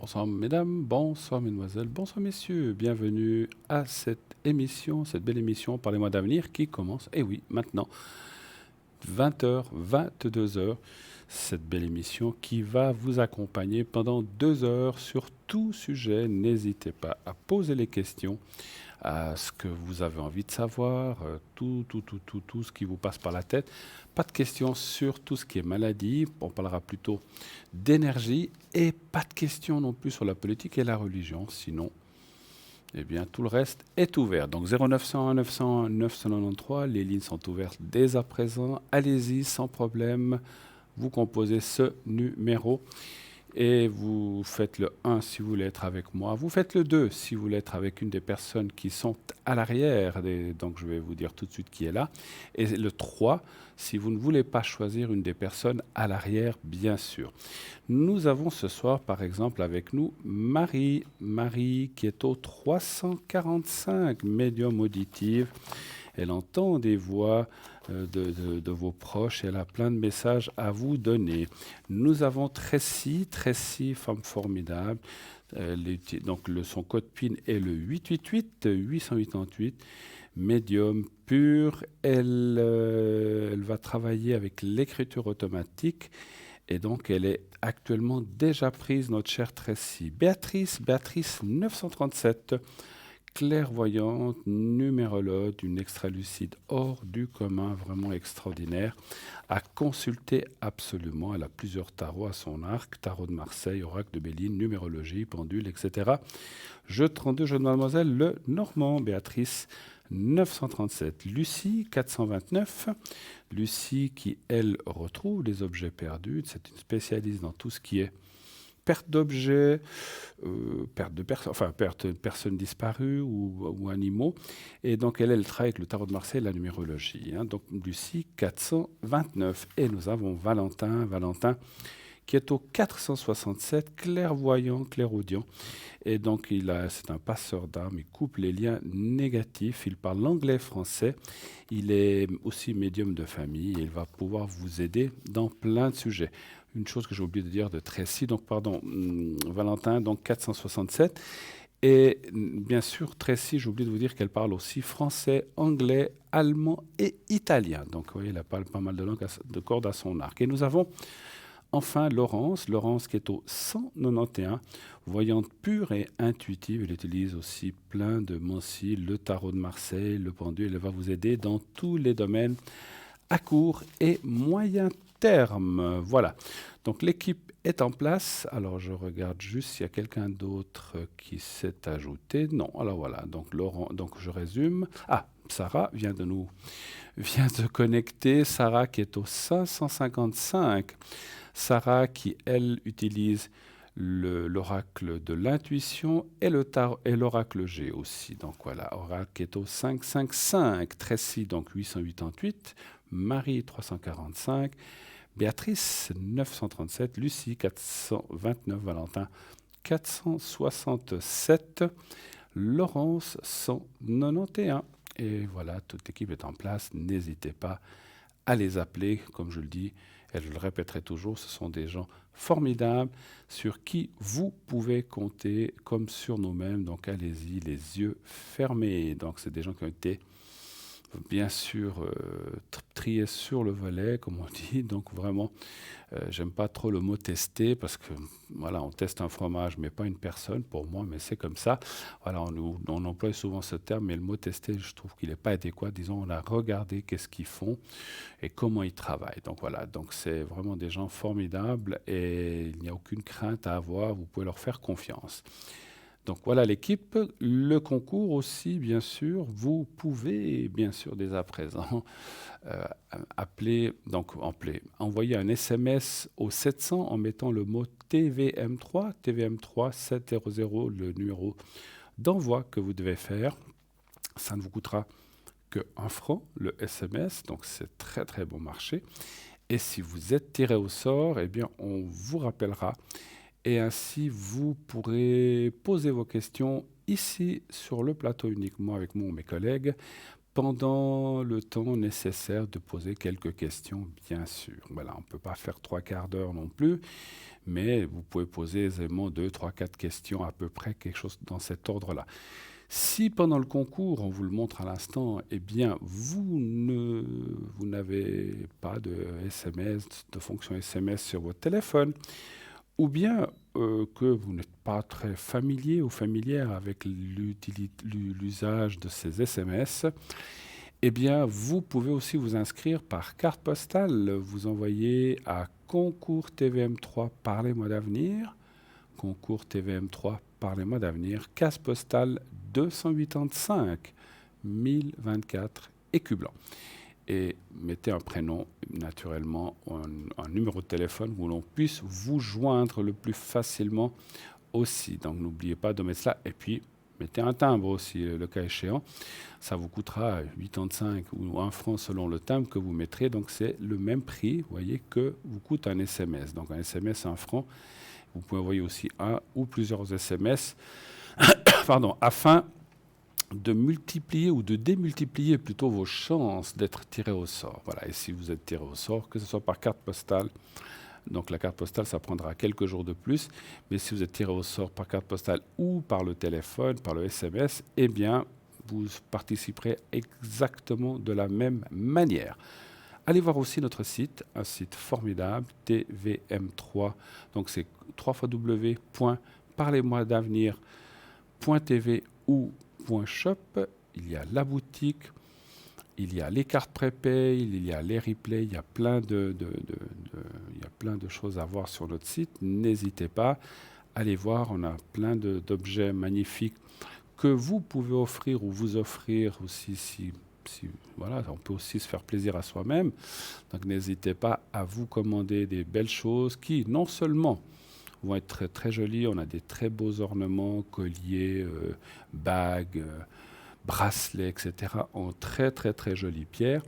Bonsoir mesdames, bonsoir mesdemoiselles, bonsoir messieurs. Bienvenue à cette émission, cette belle émission Parlez-moi d'avenir qui commence, et oui, maintenant, 20h, 22h. Cette belle émission qui va vous accompagner pendant 2 heures sur tout sujet. N'hésitez pas à poser les questions, à ce que vous avez envie de savoir, tout ce qui vous passe par la tête. Pas de questions sur tout ce qui est maladie, on parlera plutôt d'énergie et pas de questions non plus sur la politique et la religion, sinon, eh bien, tout le reste est ouvert. Donc 0901 900 993, les lignes sont ouvertes dès à présent. Allez-y sans problème, vous composez ce numéro. Et vous faites le 1 si vous voulez être avec moi. Vous faites le 2 si vous voulez être avec une des personnes qui sont à l'arrière. Donc je vais vous dire tout de suite qui est là. Et le 3 si vous ne voulez pas choisir une des personnes à l'arrière, bien sûr. Nous avons ce soir, par exemple, avec nous Marie. Marie qui est au 345, médium auditive. Elle entend des voix de vos proches et elle a plein de messages à vous donner. Nous avons Tracy, femme formidable. Donc son code PIN est le 888 médium pur. Elle va travailler avec l'écriture automatique et donc elle est actuellement déjà prise, notre chère Tracy. Béatrice 937. Clairvoyante, numérologue, une extra-lucide hors du commun, vraiment extraordinaire, à consulter absolument. Elle a plusieurs tarots à son arc, tarot de Marseille, oracle de Béline, numérologie, pendule, etc. Jeu 32, jeu de mademoiselle, le Normand, Béatrice 937. Lucie 429. Lucie qui, elle, retrouve les objets perdus. C'est une spécialiste dans tout ce qui est perte d'objets, perte de personnes disparues ou animaux. Et donc, elle travaille avec le tarot de Marseille et la numérologie. Donc, Lucie, 429. Et nous avons Valentin qui est au 467, clairvoyant, clairaudient. Et donc, c'est un passeur d'âme, il coupe les liens négatifs, il parle anglais, français, il est aussi médium de famille et il va pouvoir vous aider dans plein de sujets. Une chose que j'ai oublié de dire de Tracy, Valentin, donc 467. Et bien sûr, Tracy, j'ai oublié de vous dire qu'elle parle aussi français, anglais, allemand et italien. Donc, vous voyez, elle parle pas mal de langues, de cordes à son arc. Et nous avons enfin Laurence qui est au 191, voyante pure et intuitive. Elle utilise aussi plein de mancies, le tarot de Marseille, le pendule. Elle va vous aider dans tous les domaines à court et moyen terme. Voilà. Donc l'équipe est en place. Alors je regarde juste s'il y a quelqu'un d'autre qui s'est ajouté. Non. Alors voilà. Donc je résume. Ah, Sarah vient de connecter. Sarah qui est au 555. Sarah qui, elle, utilise l'oracle de l'intuition et l'oracle G aussi. Donc voilà, oracle qui est au 555, Tracy donc 888, Marie 345, Béatrice 937, Lucie 429, Valentin 467, Laurence 191. Et voilà, toute l'équipe est en place. N'hésitez pas à les appeler, comme je le dis, et je le répéterai toujours, ce sont des gens formidables sur qui vous pouvez compter comme sur nous-mêmes. Donc allez-y, les yeux fermés. Donc c'est des gens qui ont été bien sûr triés sur le volet, comme on dit. Donc vraiment, j'aime pas trop le mot tester parce que voilà, on teste un fromage, mais pas une personne pour moi, mais c'est comme ça. Voilà, on emploie souvent ce terme, mais le mot tester, je trouve qu'il n'est pas adéquat. Disons, on a regardé qu'est-ce qu'ils font et comment ils travaillent. Donc voilà, donc c'est vraiment des gens formidables et il n'y a aucune crainte à avoir. Vous pouvez leur faire confiance. Donc voilà l'équipe, le concours aussi, bien sûr. Vous pouvez, bien sûr, dès à présent, envoyer un SMS au 700 en mettant le mot TVM3, TVM3 700, le numéro d'envoi que vous devez faire. Ça ne vous coûtera que 1 franc, le SMS, donc c'est très très bon marché. Et si vous êtes tiré au sort, eh bien, on vous rappellera. Et ainsi, vous pourrez poser vos questions ici sur le plateau uniquement avec moi ou mes collègues pendant le temps nécessaire de poser quelques questions, bien sûr. Voilà, on ne peut pas faire 3/4 d'heure non plus, mais vous pouvez poser aisément 2, 3, 4 questions à peu près, quelque chose dans cet ordre-là. Si pendant le concours, on vous le montre à l'instant, eh bien, vous n'avez pas de SMS, de fonction SMS sur votre téléphone, ou bien que vous n'êtes pas très familier ou familière avec l'usage de ces SMS, eh bien, vous pouvez aussi vous inscrire par carte postale. Vous envoyez à Concours TVM3 Parlez-moi d'avenir, Concours TVM3 Parlez-moi d'avenir, case postale 285 1024 Écublanc. Et mettez un prénom, naturellement, un numéro de téléphone où l'on puisse vous joindre le plus facilement aussi. Donc n'oubliez pas de mettre cela. Et puis, mettez un timbre aussi, le cas échéant. Ça vous coûtera 85 ou 1 franc selon le timbre que vous mettrez. Donc c'est le même prix, vous voyez, que vous coûte un SMS. Donc un SMS, 1 franc. Vous pouvez envoyer aussi un ou plusieurs SMS pardon, afin de multiplier ou de démultiplier plutôt vos chances d'être tiré au sort. Voilà. Et si vous êtes tiré au sort, que ce soit par carte postale, donc la carte postale, ça prendra quelques jours de plus, mais si vous êtes tiré au sort par carte postale ou par le téléphone, par le SMS, eh bien, vous participerez exactement de la même manière. Allez voir aussi notre site, un site formidable, TVM3, donc c'est www.parlez-moi-d'avenir.tv ou .shop. Il y a la boutique, il y a les cartes prépay, il y a les replays, il y a plein de choses à voir sur notre site. N'hésitez pas, allez voir, on a plein d'objets magnifiques que vous pouvez offrir ou vous offrir aussi voilà, on peut aussi se faire plaisir à soi-même. Donc n'hésitez pas à vous commander des belles choses qui, non seulement vont être très, très jolies, on a des très beaux ornements, colliers, bagues, bracelets, etc., en très, très, très jolies pierres.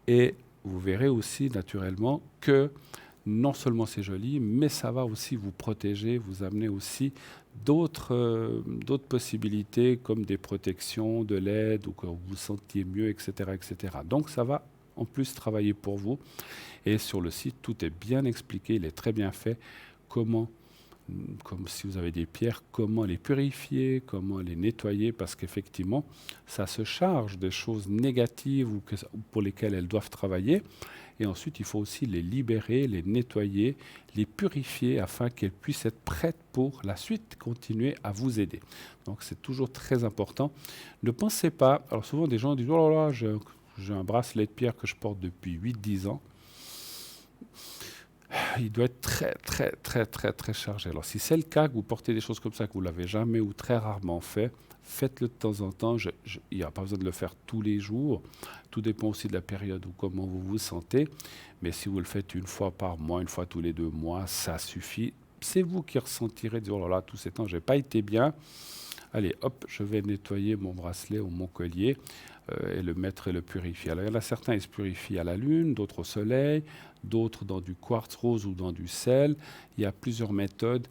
Et vous verrez aussi, naturellement, que non seulement c'est joli, mais ça va aussi vous protéger, vous amener aussi d'autres possibilités comme des protections, de l'aide, ou que vous vous sentiez mieux, etc., etc. Donc ça va en plus travailler pour vous. Et sur le site, tout est bien expliqué, il est très bien fait. Comme si vous avez des pierres, comment les purifier, comment les nettoyer, parce qu'effectivement, ça se charge des choses négatives ou pour lesquelles elles doivent travailler. Et ensuite, il faut aussi les libérer, les nettoyer, les purifier afin qu'elles puissent être prêtes pour la suite, continuer à vous aider. Donc, c'est toujours très important. Ne pensez pas, alors souvent des gens disent « Oh là là, j'ai un bracelet de pierre que je porte depuis 8-10 ans. » Il doit être très, très, très, très, très chargé. Alors, si c'est le cas, que vous portez des choses comme ça, que vous ne l'avez jamais ou très rarement fait, faites-le de temps en temps. Il n'y a pas besoin de le faire tous les jours. Tout dépend aussi de la période ou comment vous vous sentez. Mais si vous le faites une fois par mois, une fois tous les 2 mois, ça suffit. C'est vous qui ressentirez, dire, oh là là, tous ces temps, je n'ai pas été bien. Allez, hop, je vais nettoyer mon bracelet ou mon collier et le mettre et le purifier. Alors, il y en a certains, ils se purifient à la lune, d'autres au soleil, d'autres dans du quartz rose ou dans du sel. Il y a plusieurs méthodes.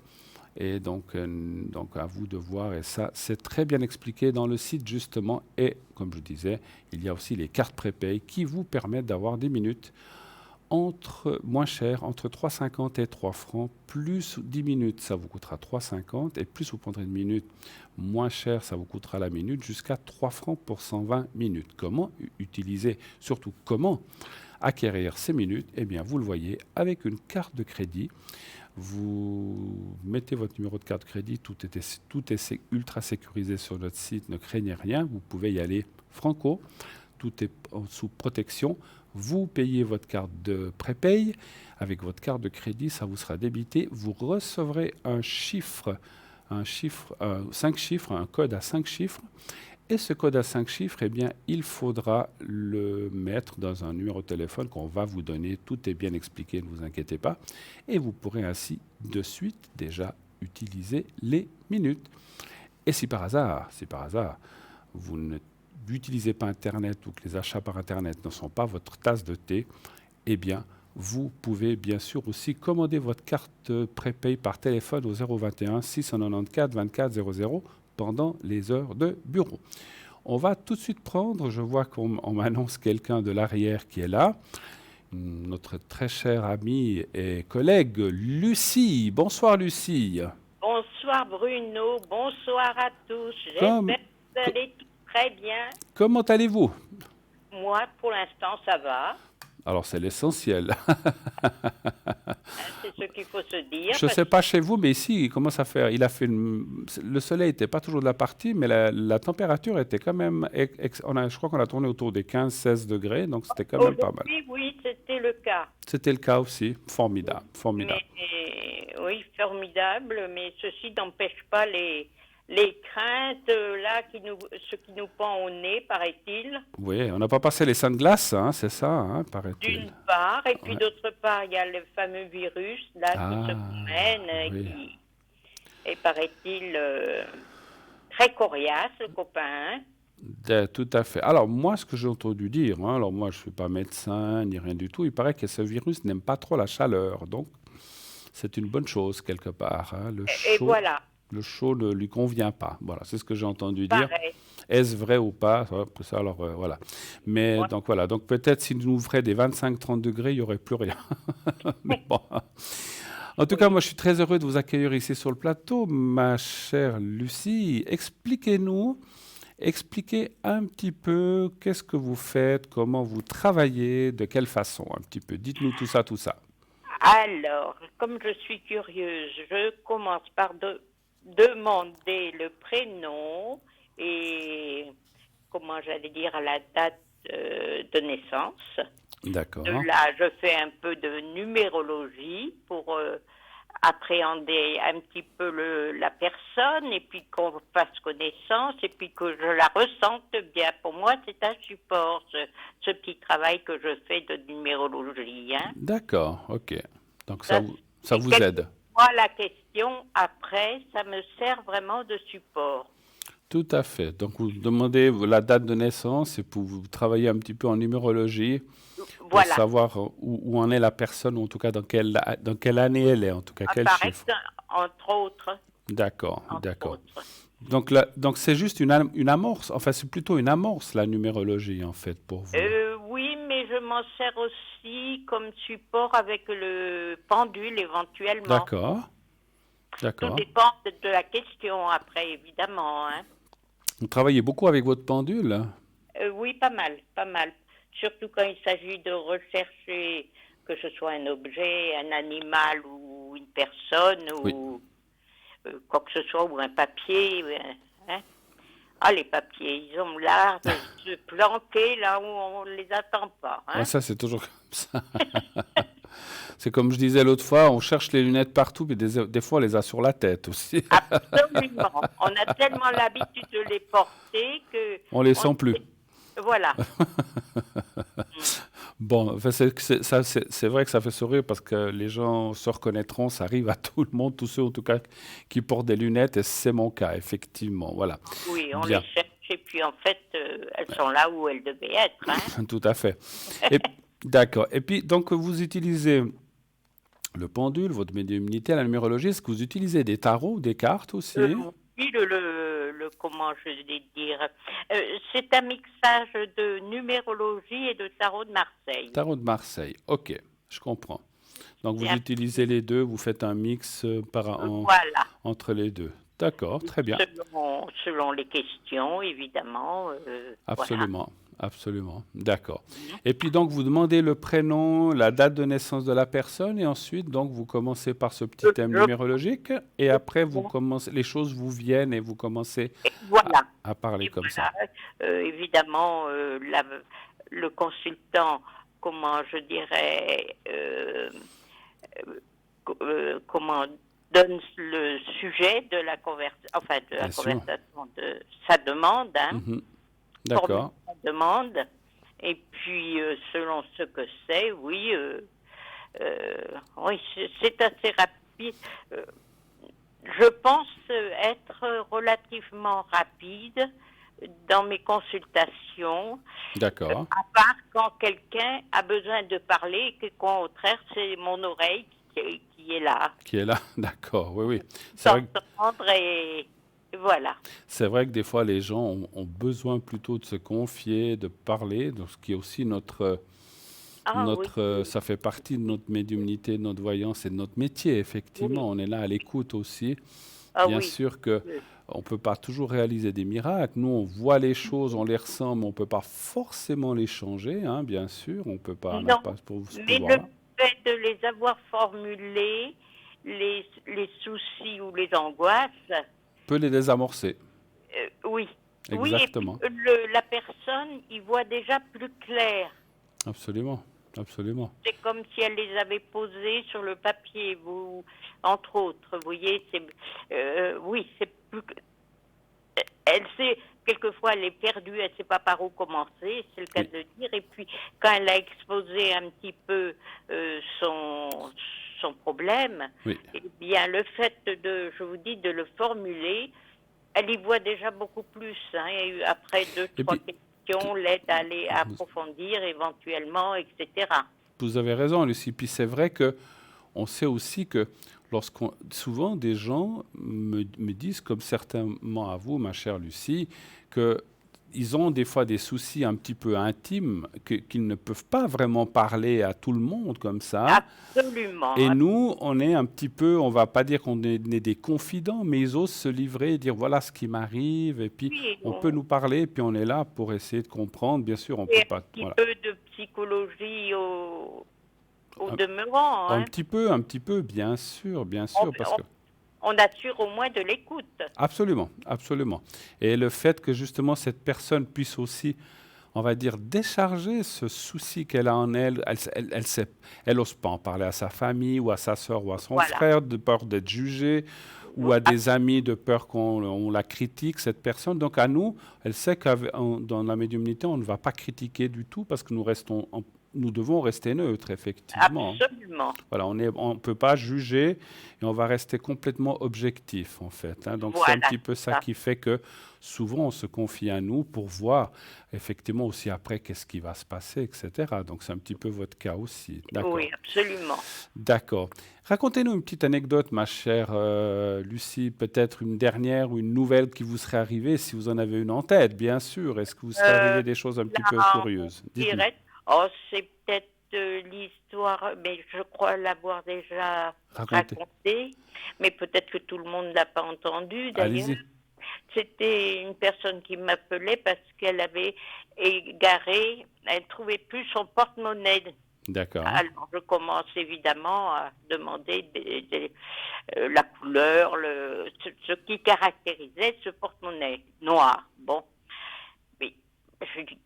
Et donc à vous de voir. Et ça, c'est très bien expliqué dans le site, justement. Et comme je disais, il y a aussi les cartes prépay qui vous permettent d'avoir des minutes moins cher, entre 3,50 et 3 francs, plus 10 minutes, ça vous coûtera 3,50, et plus vous prendrez une minute moins cher, ça vous coûtera la minute, jusqu'à 3 francs pour 120 minutes. Comment utiliser, surtout comment acquérir ces minutes? Eh bien, vous le voyez, avec une carte de crédit. Vous mettez votre numéro de carte de crédit, tout est ultra sécurisé sur notre site, ne craignez rien, vous pouvez y aller franco, tout est sous protection. Vous payez votre carte de prépay, avec votre carte de crédit, ça vous sera débité. Vous recevrez un 5 chiffres, un code à 5 chiffres. Et ce code à 5 chiffres, eh bien, il faudra le mettre dans un numéro de téléphone qu'on va vous donner. Tout est bien expliqué, ne vous inquiétez pas. Et vous pourrez ainsi de suite déjà utiliser les minutes. Et si par hasard, vous n'utilisez pas Internet ou que les achats par Internet ne sont pas votre tasse de thé, eh bien, vous pouvez bien sûr aussi commander votre carte prépay par téléphone au 021 694 24 00 pendant les heures de bureau. on va tout de suite prendre, je vois on m'annonce quelqu'un de l'arrière qui est là, notre très chère amie et collègue Lucie. Bonsoir Lucie. Bonsoir Bruno, bonsoir à tous. Comme- J'espère que vous co- allez très bien. comment allez-vous? Moi, pour l'instant, ça va. Alors c'est l'essentiel. Hein, c'est ce qu'il faut se dire. Je ne Parce sais pas chez vous, mais ici, il commence à faire. Il a fait le soleil n'était pas toujours de la partie, mais la température était quand même. Je crois qu'on a tourné autour des 15-16 degrés, donc c'était quand même pas mal. qu'aujourd'hui, oui, c'était le cas. C'était le cas aussi. Formidable, formidable. Mais oui, formidable. Mais ceci n'empêche pas les craintes là ce qui nous pend au nez, paraît-il. Oui, on n'a pas passé les seins de glace, hein, c'est ça, hein, paraît-il. D'une part, et puis Ouais. d'autre part, il y a le fameux virus là qui se Ah, promène, oui. qui est, paraît-il, très coriace, le copain. Hein. Tout à fait. Alors, moi, ce que j'ai entendu dire, hein, alors moi, je ne suis pas médecin ni rien du tout, il paraît que ce virus n'aime pas trop la chaleur. Donc, c'est une bonne chose, quelque part. Hein. Et voilà, Le chaud ne lui convient pas. Voilà, c'est ce que j'ai entendu dire. pareil. Est-ce vrai ou pas? Ça, alors, voilà. Mais Ouais. donc, voilà. Donc, peut-être s'il nous ferait des 25-30 degrés, il n'y aurait plus rien. Mais bon. En tout cas, moi, je suis très heureux de vous accueillir ici sur le plateau, ma chère Lucie. Expliquez un petit peu qu'est-ce que vous faites, comment vous travaillez, de quelle façon, un petit peu. Dites-nous tout ça, tout ça. Alors, comme je suis curieuse, je commence par demander le prénom et, comment j'allais dire, la date de naissance. D'accord. De là, je fais un peu de numérologie pour appréhender un petit peu la personne et puis qu'on fasse connaissance et puis que je la ressente bien. Pour moi, c'est un support, ce petit travail que je fais de numérologie. Hein. D'accord, ok. Donc Ça, ça et vous aide. quelquefois, la question, après, ça me sert vraiment de support. Tout à fait. Donc vous demandez la date de naissance et pour vous travailler un petit peu en numérologie pour Voilà. savoir où en est la personne, ou en tout cas dans quelle année elle est, en tout cas quel Apparaît, chiffre. entre autres. D'accord, Entre d'accord. autres. Donc c'est juste une amorce, enfin c'est plutôt une amorce la numérologie en fait pour vous. Oui, mais je m'en sers aussi comme support avec le pendule éventuellement. D'accord, Tout d'accord. dépend de la question après, évidemment. Hein. Vous travaillez beaucoup avec votre pendule? Oui, pas mal, pas mal. Surtout quand il s'agit de rechercher que ce soit un objet, un animal ou une personne Oui. ou quoi que ce soit, ou un papier. Hein. Ah, les papiers, ils ont l'art de se planquer là où on ne les attend pas. Hein. Ouais, ça c'est toujours comme ça. C'est comme je disais l'autre fois, on cherche les lunettes partout, mais des fois on les a sur la tête aussi. Absolument. On a tellement l'habitude de les porter que... On les sent plus. Voilà. Bon, enfin, c'est vrai que ça fait sourire parce que les gens se reconnaîtront, ça arrive à tout le monde, tous ceux en tout cas qui portent des lunettes, et c'est mon cas, effectivement. Voilà. Oui, on Bien, les cherche et puis en fait, elles sont là où elles devaient être. Hein. tout à fait. Et, d'accord. Et puis, donc, vous utilisez le pendule, votre médiumnité, la numérologie. Est-ce que vous utilisez des tarots, des cartes aussi? Oui, comment je vais dire, c'est un mixage de numérologie et de tarot de Marseille. Tarot de Marseille. Ok, je comprends. Donc, vous C'est utilisez les deux, vous faites un mix voilà. entre les deux. D'accord, très bien. Selon les questions, évidemment. Absolument, absolument. D'accord. Et puis donc, vous demandez le prénom, la date de naissance de la personne, et ensuite, donc, vous commencez par ce petit thème numérologique, et après, les choses vous viennent et vous commencez Voilà. à parler Et comme voilà. ça. Évidemment, le consultant, comment je dirais, comment donne le sujet de la Bien sûr. conversation de sa demande, hein, Mhm. formule D'accord. sa demande, et puis selon ce que c'est, oui, oui, c'est assez rapide. Je pense être relativement rapide dans mes consultations, D'accord. à part quand quelqu'un a besoin de parler et qu'au contraire, c'est mon oreille qui est là. Qui est là? D'accord, oui, oui. C'est vrai que S'entendre et Voilà. C'est vrai que des fois, les gens ont besoin plutôt de se confier, de parler, donc ce qui est aussi Ah oui, ça fait partie de notre médiumnité, de notre voyance et de notre métier, oui. effectivement. On est là à l'écoute aussi. Ah Bien oui. sûr que Euh, on ne peut pas toujours réaliser des miracles. Nous, on voit les choses, on les ressent, mais on ne peut pas forcément les changer, hein, bien sûr. On peut pas, on n'a Non, pas ce mais le pouvoir-là. fait de les avoir formulés, les soucis ou les angoisses, On peut les désamorcer. oui. Oui, et puis Exactement. la personne y voit déjà plus clair. Absolument. Absolument. C'est comme si elle les avait posés sur le papier, vous, entre autres. Vous voyez, oui, c'est plus. Elle sait, quelquefois, elle est perdue, elle ne sait pas par où commencer, c'est le cas Oui. de le dire. Et puis, quand elle a exposé un petit peu son problème, Oui. eh bien, le fait je vous dis, de le formuler, elle y voit déjà beaucoup plus. Hein, et après deux, Et trois puis, questions, l'aide à aller approfondir éventuellement, etc. vous avez raison, Lucie. Puis c'est vrai que on sait aussi que souvent des gens me disent, comme certainement à vous, ma chère Lucie, que ils ont des fois des soucis un petit peu intimes qu'ils ne peuvent pas vraiment parler à tout le monde comme ça. Et Absolument. nous, on est un petit peu, on va pas dire qu'on est des confidents, mais ils osent se livrer et dire voilà ce qui m'arrive. Et puis Oui, on peut nous parler, et puis on est là pour essayer de comprendre. Bien sûr, on et peut un pas. petit Voilà. peu de psychologie au demeurant. Hein. Un petit peu, bien On, sûr, parce on- que on assure au moins de l'écoute. absolument, absolument. Et le fait que justement cette personne puisse aussi, on va dire, décharger ce souci qu'elle a en elle, elle ose pas en parler à sa famille ou à sa sœur ou à son Voilà. frère de peur d'être jugée ou à des amis de peur qu'on la critique, cette personne. Donc à nous, elle sait que dans la médiumnité, on ne va pas critiquer du tout parce que nous devons rester neutres, effectivement. Absolument. Voilà, on peut pas juger et on va rester complètement objectif en fait, hein. Donc c'est un Voilà, petit peu ça ça. qui fait que souvent on se confie à nous pour voir effectivement aussi après qu'est-ce qui va se passer, etc. Donc c'est un petit peu votre cas aussi. Oui, D'accord, absolument. d'accord. Racontez-nous une petite anecdote, ma chère Lucie, peut-être une dernière ou une nouvelle qui vous serait arrivée, si vous en avez une en tête, bien sûr. Est-ce que vous serait Euh, arrivé des choses un petit peu là, en curieuses? Dites-nous. direct, oh, c'est peut-être l'histoire, mais je crois l'avoir déjà Racontez. racontée, mais peut-être que tout le monde ne l'a pas entendu d'ailleurs. Allez-y. C'était une personne qui m'appelait parce qu'elle avait égaré, elle ne trouvait plus son porte-monnaie. D'accord. Alors, je commence évidemment à demander la couleur, ce qui caractérisait ce porte-monnaie noir. Bon, mais je dis,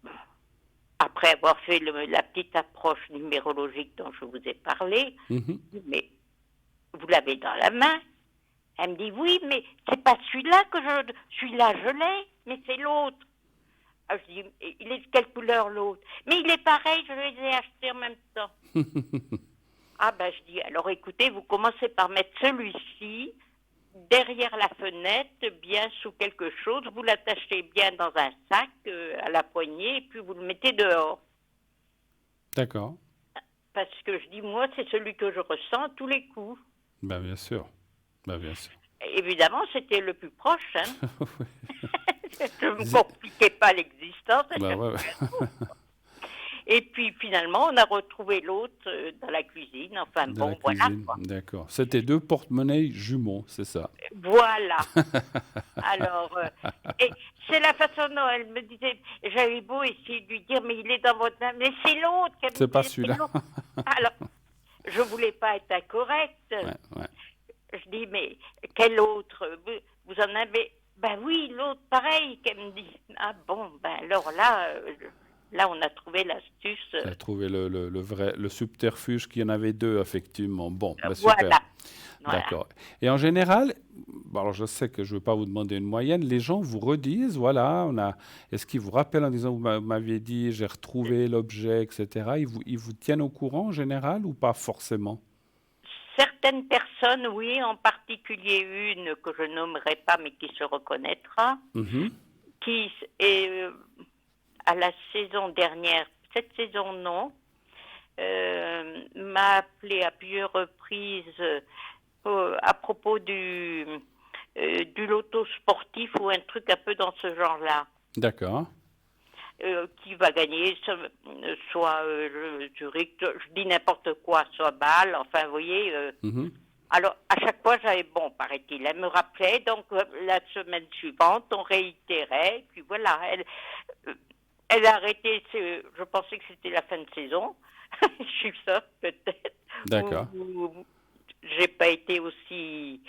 après avoir fait la petite approche numérologique dont je vous ai parlé, Mhm. mais vous l'avez dans la main. Elle me dit oui, mais c'est pas celui-là celui-là je l'ai, mais c'est l'autre. Ah, je dis, il est de quelle couleur l'autre? Mais il est pareil, je les ai achetés en même temps. Ah ben je dis, alors écoutez, vous commencez par mettre celui-ci derrière la fenêtre, bien sous quelque chose, vous l'attachez bien dans un sac à la poignée et puis vous le mettez dehors. D'accord. Parce que je dis, moi, c'est celui que je ressens à tous les coups. Ben, bien sûr. Ben, bien sûr. Évidemment, c'était le plus proche. Hein. Je ne me Zi- compliquais pas l'existence. Ben, ouais, ouais. Et puis finalement, on a retrouvé l'autre dans la cuisine. Enfin De la bon, voilà cuisine. quoi. D'accord. C'était deux porte-monnaies jumeaux, c'est ça. Voilà. Alors, et c'est la façon dont elle me disait, j'avais beau essayer de lui dire, mais il est dans votre main, mais c'est l'autre. Elle me C'est pas disait, c'est celui-là. l'autre. Alors, je voulais pas être incorrecte. Ouais, ouais. Je dis, mais quel autre vous en avez? Ben oui, l'autre, pareil, qu'elle me dit. Ah bon, ben alors là, on a trouvé l'astuce. J'ai trouvé le subterfuge qu'il y en avait deux, effectivement. Bon, ben super. Voilà. Voilà. D'accord. Et en général, bon, alors je sais que je ne veux pas vous demander une moyenne, les gens vous redisent, voilà, est-ce qu'ils vous rappellent en disant, vous m'aviez dit, j'ai retrouvé l'objet, etc. Ils vous tiennent au courant en général ou pas forcément? Certaines personnes, oui, en particulier une que je nommerai pas, mais qui se reconnaîtra, Mhm. qui est à la saison dernière, cette saison non, m'a appelé à plusieurs reprises à propos du loto sportif ou un truc un peu dans ce genre-là. D'accord. Qui va gagner, soit Zurich, je dis n'importe quoi, soit Bâle, enfin, vous voyez. Mhm. Alors, à chaque fois, j'avais, bon, paraît-il, elle me rappelait, donc la semaine suivante, on réitérait, et puis voilà, elle a arrêté, je pensais que c'était la fin de saison, je suis ça, peut-être, D'accord. ou j'ai pas été aussi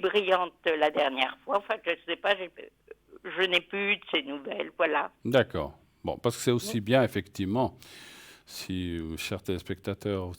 brillante la dernière fois, enfin, je sais pas, je n'ai plus eu de ces nouvelles, voilà. D'accord. Bon, parce que c'est aussi bien, effectivement, si, chers téléspectateurs ou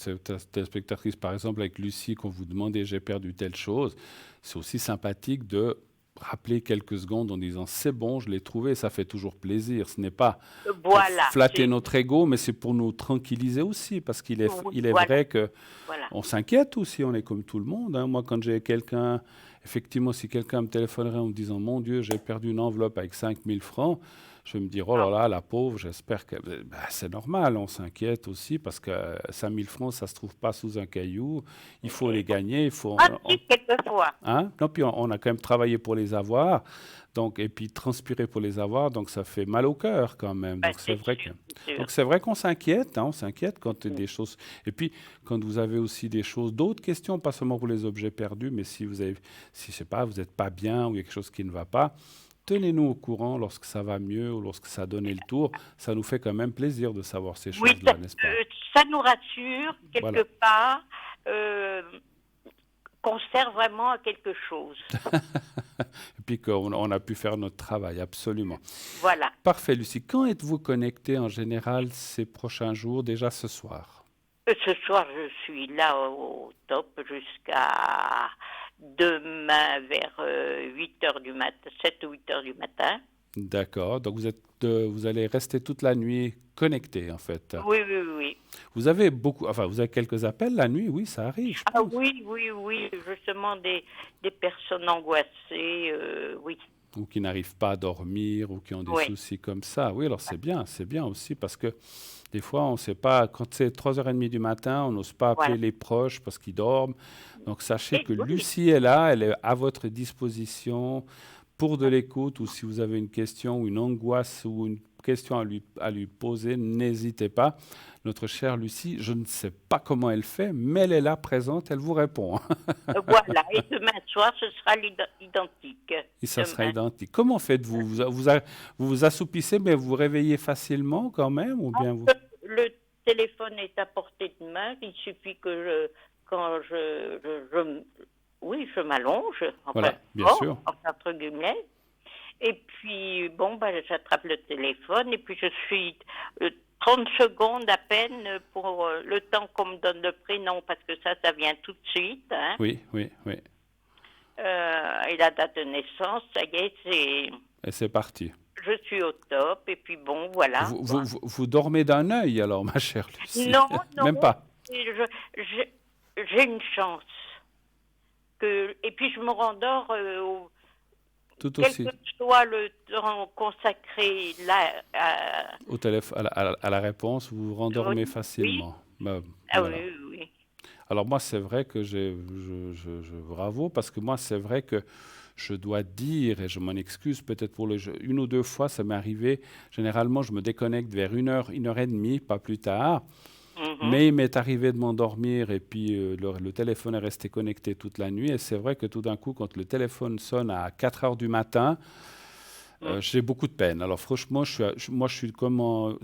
téléspectatrices, par exemple, avec Lucie, qu'on vous demandait j'ai perdu telle chose, c'est aussi sympathique de rappeler quelques secondes en disant c'est bon, je l'ai trouvé, ça fait toujours plaisir. Ce n'est pas pour Voilà, flatter notre ego, mais c'est pour nous tranquilliser aussi, parce il est voilà, vrai que voilà. on s'inquiète aussi, on est comme tout le monde, hein. Moi, quand j'ai quelqu'un, effectivement, si quelqu'un me téléphonerait en me disant mon Dieu, j'ai perdu une enveloppe avec 5 000 francs, je vais me dire, oh là Ah, là, la pauvre, j'espère que. Ben, c'est normal, on s'inquiète aussi parce que 5 000 francs, ça ne se trouve pas sous un caillou. Il faut les gagner, il faut. ah, si, quelquefois. Hein? Non, puis on a quand même travaillé pour les avoir, donc, et puis transpiré pour les avoir, donc ça fait mal au cœur quand même. Ben, Donc c'est c'est vrai que. sûr, c'est sûr. Donc c'est vrai qu'on s'inquiète, hein, on s'inquiète quand des choses. Et puis quand vous avez aussi des choses, d'autres questions, pas seulement pour les objets perdus, mais si vous avez, si je sais pas, vous n'êtes pas bien ou il y a quelque chose qui ne va pas, tenez-nous au courant lorsque ça va mieux ou lorsque ça a donné le tour. Ça nous fait quand même plaisir de savoir ces Oui, choses-là, n'est-ce pas? ça nous rassure quelque Voilà. part euh, qu'on sert vraiment à quelque chose. Et puis qu'on a pu faire notre travail, absolument. Voilà. Parfait, Lucie. Quand êtes-vous connectée en général ces prochains jours, déjà ce soir? Ce soir, je suis là au top jusqu'à demain vers 8 heures du matin, 7 ou 8 heures du matin. D'accord. Donc vous allez rester toute la nuit connectée, en fait. Oui, oui, oui. Vous avez beaucoup, enfin, vous avez quelques appels la nuit, oui, ça arrive, je Ah pense. oui, oui, oui, justement des personnes angoissées, oui, Ou qui n'arrivent pas à dormir, ou qui ont des oui, soucis comme ça. Oui, alors c'est bien aussi, parce que des fois, on ne sait pas, quand c'est 3h30 du matin, on n'ose pas appeler voilà. les proches parce qu'ils dorment. Donc sachez Et que oui, Lucie est là, elle est à votre disposition pour de l'écoute, ou si vous avez une question ou une angoisse ou une question à lui poser, n'hésitez pas. Notre chère Lucie, je ne sais pas comment elle fait, mais elle est là présente, elle vous répond. voilà. Et demain soir, ce sera identique. Et ça sera Demain. identique. Comment faites-vous? Vous vous assoupissez, mais vous vous réveillez facilement quand même, ou bien vous... Le téléphone est à portée de main. Il suffit que quand oui, je m'allonge, enfin, Voilà, bien bon, sûr. entre guillemets. Et puis, bon, ben, j'attrape le téléphone et puis je suis 30 secondes à peine pour le temps qu'on me donne le prénom parce que ça vient tout de suite. Hein. Oui, oui, oui. Et la date de naissance, ça y est, Et c'est parti. je suis au top. Et puis bon, voilà. Vous dormez d'un œil alors, ma chère Lucie? Non, non, Même pas. j'ai une chance. Et puis je me rendors, Tout quel aussi. que soit le temps consacré là. Au téléphone, à la réponse, vous vous rendormez Oui, oui. facilement. Bah, Ah oui, voilà. oui, oui. Alors moi, c'est vrai que bravo, parce que moi, c'est vrai que je dois dire, et je m'en excuse peut-être pour le jeu, une ou deux fois, ça m'est arrivé. Généralement, je me déconnecte vers 1 heure et demie, pas plus tard. Mhm. Mais il m'est arrivé de m'endormir et puis le téléphone est resté connecté toute la nuit. Et c'est vrai que tout d'un coup, quand le téléphone sonne à 4 heures du matin, Mhm. j'ai beaucoup de peine. Alors franchement, moi, je suis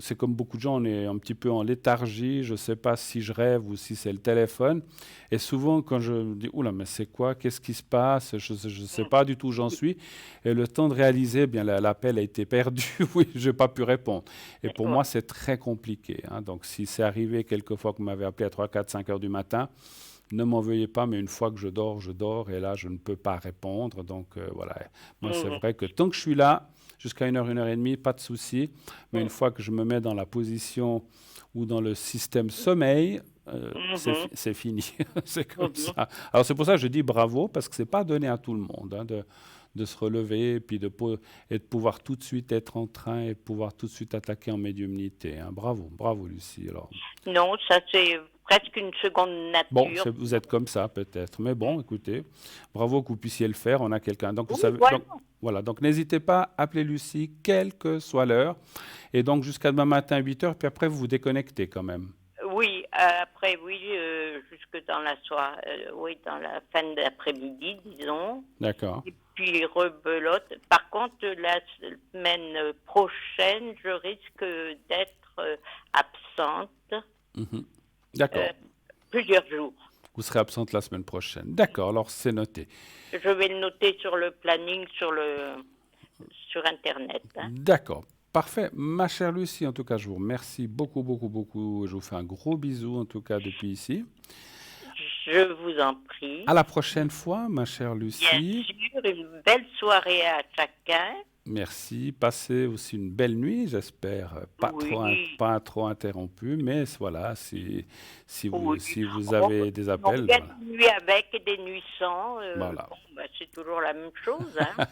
c'est comme beaucoup de gens, on est un petit peu en léthargie. Je ne sais pas si je rêve ou si c'est le téléphone. Et souvent, quand je me dis, oula, mais c'est quoi? Qu'est-ce qui se passe? Je ne sais pas du tout où j'en suis. Et le temps de réaliser, eh bien, l'appel a été perdu. Oui, je n'ai pas pu répondre. Et pour Ouais. moi, c'est très compliqué, hein. Donc, si c'est arrivé quelquefois que vous m'avez appelé à 3, 4, 5 heures du matin, ne m'en veuillez pas, mais une fois que je dors, et là, je ne peux pas répondre. Donc, voilà. Moi, c'est Mhm. vrai que tant que je suis là, jusqu'à 1 heure et demie, pas de souci. Mais une Mhm. fois que je me mets dans la position ou dans le système sommeil, Mhm. c'est fini. C'est comme Mhm. ça. Alors, c'est pour ça que je dis bravo, parce que ce n'est pas donné à tout le monde, hein, de se relever et, puis et de pouvoir tout de suite être en train et de pouvoir tout de suite attaquer en médiumnité, hein. Bravo, bravo, Lucie. Alors, Non, ça c'est presque une seconde Bon, nature. vous êtes comme ça peut-être, mais bon, écoutez, bravo que vous puissiez le faire. On a quelqu'un. Donc vous Oui, savez, voilà. donc voilà. Donc n'hésitez pas à appeler Lucie, quelle que soit l'heure, et donc jusqu'à demain matin 8 heures. Puis après vous vous déconnectez quand même. Oui, après, oui, jusque dans la soirée, oui, dans la fin d'après-midi, disons. D'accord. Et puis rebelote. Par contre, la semaine prochaine, je risque d'être absente Mhm. euh, D'accord. plusieurs jours. Vous serez absente la semaine prochaine. D'accord. Alors c'est noté. Je vais le noter sur le planning sur Internet. Hein. D'accord. Parfait. Ma chère Lucie, en tout cas, je vous remercie beaucoup, beaucoup, beaucoup. Je vous fais un gros bisou, en tout cas, depuis ici. Je vous en À prie. la prochaine fois, ma chère Bien Lucie. sûr, une belle soirée à chacun. Merci. Passez aussi une belle nuit, j'espère. Oui, Pas trop interrompu, mais voilà, oui. si vous Oh, avez des on appels, vient voilà. des nuits avec et des nuits sans. Voilà. Bon, bah, c'est toujours la même chose. Hein.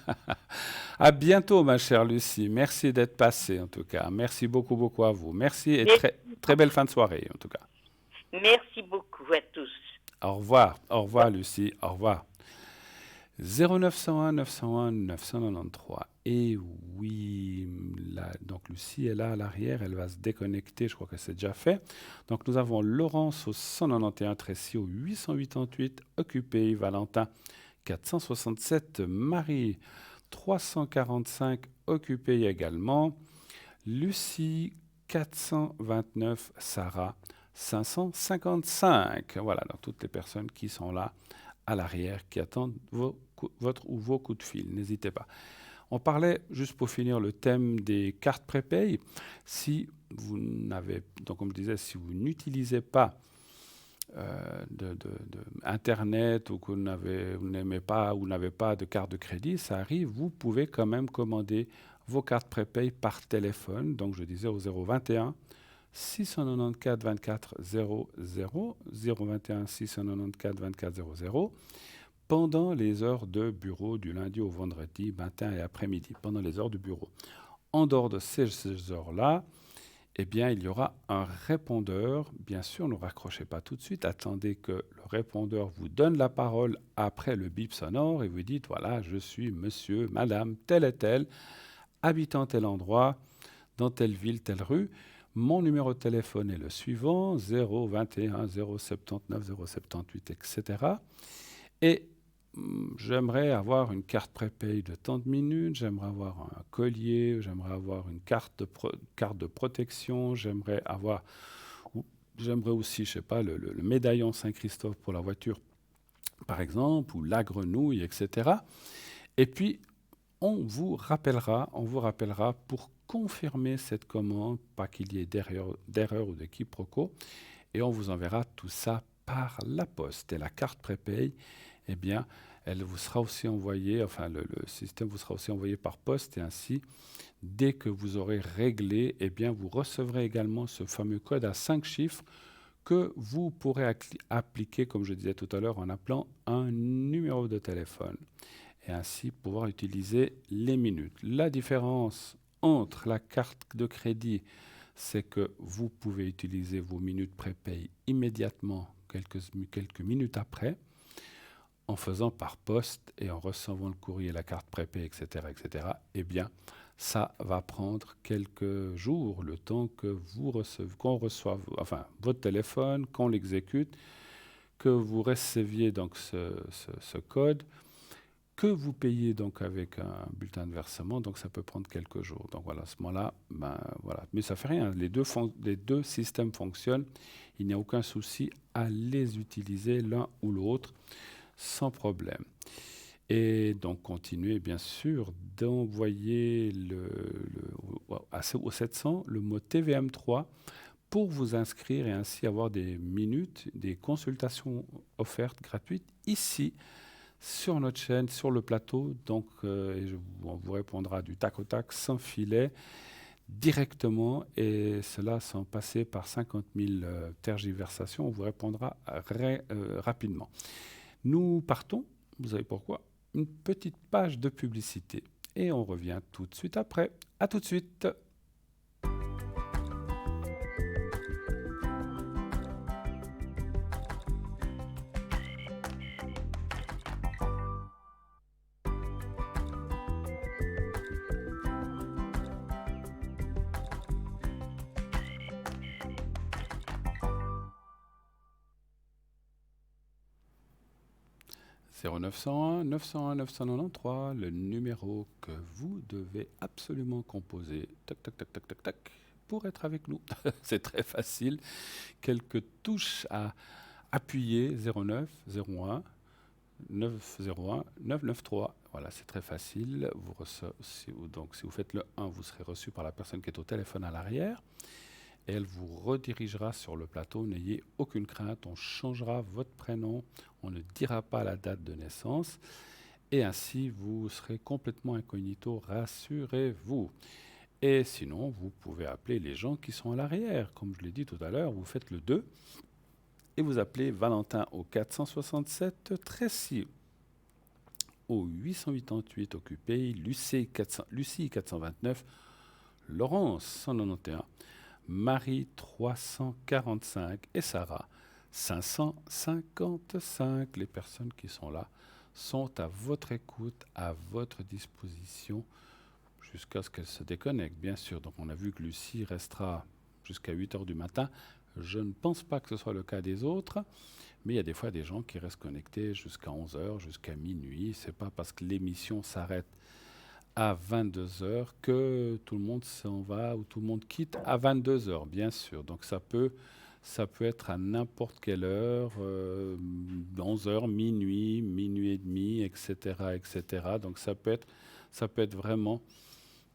À bientôt, ma chère Lucie. Merci d'être passée, en tout cas. Merci beaucoup, beaucoup à vous. Merci et Mais- très belle fin de soirée, en tout cas. Merci beaucoup à tous. Au revoir, Lucie. Au revoir. 0901 901 993. Et oui, donc Lucie est là à l'arrière, elle va se déconnecter, je crois que c'est déjà fait. Donc nous avons Laurence au 191, Tracy au 888, occupé, Valentin 467, Marie 345, occupé également, Lucie 429, Sarah 555. Voilà, donc toutes les personnes qui sont là à l'arrière, qui attendent votre ou vos coups de fil. N'hésitez pas. On parlait, juste pour finir, le thème des cartes prépay. Si vous n'avez, donc comme je disais, si vous n'utilisez pas Internet ou que vous n'aimez pas ou n'avez pas de carte de crédit, ça arrive, vous pouvez quand même commander vos cartes prépay par téléphone. Donc je disais au 021 694 24 00 021 694 24 00 pendant les heures de bureau du lundi au vendredi, matin et après-midi, pendant les heures de bureau. En dehors de ces heures-là, eh bien, il y aura un répondeur. Bien sûr, ne raccrochez pas tout de suite. Attendez que le répondeur vous donne la parole après le bip sonore et vous dites, voilà, je suis monsieur, madame, tel et tel, habitant tel endroit, dans telle ville, telle rue. Mon numéro de téléphone est le suivant, 021 079 078, etc. Et j'aimerais avoir une carte prépay de tant de minutes, j'aimerais avoir un collier, j'aimerais avoir une carte de protection, j'aimerais aussi, je sais pas, le médaillon Saint-Christophe pour la voiture, par exemple, ou la grenouille, etc. Et puis, on vous rappellera pour confirmer cette commande, pas qu'il y ait d'erreur ou de quiproquo, et on vous enverra tout ça par la poste. Et la carte prépay, eh bien, elle vous sera aussi envoyée, enfin, le système vous sera aussi envoyé par poste, et ainsi, dès que vous aurez réglé, eh bien, vous recevrez également ce fameux code à 5 chiffres que vous pourrez appliquer, comme je disais tout à l'heure, en appelant un numéro de téléphone et ainsi pouvoir utiliser les minutes. La différence entre la carte de crédit, c'est que vous pouvez utiliser vos minutes prépay immédiatement, quelques minutes après, en faisant par poste et en recevant le courrier, la carte prépay, etc., etc., eh bien, ça va prendre quelques jours, le temps que qu'on reçoive, enfin, votre téléphone, qu'on l'exécute, que vous receviez donc ce code, que vous payez donc avec un bulletin de versement, donc ça peut prendre quelques jours. Donc voilà, à ce moment-là, ben voilà. Mais ça fait rien, les deux systèmes fonctionnent, il n'y a aucun souci à les utiliser l'un ou l'autre sans problème. Et donc continuez bien sûr d'envoyer au 700 le mot TVM3 pour vous inscrire et ainsi avoir des minutes, des consultations offertes gratuites ici sur notre chaîne, sur le plateau. Donc on vous répondra du tac au tac, sans filet, directement, et cela sans passer par 50 000 tergiversations. On vous répondra rapidement. Nous partons, vous savez pourquoi, une petite page de publicité. Et on revient tout de suite après. À tout de suite. 0901 901 993, le numéro que vous devez absolument composer. Tac, tac, tac, tac, tac, tac, pour être avec nous. C'est très facile. Quelques touches à appuyer. 09 01 901 993. Voilà, c'est très facile. Donc, si vous faites le 1, vous serez reçu par la personne qui est au téléphone à l'arrière. Et elle vous redirigera sur le plateau. N'ayez aucune crainte, on changera votre prénom, on ne dira pas la date de naissance, et ainsi vous serez complètement incognito, rassurez-vous. Et sinon, vous pouvez appeler les gens qui sont à l'arrière. Comme je l'ai dit tout à l'heure, vous faites le 2, et vous appelez Valentin au 467, Tracy au 888 occupé, Lucie 429, Laurence 191, Marie 345 et Sarah 555. Les personnes qui sont là sont à votre écoute, à votre disposition, jusqu'à ce qu'elles se déconnectent, bien sûr. Donc on a vu que Lucie restera jusqu'à 8 heures du matin. Je ne pense pas que ce soit le cas des autres, mais il y a des fois des gens qui restent connectés jusqu'à 11 heures, jusqu'à minuit. C'est pas parce que l'émission s'arrête à 22 heures que tout le monde s'en va ou tout le monde quitte à 22 heures, bien sûr. Donc ça peut être à n'importe quelle heure, 11 heures, minuit, minuit et demi, etc., etc. Donc ça peut être vraiment,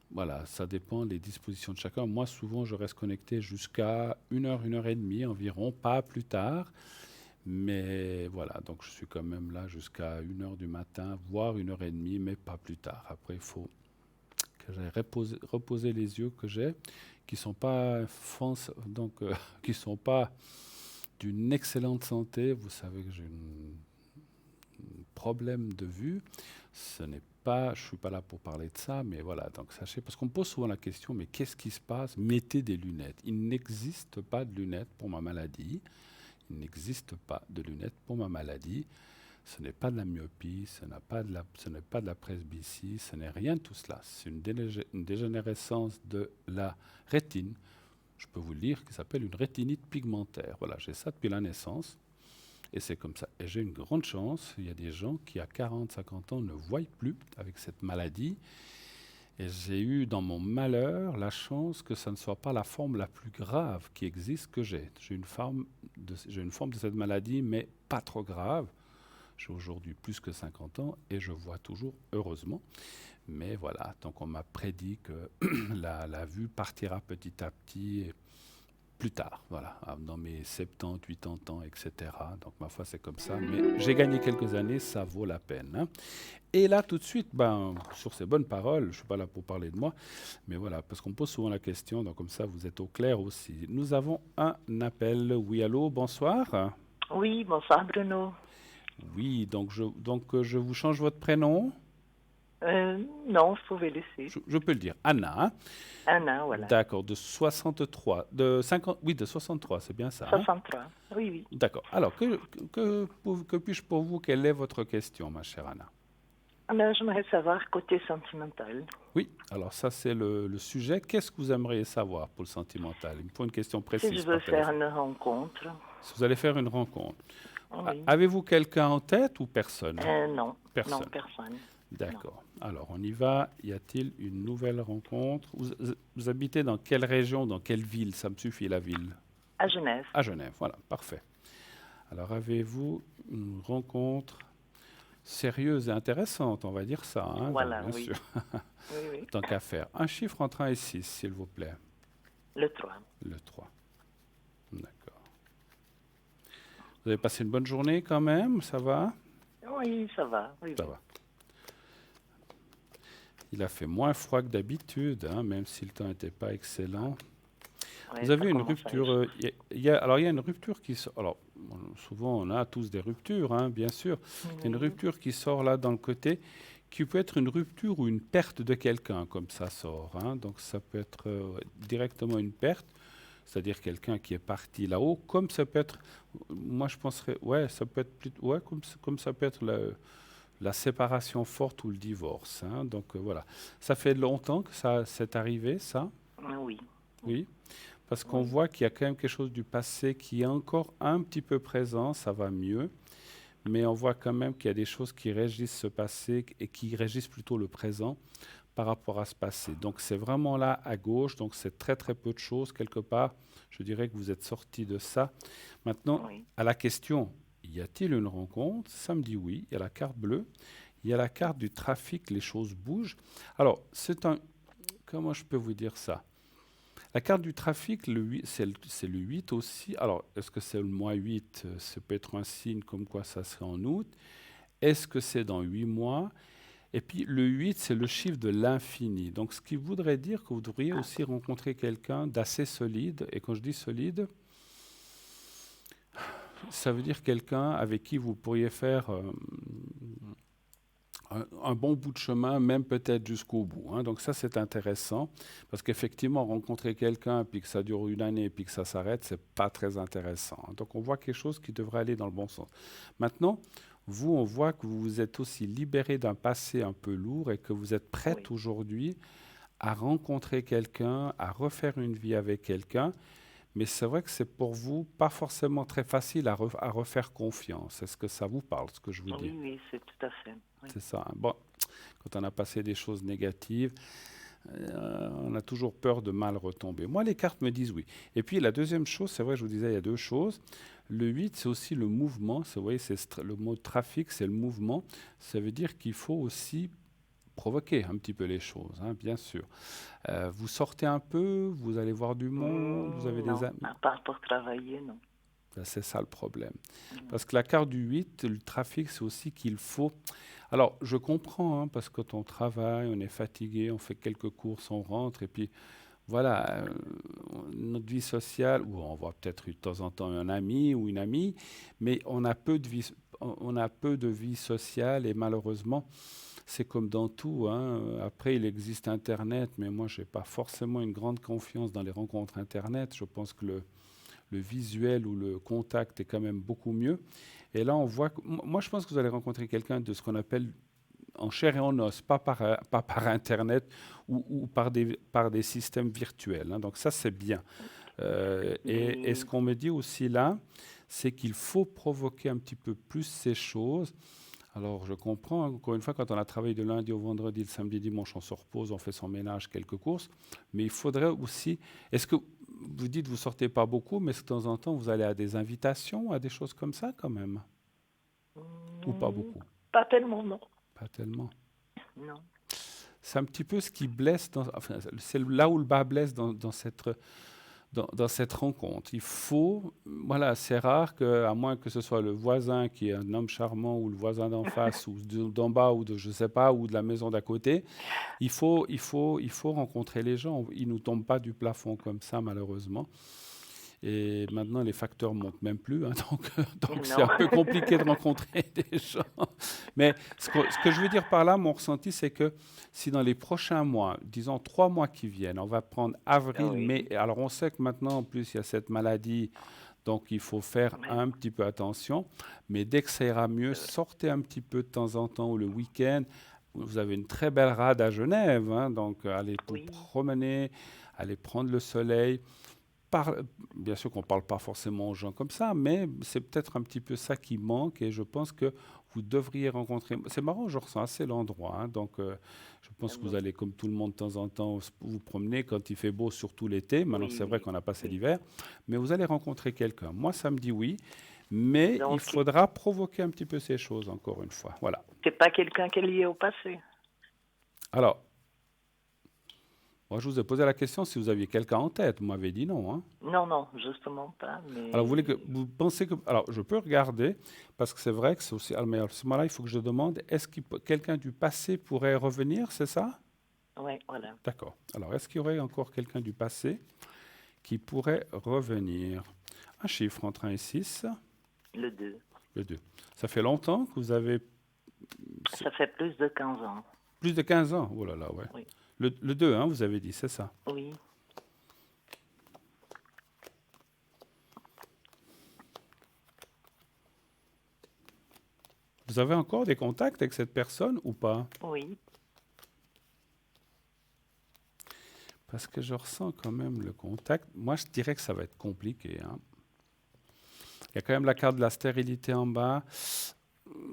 voilà, ça dépend des dispositions de chacun. Moi, souvent, je reste connecté jusqu'à 1 heure et demie environ, pas plus tard. Mais voilà, donc je suis quand même là jusqu'à 1 heure du matin, voire 1 heure et demie, mais pas plus tard. Après, il faut que j'aille reposer les yeux que j'ai, qui sont pas qui sont pas d'une excellente santé. Vous savez que j'ai un problème de vue. Je suis pas là pour parler de ça, mais voilà. Donc sachez, parce qu'on me pose souvent la question, mais qu'est-ce qui se passe? Mettez des lunettes. Il n'existe pas de lunettes pour ma maladie. Il n'existe pas de lunettes pour ma maladie. Ce n'est pas de la myopie, ce n'est pas de la presbytie, ce n'est rien de tout cela. C'est une dégénérescence de la rétine. Je peux vous le dire, qui s'appelle une rétinite pigmentaire. Voilà, j'ai ça depuis la naissance. Et c'est comme ça. Et j'ai une grande chance. Il y a des gens qui, à 40, 50 ans, ne voient plus avec cette maladie. Et j'ai eu dans mon malheur la chance que ça ne soit pas la forme la plus grave qui existe que j'ai. J'ai une forme de cette maladie, mais pas trop grave. J'ai aujourd'hui plus que 50 ans et je vois toujours, heureusement. Mais voilà, donc on m'a prédit que la vue partira petit à petit plus tard, voilà, dans mes 70, 80 ans, etc. Donc ma foi, c'est comme ça. Mais j'ai gagné quelques années, ça vaut la peine, hein. Et là, tout de suite, sur ces bonnes paroles, je ne suis pas là pour parler de moi, mais voilà, parce qu'on me pose souvent la question, donc comme ça, vous êtes au clair aussi. Nous avons un appel. Oui, allô, bonsoir. Oui, bonsoir Bruno. Oui, donc je vous change votre prénom. Non, vous pouvez laisser. Je peux le dire. Anna. Hein. Anna, voilà. D'accord, de 63. De 50, oui, de 63, c'est bien ça. 63, hein? Oui, oui. D'accord. Alors, que puis-je pour vous? Quelle est votre question, ma chère Anna? Alors, j'aimerais savoir côté sentimental. Oui, alors ça, c'est le sujet. Qu'est-ce que vous aimeriez savoir pour le sentimental? Il me faut une question précise. Si je veux faire une rencontre. Si vous allez faire une rencontre. Oui. Avez-vous quelqu'un en tête ou personne? Non. Personne. Non, personne. D'accord. Alors, on y va. Y a-t-il une nouvelle rencontre? Vous habitez dans quelle région, dans quelle ville? Ça me suffit, la ville. À Genève. À Genève, voilà, parfait. Alors, avez-vous une rencontre sérieuse et intéressante, on va dire ça, hein, voilà, bien oui. sûr. Oui. Tant qu'à faire. Un chiffre entre 1 et 6, s'il vous plaît. Le 3. Le 3. D'accord. Vous avez passé une bonne journée quand même? Ça va? Oui, ça va. Oui, ça va. Il a fait moins froid que d'habitude, hein, même si le temps n'était pas excellent. Ouais, vous avez une rupture. Il y a une rupture qui sort. Alors, souvent, on a tous des ruptures, hein, bien sûr. Il y a une rupture qui sort là dans le côté, qui peut être une rupture ou une perte de quelqu'un, comme ça sort. Hein. Donc, ça peut être directement une perte, c'est-à-dire quelqu'un qui est parti là-haut, comme ça peut être. Moi, je penserais, ça peut être plutôt, comme ça peut être la séparation forte ou le divorce. Hein. Donc voilà. Ça fait longtemps que ça s'est arrivé, ça? Oui. Oui. Parce qu'on voit qu'il y a quand même quelque chose du passé qui est encore un petit peu présent, ça va mieux. mais on voit quand même qu'il y a des choses qui régissent ce passé et qui régissent plutôt le présent par rapport à ce passé. Donc c'est vraiment là à gauche, donc c'est très très peu de choses quelque part. Je dirais que vous êtes sorti de ça. Maintenant, Oui. à la question, y a-t-il une rencontre? Ça me dit oui, il y a la carte bleue, il y a la carte du trafic, les choses bougent. Alors, comment je peux vous dire ça? La carte du trafic, c'est le 8 aussi. Alors, est-ce que c'est le mois 8? Ça peut être un signe comme quoi ça serait en août. Est-ce que c'est dans 8 mois? Et puis le 8, c'est le chiffre de l'infini. Donc ce qui voudrait dire que vous devriez aussi rencontrer quelqu'un d'assez solide. Et quand je dis solide, ça veut dire quelqu'un avec qui vous pourriez faire un bon bout de chemin, même peut-être jusqu'au bout, hein. Donc ça, c'est intéressant, parce qu'effectivement, rencontrer quelqu'un, puis que ça dure une année, puis que ça s'arrête, c'est pas très intéressant, hein. Donc on voit quelque chose qui devrait aller dans le bon sens. Maintenant, vous, on voit que vous vous êtes aussi libéré d'un passé un peu lourd et que vous êtes prête Oui. aujourd'hui à rencontrer quelqu'un, à refaire une vie avec quelqu'un. Mais c'est vrai que c'est pour vous pas forcément très facile à refaire confiance. Est-ce que ça vous parle, ce que je vous dis? Oui, oui, c'est tout à fait. Oui. C'est ça, hein. Bon, quand on a passé des choses négatives, on a toujours peur de mal retomber. Moi, les cartes me disent oui. Et puis la deuxième chose, c'est vrai, je vous disais, il y a deux choses. Le 8, c'est aussi le mouvement. Vous voyez, le mot trafic, c'est le mouvement. Ça veut dire qu'il faut aussi provoquer un petit peu les choses, hein, bien sûr. Vous sortez un peu, vous allez voir du monde, vous avez des Non, amis. à part pour travailler, non. Ben, c'est ça le problème. Non. Parce que la carte du 8, le trafic, c'est aussi qu'il faut... Alors, je comprends, hein, parce que quand on travaille, on est fatigué, on fait quelques courses, on rentre, et puis voilà, notre vie sociale, ou on voit peut-être de temps en temps un ami ou une amie, mais on a peu de vie, on a peu de vie sociale, et malheureusement, c'est comme dans tout, hein. Après, il existe Internet, mais moi, je n'ai pas forcément une grande confiance dans les rencontres Internet. Je pense que le visuel ou le contact est quand même beaucoup mieux. Et là, on voit que, moi, je pense que vous allez rencontrer quelqu'un de ce qu'on appelle en chair et en os, pas par Internet ou par des systèmes virtuels, hein. Donc ça, c'est bien. Et ce Mais qu'on me dit aussi là, c'est qu'il faut provoquer un petit peu plus ces choses. Alors, je comprends, hein, encore une fois, quand on a travaillé de lundi au vendredi, le samedi, dimanche, on se repose, on fait son ménage, quelques courses. Mais il faudrait aussi... Est-ce que vous dites que vous sortez pas beaucoup, mais est-ce que de temps en temps, vous allez à des invitations, à des choses comme ça quand même? Ou pas beaucoup? pas tellement, non. Pas tellement. Non. C'est un petit peu ce qui blesse, enfin, c'est là où le bas blesse dans cette rencontre. Il faut, voilà, c'est rare que, à moins que ce soit le voisin qui est un homme charmant ou le voisin d'en face ou d'en bas ou de je sais pas ou de la maison d'à côté, il faut rencontrer les gens. Ils nous tombent pas du plafond comme ça malheureusement. Et maintenant, les facteurs montent même plus, hein, donc c'est un Non. peu compliqué de rencontrer des gens. Mais ce que je veux dire par là, mon ressenti, c'est que si dans les prochains mois, disons 3 mois qui viennent, on va prendre avril, Oui. mai, alors on sait que maintenant, en plus, il y a cette maladie, donc il faut faire Oui. un petit peu attention. Mais dès que ça ira mieux, sortez un petit peu de temps en temps ou le week-end. Vous avez une très belle rade à Genève, hein, donc allez vous Oui. promener, allez prendre le soleil. Bien sûr qu'on ne parle pas forcément aux gens comme ça, mais c'est peut-être un petit peu ça qui manque et je pense que vous devriez rencontrer... C'est marrant, je ressens assez l'endroit, hein, donc je pense que vous allez, comme tout le monde, de temps en temps, vous promener quand il fait beau, surtout l'été. Maintenant, Oui, c'est vrai oui, qu'on a passé oui. l'hiver, mais vous allez rencontrer quelqu'un. Moi, ça me dit oui, mais il Donc, faudra provoquer un petit peu ces choses, encore une fois. Voilà. c'est pas quelqu'un qui est lié au passé. Alors, moi, je vous ai posé la question si vous aviez quelqu'un en tête. Vous m'avez dit non, hein. Non, non, justement pas, Alors, vous voulez mais... que vous pensez que... Alors, je peux regarder, parce que c'est vrai que c'est aussi... Mais à ce moment-là, il faut que je demande, est-ce que quelqu'un du passé pourrait revenir, c'est ça? Oui, voilà. D'accord. Alors, est-ce qu'il y aurait encore quelqu'un du passé qui pourrait revenir? Un chiffre entre 1 et 6, Le 2. le 2. Ça fait longtemps que vous avez... Ça fait plus de 15 ans. Plus de 15 ans? Oh là là, ouais. Oui. Le 2, hein, vous avez dit, c'est ça? Oui. Vous avez encore des contacts avec cette personne ou pas? Oui. Parce que je ressens quand même le contact. Moi, je dirais que ça va être compliqué, hein. Il y a quand même la carte de la stérilité en bas.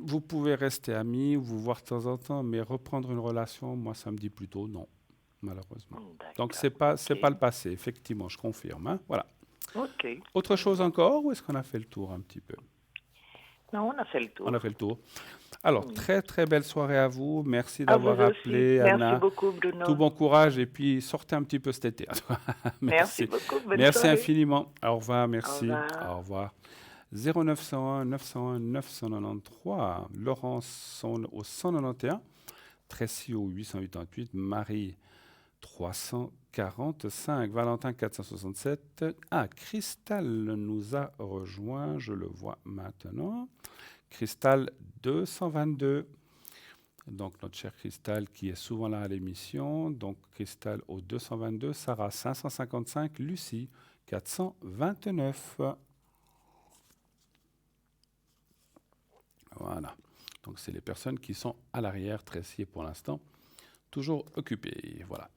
vous pouvez rester amis, vous voir de temps en temps, mais reprendre une relation, moi, ça me dit plutôt non, malheureusement. Donc, D'accord. c'est pas le passé, effectivement, je confirme, hein. Voilà. Ok. Autre chose encore, ou est-ce qu'on a fait le tour un petit peu? Non, on a fait le On tour. a fait le tour. Alors, Mm. très très belle soirée à vous. Merci À vous d'avoir aussi. appelé, Merci Anna. beaucoup, Tout Bruno. bon courage et puis sortez un petit peu cet été. Merci Merci. beaucoup. Bonne Merci soirée. infiniment. Au revoir, Au merci. revoir. Au revoir. 0901 901 993. Laurence au 191. Tracy au 888. Marie 345. Valentin 467. Ah, Cristal nous a rejoint. Je le vois maintenant. Cristal 222. Donc notre cher Cristal qui est souvent là à l'émission. Donc Cristal au 222, Sarah 555, Lucie 429. Voilà. Donc c'est les personnes qui sont à l'arrière. Tracy est pour l'instant toujours occupée. Voilà.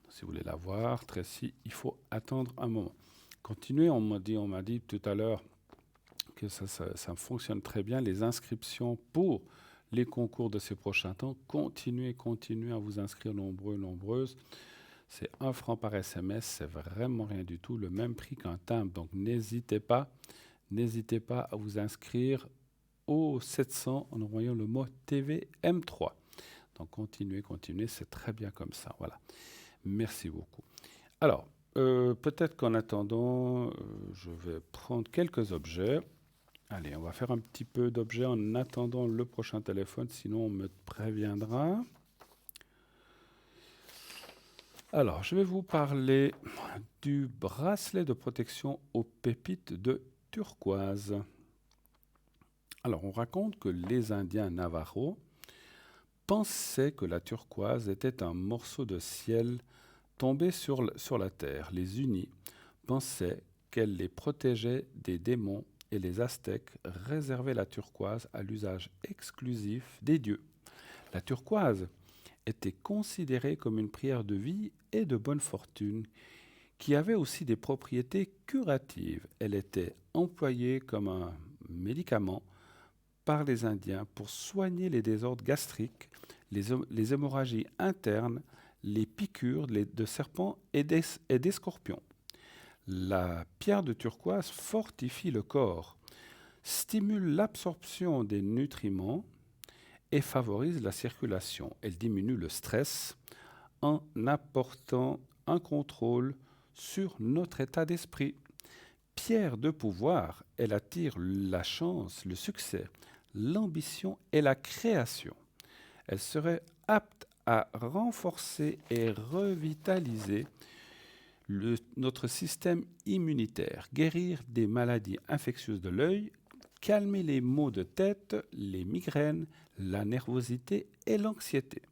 Si vous voulez la voir, Tracy, il faut attendre un moment. Continuez, on m'a dit tout à l'heure que ça fonctionne très bien. Les inscriptions pour les concours de ces prochains temps, continuez à vous inscrire nombreuses. C'est 1 franc par SMS, c'est vraiment rien du tout, le même prix qu'un timbre. Donc n'hésitez pas à vous inscrire au 700 en envoyant le mot TV M3. Donc continuez, c'est très bien comme ça. Voilà. Merci beaucoup. Alors, peut-être qu'en attendant, je vais prendre quelques objets. Allez, on va faire un petit peu d'objets en attendant le prochain téléphone, sinon on me préviendra. Alors, je vais vous parler du bracelet de protection aux pépites de turquoise. Alors, on raconte que les Indiens Navajo pensaient que la turquoise était un morceau de ciel tombé sur la terre. Les Unis pensaient qu'elle les protégeait des démons et les Aztèques réservaient la turquoise à l'usage exclusif des dieux. La turquoise était considérée comme une pierre de vie et de bonne fortune qui avait aussi des propriétés curatives. Elle était employée comme un médicament par les Indiens pour soigner les désordres gastriques, les hémorragies internes, les piqûres de serpents et des scorpions. La pierre de turquoise fortifie le corps, stimule l'absorption des nutriments et favorise la circulation. Elle diminue le stress en apportant un contrôle sur notre état d'esprit. Pierre de pouvoir, elle attire la chance, le succès, l'ambition et la création. Elle serait apte à renforcer et revitaliser notre système immunitaire, guérir des maladies infectieuses de l'œil, calmer les maux de tête, les migraines, la nervosité et l'anxiété.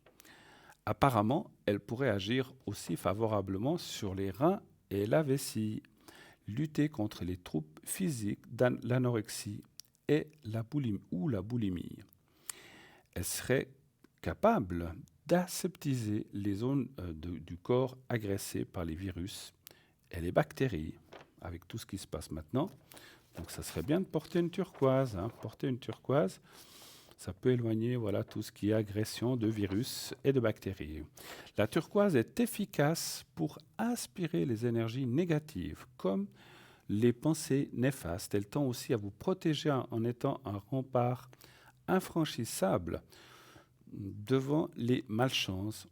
Apparemment, elle pourrait agir aussi favorablement sur les reins et la vessie, lutter contre les troubles physiques, l'anorexie et la boulimie. Elle serait capable d'aseptiser les zones du corps agressées par les virus et les bactéries, avec tout ce qui se passe maintenant. Donc ça serait bien de porter une turquoise. Porter une turquoise, ça peut éloigner tout ce qui est agression de virus et de bactéries. La turquoise est efficace pour aspirer les énergies négatives, comme les pensées néfastes. Elle tend aussi à vous protéger en étant un rempart infranchissable devant les malchances,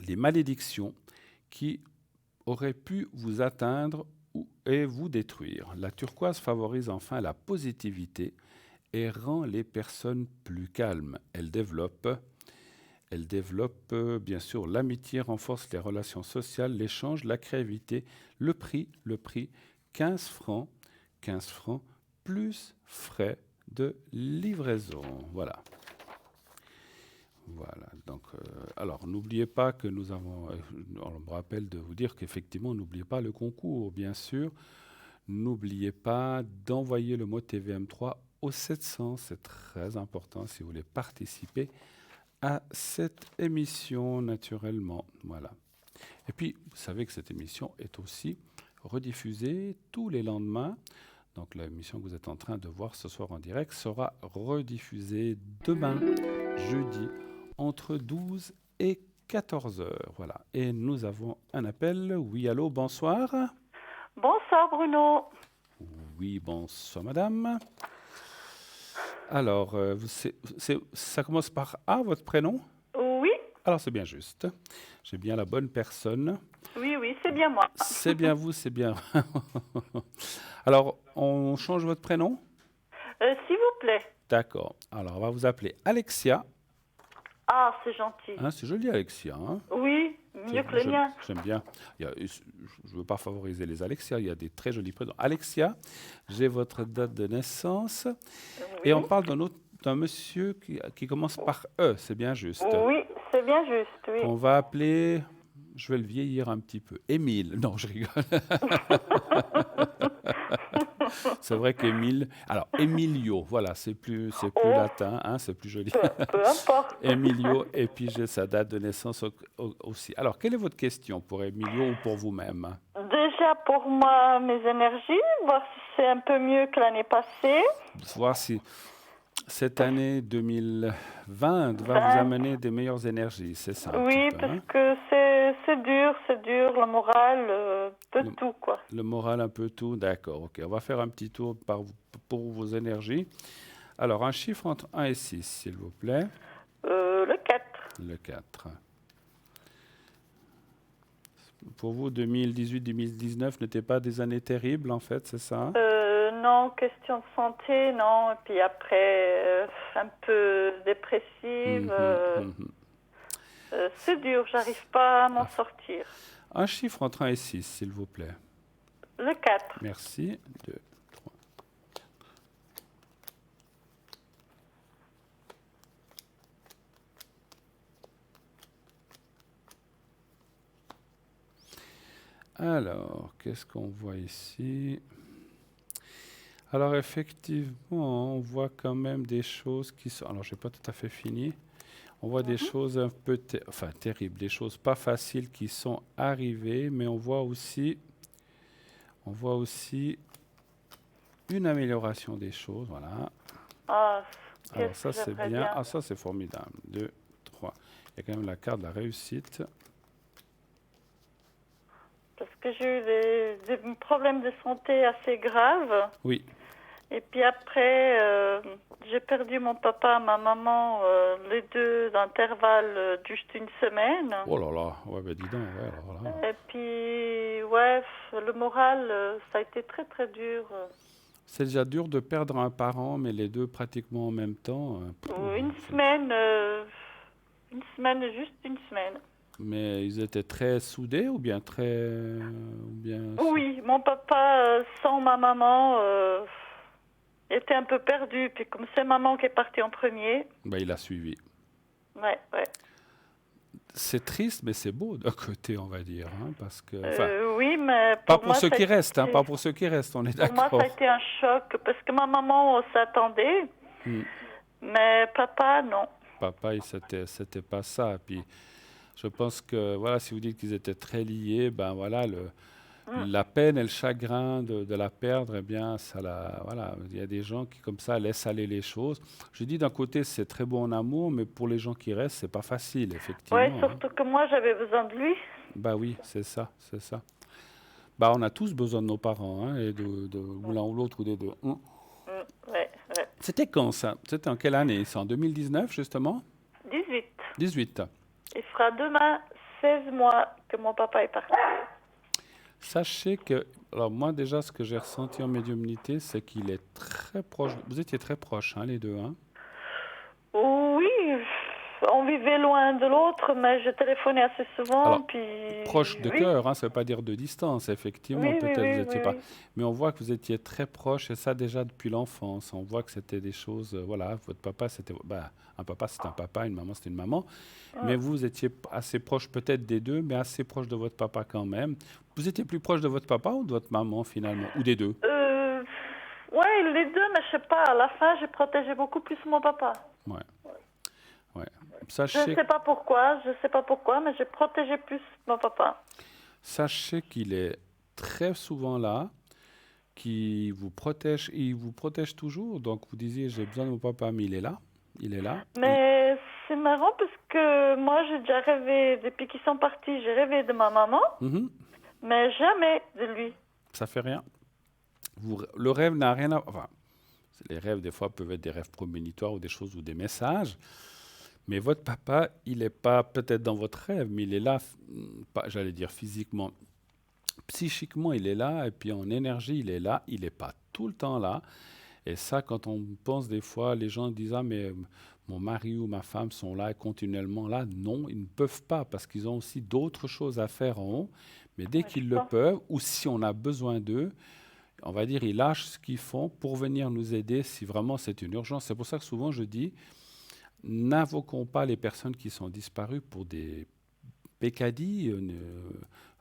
les malédictions qui auraient pu vous atteindre et vous détruire. La turquoise favorise enfin la positivité et rend les personnes plus calmes. Elle développe bien sûr l'amitié, renforce les relations sociales, l'échange, la créativité. Le prix, 15 francs plus frais de livraison. Voilà. Donc, alors, n'oubliez pas que nous avons, on me rappelle de vous dire qu'effectivement, n'oubliez pas le concours, bien sûr. N'oubliez pas d'envoyer le mot TVM3 au 700, c'est très important si vous voulez participer à cette émission, naturellement. Voilà. Et puis, vous savez que cette émission est aussi rediffusée tous les lendemains Donc l'émission que vous êtes en train de voir ce soir en direct sera rediffusée demain, jeudi, entre 12 et 14 heures. Voilà. Et nous avons un appel. Oui, allô, bonsoir. Bonsoir Bruno. Oui, bonsoir madame. Alors, ça commence par A, votre prénom? Oui, Alors, c'est bien juste. J'ai bien la bonne personne. oui, c'est bien moi. C'est bien vous, c'est bien. Alors, on change votre prénom? S'il vous plaît. D'accord. Alors, on va vous appeler Alexia. Ah, c'est gentil. Hein, c'est joli, Alexia. Hein? Oui, mieux que le mien. J'aime bien. Je ne veux pas favoriser les Alexia. Il y a des très jolis prénoms. Alexia, j'ai votre date de naissance. Et on parle d'un monsieur qui commence par E. C'est bien juste. Oui, c'est bien juste, oui. On va appeler, je vais le vieillir un petit peu, Émile. Non, je rigole. C'est vrai qu'Émile, alors Emilio, voilà, c'est plus latin, hein, c'est plus joli. Peu importe. Emilio, et puis j'ai sa date de naissance aussi. Alors, quelle est votre question pour Emilio ou pour vous-même? Déjà pour moi, mes énergies, voir si c'est un peu mieux que l'année passée. Voir si cette année 2020 va vous amener des meilleures énergies, c'est ça? Oui, parce que c'est dur, le moral, tout, quoi. Le moral, un peu tout, d'accord, ok. On va faire un petit tour pour vos énergies. Alors, un chiffre entre 1 et 6, s'il vous plaît. Le 4. Le 4. Pour vous, 2018-2019 n'étaient pas des années terribles, en fait, c'est ça? Non, question de santé, non. Et puis après, un peu dépressive. C'est dur, j'arrive pas à m'en sortir. Un chiffre entre 1 et 6, s'il vous plaît. Le 4. Merci. 2, 3. Alors, qu'est-ce qu'on voit ici? Alors, effectivement, on voit quand même des choses qui sont... Alors, je n'ai pas tout à fait fini. On voit des choses un peu terribles, des choses pas faciles qui sont arrivées, mais on voit aussi une amélioration des choses. Voilà. Ah, alors, ça, c'est bien. Ah, ça, c'est formidable. 2, 3. Il y a quand même la carte de la réussite. Parce que j'ai eu des problèmes de santé assez graves. Oui. Et puis après, j'ai perdu mon papa, ma maman, les deux d'intervalle juste une semaine. Oh là là, ouais, ben dis donc, ouais, alors là. Et puis, ouais, le moral, ça a été très très dur. C'est déjà dur de perdre un parent, mais les deux pratiquement en même temps. Une semaine, juste une semaine. Mais ils étaient très soudés ou bien Oui, mon papa, sans ma maman, était un peu perdu. Puis comme c'est maman qui est partie en premier... Ben, il a suivi. Ouais. C'est triste, mais c'est beau d'un côté, on va dire. Hein, parce que, oui, mais... Pas pour ceux qui restent, pas pour ceux qui restent, on est d'accord. Pour moi, ça a été un choc, parce que ma maman s'attendait, mais papa, non. Papa, c'était pas ça. Puis, je pense que, voilà, si vous dites qu'ils étaient très liés, ben voilà, la peine et le chagrin de la perdre, eh bien, voilà, il y a des gens qui, comme ça, laissent aller les choses. Je dis d'un côté, c'est très beau en amour, mais pour les gens qui restent, c'est pas facile, effectivement. Oui, surtout que moi, j'avais besoin de lui. Bah oui, c'est ça. Bah, on a tous besoin de nos parents, hein, et de l'un ou l'autre ou des deux. Ouais. C'était quand ça? C'était en quelle année? C'est en 2019, justement? 18. 18. Il fera demain 16 mois que mon papa est parti. Sachez que, alors moi déjà, ce que j'ai ressenti en médiumnité, c'est qu'il est très proche. Vous étiez très proches, hein, les deux, hein? Oui, on vivait loin de l'autre, mais je téléphonais assez souvent. Alors, puis... proche de cœur, hein, ça ne veut pas dire de distance, effectivement, Oui, peut-être oui, vous étiez pas. oui. Mais on voit que vous étiez très proches, et ça déjà depuis l'enfance. On voit que c'était des choses, voilà, votre papa, c'était, un papa, c'était un papa, une maman, c'était une maman. Mais vous étiez assez proche peut-être des deux, mais assez proche de votre papa quand même. Vous étiez plus proche de votre papa ou de votre maman finalement, ou des deux? Ouais, les deux, mais je sais pas, à la fin, j'ai protégé beaucoup plus mon papa. Ouais. Je ne sais pas pourquoi, mais j'ai protégé plus mon papa. Sachez qu'il est très souvent là, qui vous protège. Et il vous protège toujours. Donc, vous disiez, j'ai besoin de mon papa, mais il est là. Il est là. Mais c'est marrant parce que moi, j'ai déjà rêvé, depuis qu'ils sont partis, j'ai rêvé de ma maman, Mhm. mais jamais de lui. Ça fait rien. Le rêve n'a rien à... Enfin, les rêves, des fois, peuvent être des rêves prémonitoires ou des choses ou des messages. Mais votre papa, il n'est pas peut-être dans votre rêve, mais il est là, pas, j'allais dire physiquement, psychiquement, il est là, et puis en énergie, il est là. Il n'est pas tout le temps là. Et ça, quand on pense des fois, les gens disent, ah, mais mon mari ou ma femme sont là continuellement là. Non, ils ne peuvent pas, parce qu'ils ont aussi d'autres choses à faire en haut. Mais dès Ouais, je qu'ils le pense. peuvent, ou si on a besoin d'eux, on va dire, ils lâchent ce qu'ils font pour venir nous aider si vraiment c'est une urgence. C'est pour ça que souvent je dis, n'invoquons pas les personnes qui sont disparues pour des pécadilles. Il ne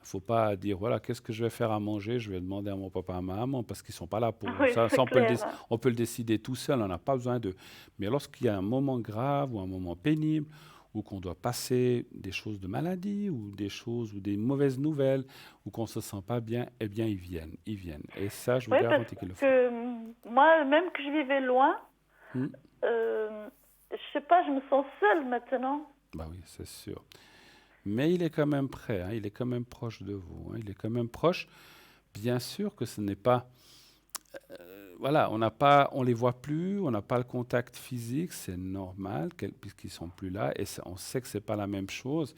faut pas dire, voilà, qu'est-ce que je vais faire à manger? Je vais demander à mon papa et à ma maman parce qu'ils ne sont pas là pour Oui, ça. c'est Ça, clair. Hein. on peut le décider tout seul, on n'a pas besoin d'eux. Mais lorsqu'il y a un moment grave ou un moment pénible, ou qu'on doit passer des choses de maladie, ou des choses, ou des mauvaises nouvelles, ou qu'on ne se sent pas bien, eh bien, ils viennent, ils viennent. Et ça, je vous Oui, parce garantis qu'ils le font. que moi, même que je vivais loin, Hmm. je sais pas, je me sens seule maintenant. Bah oui, c'est sûr. Mais il est quand même prêt, hein, il est quand même proche de vous, hein, il est quand même proche. Bien sûr que ce n'est pas, voilà, on les voit plus, on n'a pas le contact physique, c'est normal puisqu'ils sont plus là, et on sait que c'est pas la même chose.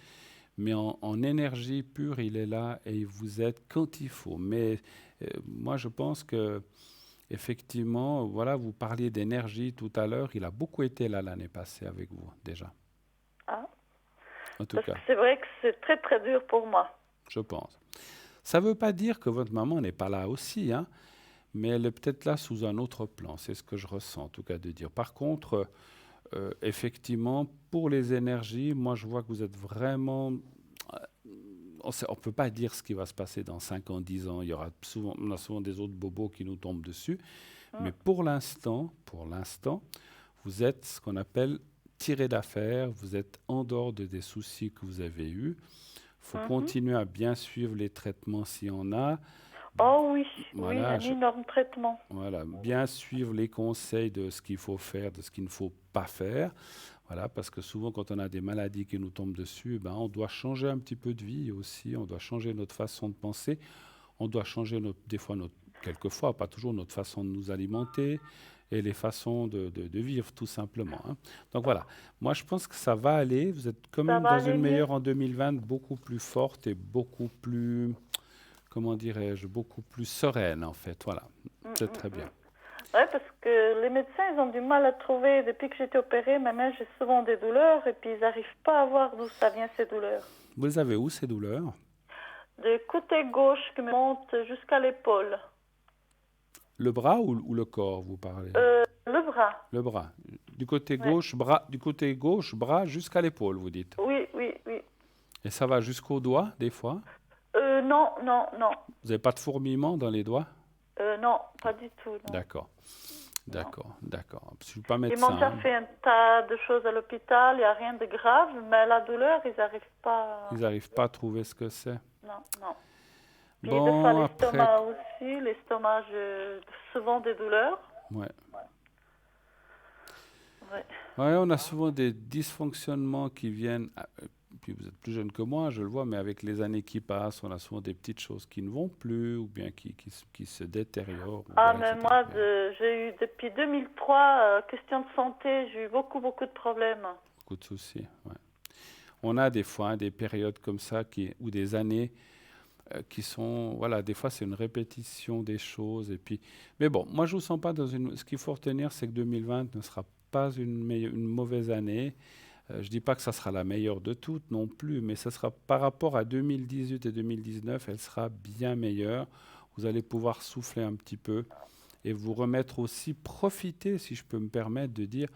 Mais en énergie pure, il est là et il vous aide quand il faut. Mais moi, je pense que effectivement, voilà, vous parliez d'énergie tout à l'heure, il a beaucoup été là l'année passée avec vous déjà, Hein. en tout Parce que cas, c'est vrai que c'est très très dur pour moi. je pense. Ça ne veut pas dire que votre maman n'est pas là aussi, hein, mais elle est peut-être là sous un autre plan. C'est ce que je ressens, en tout cas, de dire. Par contre, effectivement, pour les énergies, moi, je vois que vous êtes vraiment... On ne peut pas dire ce qui va se passer dans 5 ans, 10 ans. On a souvent des autres bobos qui nous tombent dessus. Mm. Mais pour l'instant, vous êtes ce qu'on appelle tiré d'affaire. Vous êtes en dehors des soucis que vous avez eus. Il faut Mhm. continuer à bien suivre les traitements s'il y en a. Oh oui, oui, Voilà, un énorme traitement. voilà, bien suivre les conseils de ce qu'il faut faire, de ce qu'il ne faut pas faire. Voilà, parce que souvent, quand on a des maladies qui nous tombent dessus, ben, on doit changer un petit peu de vie aussi, on doit changer notre façon de penser, on doit changer quelquefois, pas toujours, notre façon de nous alimenter et les façons de vivre, tout simplement, hein. Donc voilà, moi je pense que ça va aller. Vous êtes quand Ça même va dans aller une mieux. meilleure en 2020, beaucoup plus forte et beaucoup plus, comment dirais-je, beaucoup plus sereine en fait. Voilà, Mm, c'est mm, très bien. mm. Ouais, parce que les médecins, ils ont du mal à trouver. Depuis que j'ai été opérée, maintenant, j'ai souvent des douleurs et puis ils n'arrivent pas à voir d'où ça vient ces douleurs. Vous les avez où ces douleurs? Du côté gauche qui me monte jusqu'à l'épaule. Le bras ou le corps, vous parlez? Le bras. Le bras. Du côté Ouais. gauche, bras jusqu'à l'épaule, vous dites. Oui, oui, oui. Et ça va jusqu'au doigt, des fois? Non, non, non. Vous n'avez pas de fourmillement dans les doigts? Non, pas du tout, non. D'accord, Non. d'accord. Je ne suis pas Ils m'ont médecin, déjà hein. fait un tas de choses à l'hôpital, il n'y a rien de grave, mais la douleur, ils n'arrivent pas. Ils n'arrivent pas à trouver ce que c'est. Non, non. Puis des fois, Bon, après, l'estomac aussi, l'estomac, j'ai souvent des douleurs. ouais. Ouais. Ouais, on a souvent des dysfonctionnements qui viennent, puis vous êtes plus jeune que moi, je le vois, mais avec les années qui passent, on a souvent des petites choses qui ne vont plus, ou bien qui se détériorent, ou Ah, voilà, mais etc. moi, j'ai eu depuis 2003, question de santé, j'ai eu beaucoup, beaucoup de problèmes. Beaucoup de soucis, ouais. On a des fois, hein, des périodes comme ça ou des années qui sont, voilà, des fois c'est une répétition des choses. Et puis, mais bon, moi je ne vous sens pas dans une. Ce qu'il faut retenir, c'est que 2020 ne sera pas une mauvaise année. Je ne dis pas que ça sera la meilleure de toutes non plus, mais ça sera par rapport à 2018 et 2019, elle sera bien meilleure. Vous allez pouvoir souffler un petit peu et vous remettre aussi, profiter, si je peux me permettre de dire,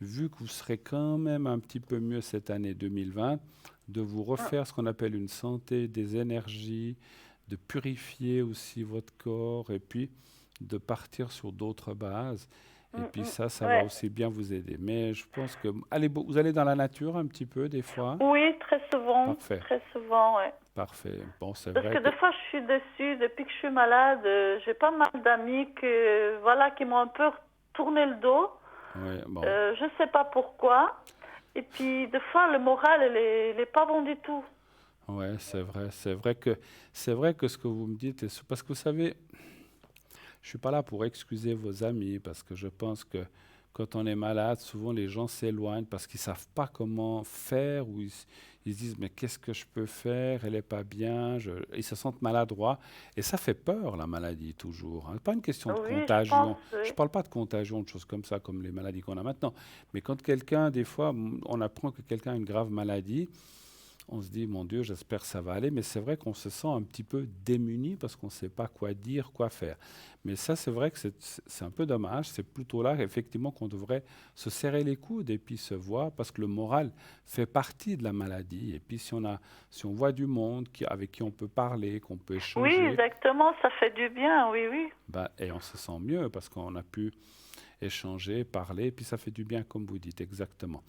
vu que vous serez quand même un petit peu mieux cette année 2020, de vous refaire ce qu'on appelle une santé des énergies, de purifier aussi votre corps et puis de partir sur d'autres bases. Et puis ça va Ouais. aussi bien vous aider. Mais je pense que vous allez dans la nature un petit peu des fois. Oui, très souvent. Parfait, Très souvent, ouais. parfait. Bon, c'est Parce vrai que que des fois, je suis déçue. Depuis que je suis malade, j'ai pas mal d'amis qui m'ont un peu tourné le dos. ouais, bon, Je sais pas pourquoi. Et puis, des fois, le moral, il est pas bon du tout. ouais, c'est vrai que ce que vous me dites parce que vous savez, je suis pas là pour excuser vos amis parce que je pense que quand on est malade, souvent les gens s'éloignent parce qu'ils savent pas comment faire ou ils se disent mais qu'est-ce que je peux faire? Elle est pas bien. Ils se sentent maladroits et ça fait peur la maladie toujours, hein. Pas une question de Oui, je pense, contagion. Je oui. parle pas de contagion, de choses comme ça comme les maladies qu'on a maintenant. Mais quand quelqu'un, des fois, on apprend que quelqu'un a une grave maladie. On se dit, mon Dieu, j'espère que ça va aller, mais c'est vrai qu'on se sent un petit peu démuni parce qu'on ne sait pas quoi dire, quoi faire. Mais ça, c'est vrai que c'est un peu dommage. C'est plutôt là, effectivement, qu'on devrait se serrer les coudes et puis se voir parce que le moral fait partie de la maladie. Et puis, si on voit du monde avec qui on peut parler, qu'on peut Oui, échanger, exactement, ça fait du bien, oui, oui. bah, et on se sent mieux parce qu'on a pu échanger, parler, et puis ça fait du bien, comme vous dites, exactement.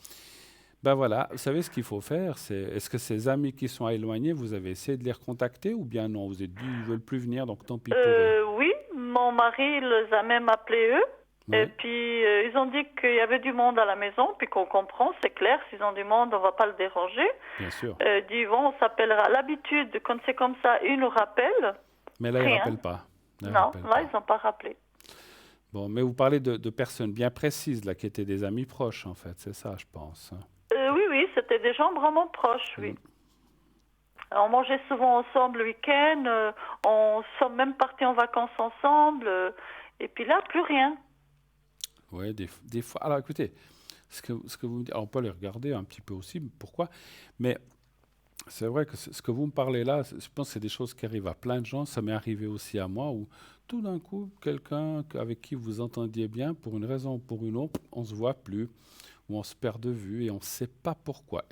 Ben voilà, vous savez ce qu'il faut faire, est-ce que ces amis qui sont éloignés, vous avez essayé de les recontacter ou bien non, vous êtes dit ils veulent plus venir, donc tant pis pour eux. Oui, mon mari les a même appelés eux. Et Oui, puis, ils ont dit qu'il y avait du monde à la maison, puis qu'on comprend, c'est clair, s'ils ont du monde, on va pas le déranger. bien sûr. Dit, bon, on s'appellera. L'habitude, quand c'est comme ça, ils nous rappellent. Mais là, ils ne Rien. rappellent pas. Là, ils Non, rappellent là, pas. ils n'ont pas rappelé. Bon, mais vous parlez de personnes bien précises, là, qui étaient des amis proches, en fait, c'est ça, je pense, hein. Oui, oui, c'était des gens vraiment proches, oui. On mangeait souvent ensemble le week-end, on sommes même partis en vacances ensemble, et puis là, plus rien. Oui, des fois. Alors écoutez, ce que vous me dites, alors, on peut les regarder un petit peu aussi, pourquoi, mais c'est vrai que ce que vous me parlez là, je pense que c'est des choses qui arrivent à plein de gens. Ça m'est arrivé aussi à moi, où tout d'un coup, quelqu'un avec qui vous entendiez bien, pour une raison ou pour une autre, on se voit plus, ou on se perd de vue et on ne sait pas pourquoi.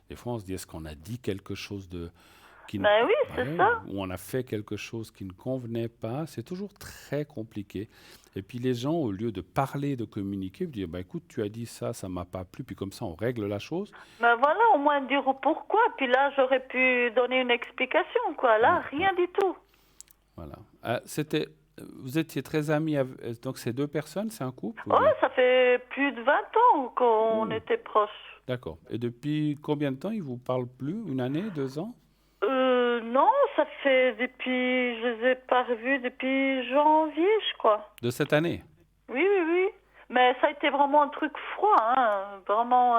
Des fois, on se dit, est-ce qu'on a dit quelque chose Ben oui, c'est ouais, ça. ou on a fait quelque chose qui ne convenait pas? C'est toujours très compliqué. Et puis les gens, au lieu de parler, de communiquer, vous disent, bah, écoute, tu as dit ça, ça m'a pas plu, puis comme ça, on règle la chose. Ben voilà, au moins dire pourquoi, puis là, j'aurais pu donner une explication, quoi. Là, rien du tout. Voilà. Vous étiez très amis, donc c'est deux personnes, c'est un couple ou Oh, bien? ça fait plus de 20 ans qu'on était proches. D'accord. Et depuis combien de temps ils vous parlent plus? Une année, 2 ans? Non, ça fait depuis, je les ai pas revus depuis janvier, je crois. De cette année? Oui, oui, oui. Mais ça a été vraiment un truc froid, hein. Vraiment,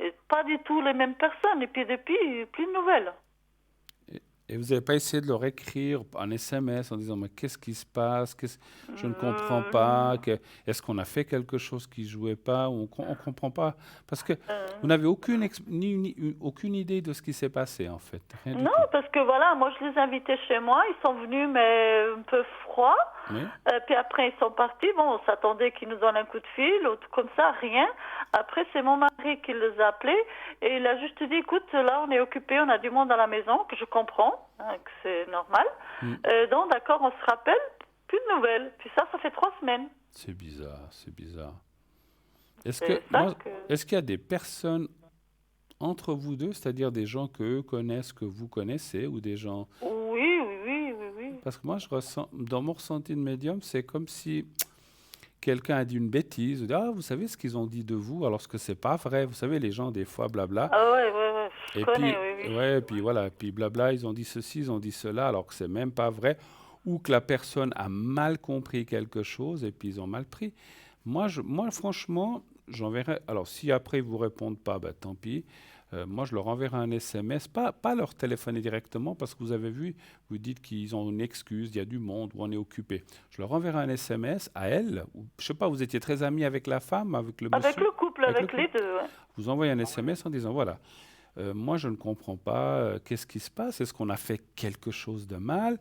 et pas du tout les mêmes personnes. Et puis depuis, plus de nouvelles. Et vous n'avez pas essayé de leur écrire un SMS en disant, mais qu'est-ce qui se passe? Je ne comprends pas. Est-ce qu'on a fait quelque chose qui ne jouait pas? Ou on ne comprend pas. Parce que vous n'avez aucune idée de ce qui s'est passé, en fait. Rien du Non, tout. parce que voilà, moi je les invitais chez moi, ils sont venus mais un peu froids. Oui? Puis après ils sont partis, bon, on s'attendait qu'ils nous donnent un coup de fil, ou tout comme ça, rien. Après c'est mon mari qui les a appelés et il a juste dit, écoute, là on est occupé, on a du monde à la maison, que je comprends, hein, que c'est normal. Donc d'accord, on se rappelle, plus de nouvelles. Puis ça fait 3 semaines. C'est bizarre, c'est bizarre. Est-ce C'est ça est-ce qu'il y a des personnes entre vous deux, c'est-à-dire des gens qu'eux connaissent, que vous connaissez, ou des gens... Oui, oui, oui, oui, oui. Parce que moi, je ressens, dans mon ressenti de médium, c'est comme si quelqu'un a dit une bêtise, ou dit, ah, vous savez ce qu'ils ont dit de vous, alors que c'est pas vrai. Vous savez, les gens, des fois, blabla. Ah ouais, ouais, ouais, je Et connais, puis, oui, oui. ouais, puis voilà, puis blabla, ils ont dit ceci, ils ont dit cela, alors que c'est même pas vrai, ou que la personne a mal compris quelque chose et puis ils ont mal pris. Moi franchement, j'enverrai. Alors, si après ils vous répondent pas, bah, tant pis. Moi, je leur enverrai un SMS, pas leur téléphoner directement, parce que vous avez vu, vous dites qu'ils ont une excuse, il y a du monde, ou on est occupé. Je leur enverrai un SMS à elle, ou, je sais pas, vous étiez très amis avec la femme, avec le Avec monsieur, le couple, avec le les couple. deux, ouais. Vous envoyez un SMS en disant, voilà, moi je ne comprends pas, qu'est-ce qui se passe? Est-ce qu'on a fait quelque chose de mal?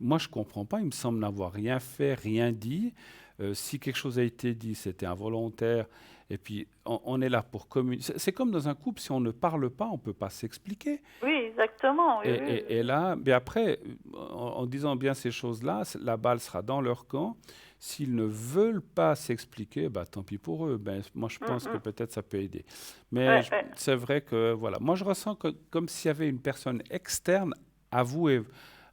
Moi je ne comprends pas, il me semble n'avoir rien fait, rien dit. Si quelque chose a été dit, c'était involontaire Et puis, on est là pour communiquer. C'est comme dans un couple, si on ne parle pas, on ne peut pas s'expliquer. Oui, exactement. Oui, Et, oui, oui. et là, mais après, en disant bien ces choses-là, la balle sera dans leur camp. S'ils ne veulent pas s'expliquer, bah, tant pis pour eux. Ben, moi, je pense que peut-être ça peut aider. Mais Ouais, ouais. c'est vrai que, voilà. Moi, je ressens comme s'il y avait une personne externe à vous et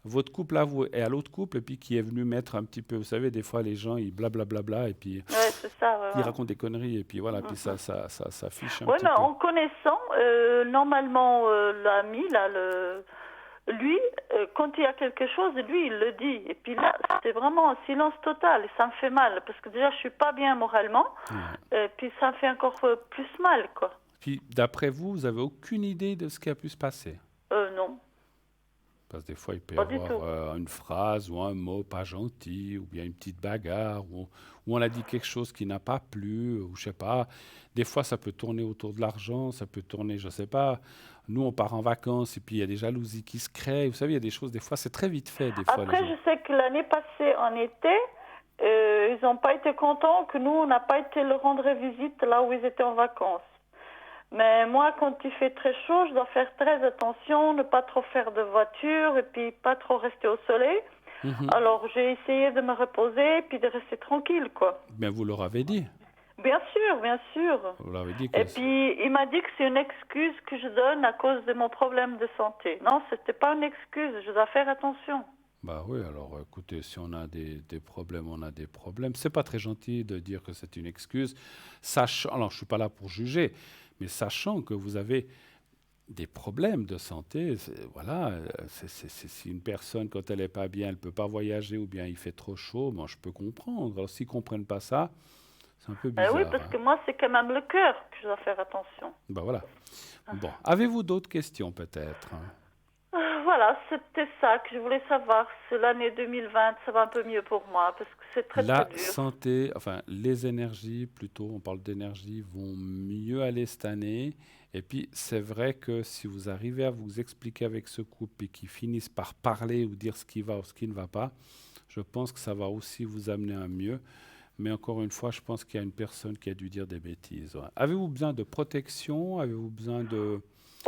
votre couple à vous et à l'autre couple, et puis qui est venu mettre un petit peu, vous savez, des fois, les gens, ils blablabla, et puis Ouais, c'est ça. Ouais, ils ouais. racontent des conneries, et puis voilà, puis ça fiche un Ouais, petit mais peu. en connaissant, normalement, l'ami, là, lui, quand il y a quelque chose, lui, il le dit. Et puis là, c'est vraiment un silence total. Et ça me fait mal. Parce que déjà, je suis pas bien moralement. Ouais. Et puis ça me fait encore plus mal, quoi. Puis, d'après vous, vous n'avez aucune idée de ce qui a pu se passer? Non, Parce que des fois, il peut y pas du tout. avoir une phrase ou un mot pas gentil, ou bien une petite bagarre, ou on a dit quelque chose qui n'a pas plu, ou je sais pas. Des fois, ça peut tourner autour de l'argent, ça peut tourner, je sais pas. Nous, on part en vacances et puis il y a des jalousies qui se créent. Vous savez, il y a des choses, des fois, c'est très vite fait, des fois, les Après, gens. je sais que l'année passée, en été, ils n'ont pas été contents que nous, on n'a pas été leur rendre visite là où ils étaient en vacances. Mais moi, quand il fait très chaud, je dois faire très attention, ne pas trop faire de voiture et puis pas trop rester au soleil. Mhm. Alors, j'ai essayé de me reposer et puis de rester tranquille, quoi. Bien, vous leur avez dit. Bien sûr, bien sûr. Vous leur avez dit que... Et puis, il m'a dit que c'est une excuse que je donne à cause de mon problème de santé. Non, c'était pas une excuse, je dois faire attention. Bah oui, alors écoutez, si on a des problèmes, on a des problèmes. C'est pas très gentil de dire que c'est une excuse, sachant, alors je suis pas là pour juger, mais sachant que vous avez des problèmes de santé, voilà, si une personne, quand elle n'est pas bien, elle peut pas voyager ou bien il fait trop chaud, moi je peux comprendre. Alors s'ils comprennent pas ça, c'est un peu bizarre. Oui, parce que moi, c'est quand même le cœur que je dois faire attention. Bah voilà. Bon, avez-vous d'autres questions peut-être? Voilà, c'était ça que je voulais savoir. C'est l'année 2020, ça va un peu mieux pour moi parce que c'est très La très dur. santé, enfin les énergies plutôt, on parle d'énergie, vont mieux aller cette année. Et puis c'est vrai que si vous arrivez à vous expliquer avec ce couple et qu'ils finissent par parler ou dire ce qui va ou ce qui ne va pas, je pense que ça va aussi vous amener à mieux. Mais encore une fois, je pense qu'il y a une personne qui a dû dire des bêtises. Ouais. Avez-vous besoin de protection? Avez-vous besoin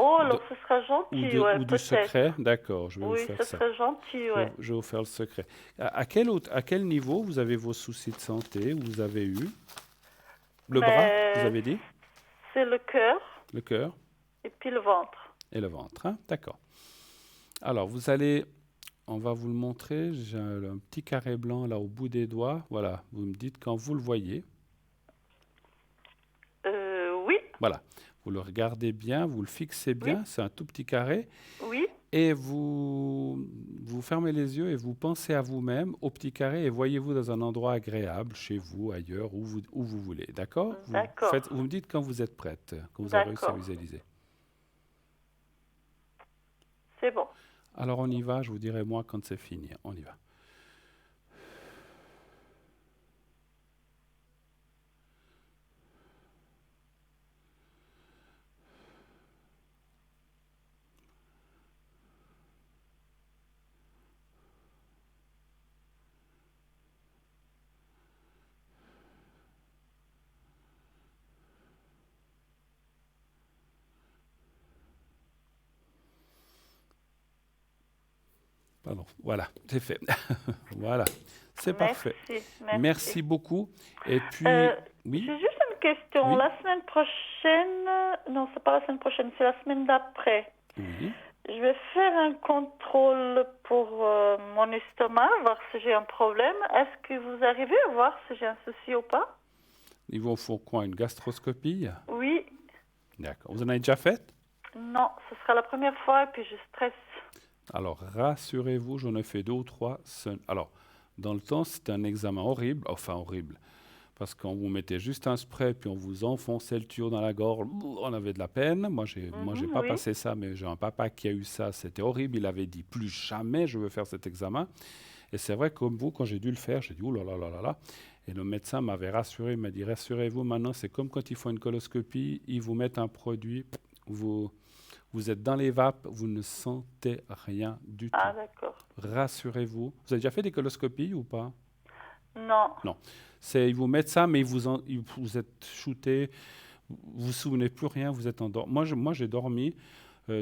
Oh, de- alors ce sera gentil, ouais, ou du peut-être. secret? D'accord, je vais vous Oui, faire ce ça. serait gentil, ouais. Je vais vous faire le secret. À quel niveau vous avez vos soucis de santé? Vous avez eu le bras, vous Mais avez dit, c'est le cœur le cœur et puis le ventre. et le ventre. Hein? D'accord. Alors, on va vous le montrer. J'ai un petit carré blanc là au bout des doigts. Voilà, vous me dites quand vous le voyez. Oui, Voilà, vous le regardez bien, vous le fixez oui, bien. C'est un tout petit carré. oui. Et vous fermez les yeux et vous pensez à vous-même, au petit carré, et voyez-vous dans un endroit agréable, chez vous, ailleurs, où vous voulez. D'accord? D'accord, Vous me dites quand vous êtes prête, quand vous avez réussi à d'accord. visualiser. C'est bon. Alors on y va, je vous dirai moi quand c'est fini. On y va. Pardon, voilà, c'est fait. Voilà, c'est parfait. Merci, Merci merci. beaucoup. Et puis, oui, J'ai juste une question. oui, La semaine prochaine, non, c'est pas la semaine prochaine, c'est la semaine d'après. oui. Je vais faire un contrôle pour mon estomac, voir si j'ai un problème. Est-ce que vous arrivez à voir si j'ai un souci ou pas? Ils vont faire quoi, une gastroscopie? Oui, D'accord. Vous en avez déjà fait? non, ce sera la première fois et puis je stresse. Alors, rassurez-vous, j'en ai fait 2 ou 3. Alors, dans le temps, c'était un examen horrible, enfin horrible, parce qu'on vous mettait juste un spray, puis on vous enfonçait le tuyau dans la gorge, on avait de la peine. Moi, j'ai pas Oui, passé ça, mais j'ai un papa qui a eu ça, c'était horrible. Il avait dit, plus jamais je veux faire cet examen. Et c'est vrai, comme vous, quand j'ai dû le faire, j'ai dit, oh là là là là là. Et le médecin m'avait rassuré, il m'a dit, rassurez-vous, maintenant, c'est comme quand ils font une coloscopie, ils vous mettent un produit, vous êtes dans les vapes, vous ne sentez rien du tout. ah d'accord. Rassurez-vous. Vous avez déjà fait des coloscopies ou pas? Non, Non. Ils vous mettent ça, mais vous êtes shooté, vous vous souvenez plus rien, vous êtes endormi. Moi, j'ai dormi.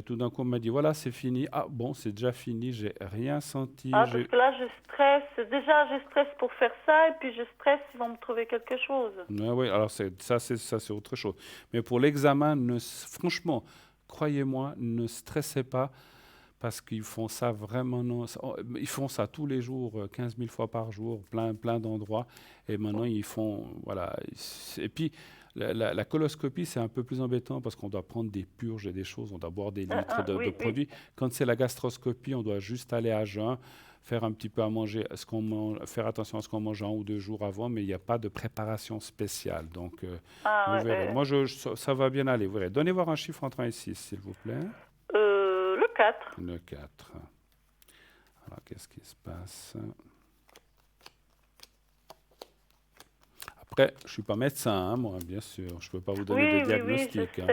Tout d'un coup, on m'a dit, voilà, c'est fini. Ah bon, c'est déjà fini, j'ai rien senti. Ah, parce que là, je stresse. Déjà, je stresse pour faire ça, et puis je stresse, ils vont me trouver quelque chose. Oui, alors c'est autre chose. Mais pour l'examen, franchement, croyez-moi, ne stressez pas, parce qu'ils font ça vraiment, non, ils font ça tous les jours, 15 000 fois par jour, plein d'endroits. Et maintenant, ils font, voilà. Et puis, la coloscopie, c'est un peu plus embêtant parce qu'on doit prendre des purges et des choses, on doit boire des litres de Oui, produits. Quand c'est la gastroscopie, on doit juste aller à jeun, faire un petit peu à manger, faire attention à ce qu'on mange 1 ou 2 jours avant, mais il n'y a pas de préparation spéciale. Donc, vous verrez. Moi, ça va bien aller. Vous verrez. Donnez voir un chiffre entre 1 et 6, s'il vous plaît. Le 4. Le 4. Alors, qu'est-ce qui se passe? Après, je ne suis pas médecin, hein, moi, bien sûr. Je ne peux pas vous donner des diagnostics. Oui,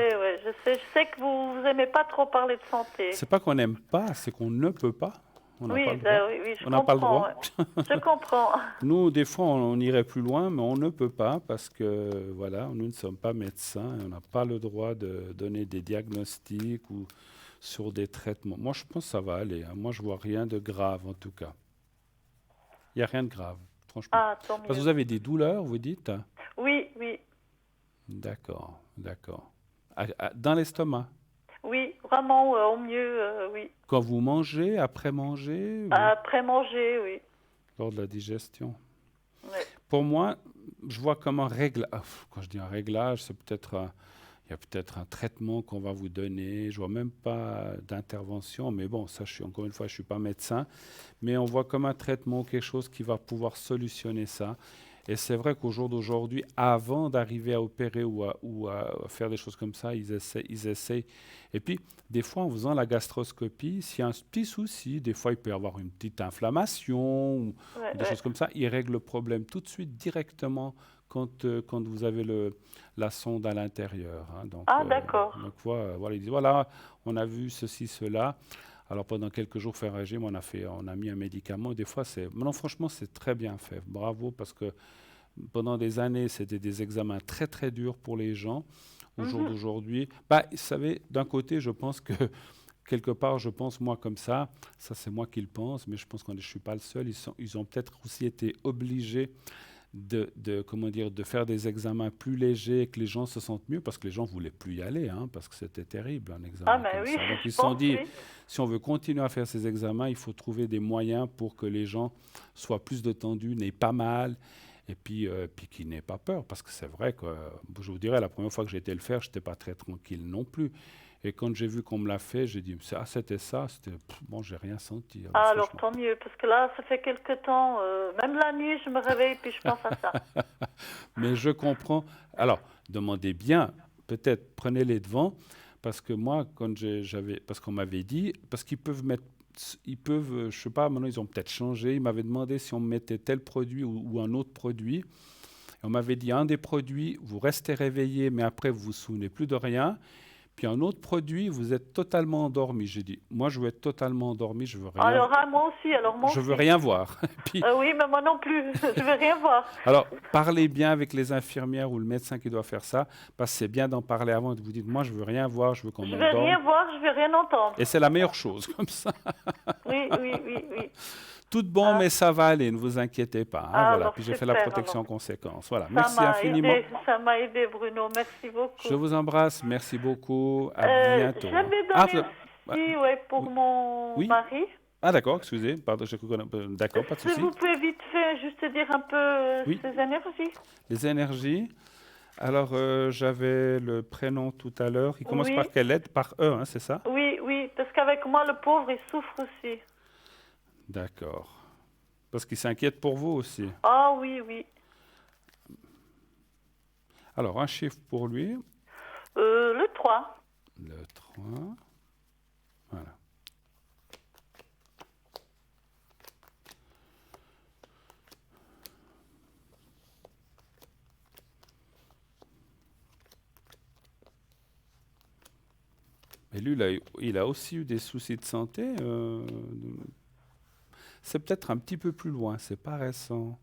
je sais que vous n'aimez pas trop parler de santé. C'est pas qu'on n'aime pas, c'est qu'on ne peut pas. On n'a pas le droit. Je on n'a pas le droit. Ouais. Je comprends. Nous, des fois, on irait plus loin, mais on ne peut pas parce que, voilà, nous ne sommes pas médecins et on n'a pas le droit de donner des diagnostics ou sur des traitements. Moi, je pense que ça va aller. Hein. Moi, je vois rien de grave, en tout cas. Il n'y a rien de grave, franchement. Ah, tant mieux. Parce que vous avez des douleurs, vous dites? Oui. D'accord. Dans l'estomac? Oui, vraiment, au mieux, oui. Quand vous mangez, après manger? Après manger, oui. Lors de la digestion? Ouais. Pour moi, je vois comme un réglage. Quand je dis un réglage, c'est peut-être il y a peut-être un traitement qu'on va vous donner. Je vois même pas d'intervention, mais bon, ça, encore une fois, je suis pas médecin, mais on voit comme un traitement quelque chose qui va pouvoir solutionner ça. Et c'est vrai qu'au jour d'aujourd'hui, avant d'arriver à opérer ou à faire des choses comme ça, ils essayent. Et puis, des fois, en faisant la gastroscopie, s'il y a un petit souci, des fois, il peut y avoir une petite inflammation ou des choses comme ça, ils règlent le problème tout de suite, directement, quand vous avez la sonde à l'intérieur. Hein. Donc, d'accord. Donc, voilà, ils disent, voilà, on a vu ceci, cela. Alors pendant quelques jours, faire un régime, on a mis un médicament. Des fois, non, franchement, c'est très bien fait. Bravo, parce que pendant des années, c'était des examens très très durs pour les gens. Au jour d'aujourd'hui, vous savez, d'un côté, je pense que quelque part, je pense moi comme ça c'est moi qui le pense, mais je pense que je ne suis pas le seul. Ils ont peut-être aussi été obligés de faire des examens plus légers et que les gens se sentent mieux, parce que les gens ne voulaient plus y aller, hein, parce que c'était terrible un examen comme ça. Donc ils se sont dit, si on veut continuer à faire ces examens, il faut trouver des moyens pour que les gens soient plus détendus, n'aient pas mal, et puis qu'ils n'aient pas peur, parce que c'est vrai que, je vous dirais, la première fois que j'ai été le faire, je n'étais pas très tranquille non plus. Et quand j'ai vu qu'on me l'a fait, j'ai dit, c'était ça, bon, j'ai rien senti. Alors tant mieux, parce que là, ça fait quelque temps, même la nuit, je me réveille puis je pense à ça. Mais je comprends. Alors, demandez bien, peut-être prenez les devants, parce que moi, parce qu'on m'avait dit, parce qu'ils peuvent je sais pas, maintenant ils ont peut-être changé, ils m'avaient demandé si on mettait tel produit ou un autre produit. Et on m'avait dit, un des produits, vous restez réveillé, mais après, vous vous souvenez plus de rien. Puis un autre produit, vous êtes totalement endormi. J'ai dit, moi, je veux être totalement endormi, je veux rien. Alors, moi aussi. Je veux rien voir. Puis, oui, mais moi non plus, je veux rien voir. Alors, parlez bien avec les infirmières ou le médecin qui doit faire ça, parce que c'est bien d'en parler avant, de vous dire, moi, je veux rien voir, je veux qu'on m'endorme. Je veux rien voir, je veux rien entendre. Et c'est la meilleure chose, comme ça. Oui. Tout bon, mais ça va aller, ne vous inquiétez pas. Hein, voilà. Puis j'ai fait la protection en conséquence. Voilà. Merci infiniment. Ça m'a aidé, Bruno. Merci beaucoup. Je vous embrasse. Merci beaucoup. À bientôt. J'avais donné pour mon mari. Ah d'accord, excusez. Pardon, d'accord, pas de souci. Vous pouvez vite fait juste dire un peu ses énergies. Les énergies. Alors, j'avais le prénom tout à l'heure. Il commence par quelle lettre? Par E, hein, c'est ça? Oui, parce qu'avec moi, le pauvre, il souffre aussi. D'accord. Parce qu'il s'inquiète pour vous aussi. Ah oui. Alors, un chiffre pour lui. Le 3. Le 3. Voilà. Et lui, il a aussi eu des soucis de santé. C'est peut-être un petit peu plus loin, c'est pas récent.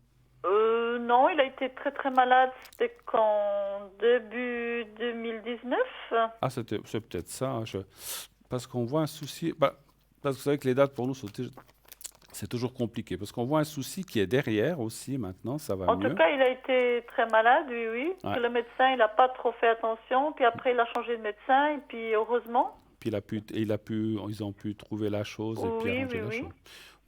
Non, il a été très très malade. C'était qu'en début 2019. Ah, c'est peut-être ça, hein, parce qu'on voit un souci. Parce que vous savez que les dates pour nous, c'est toujours compliqué. Parce qu'on voit un souci qui est derrière aussi maintenant, ça va En tout mieux. cas, il a été très malade, oui, oui. Ouais. Que le médecin, il n'a pas trop fait attention. Puis après, il a changé de médecin. Et puis, heureusement. Puis ils ont pu trouver la chose et puis Oui, arranger oui, la oui. chose.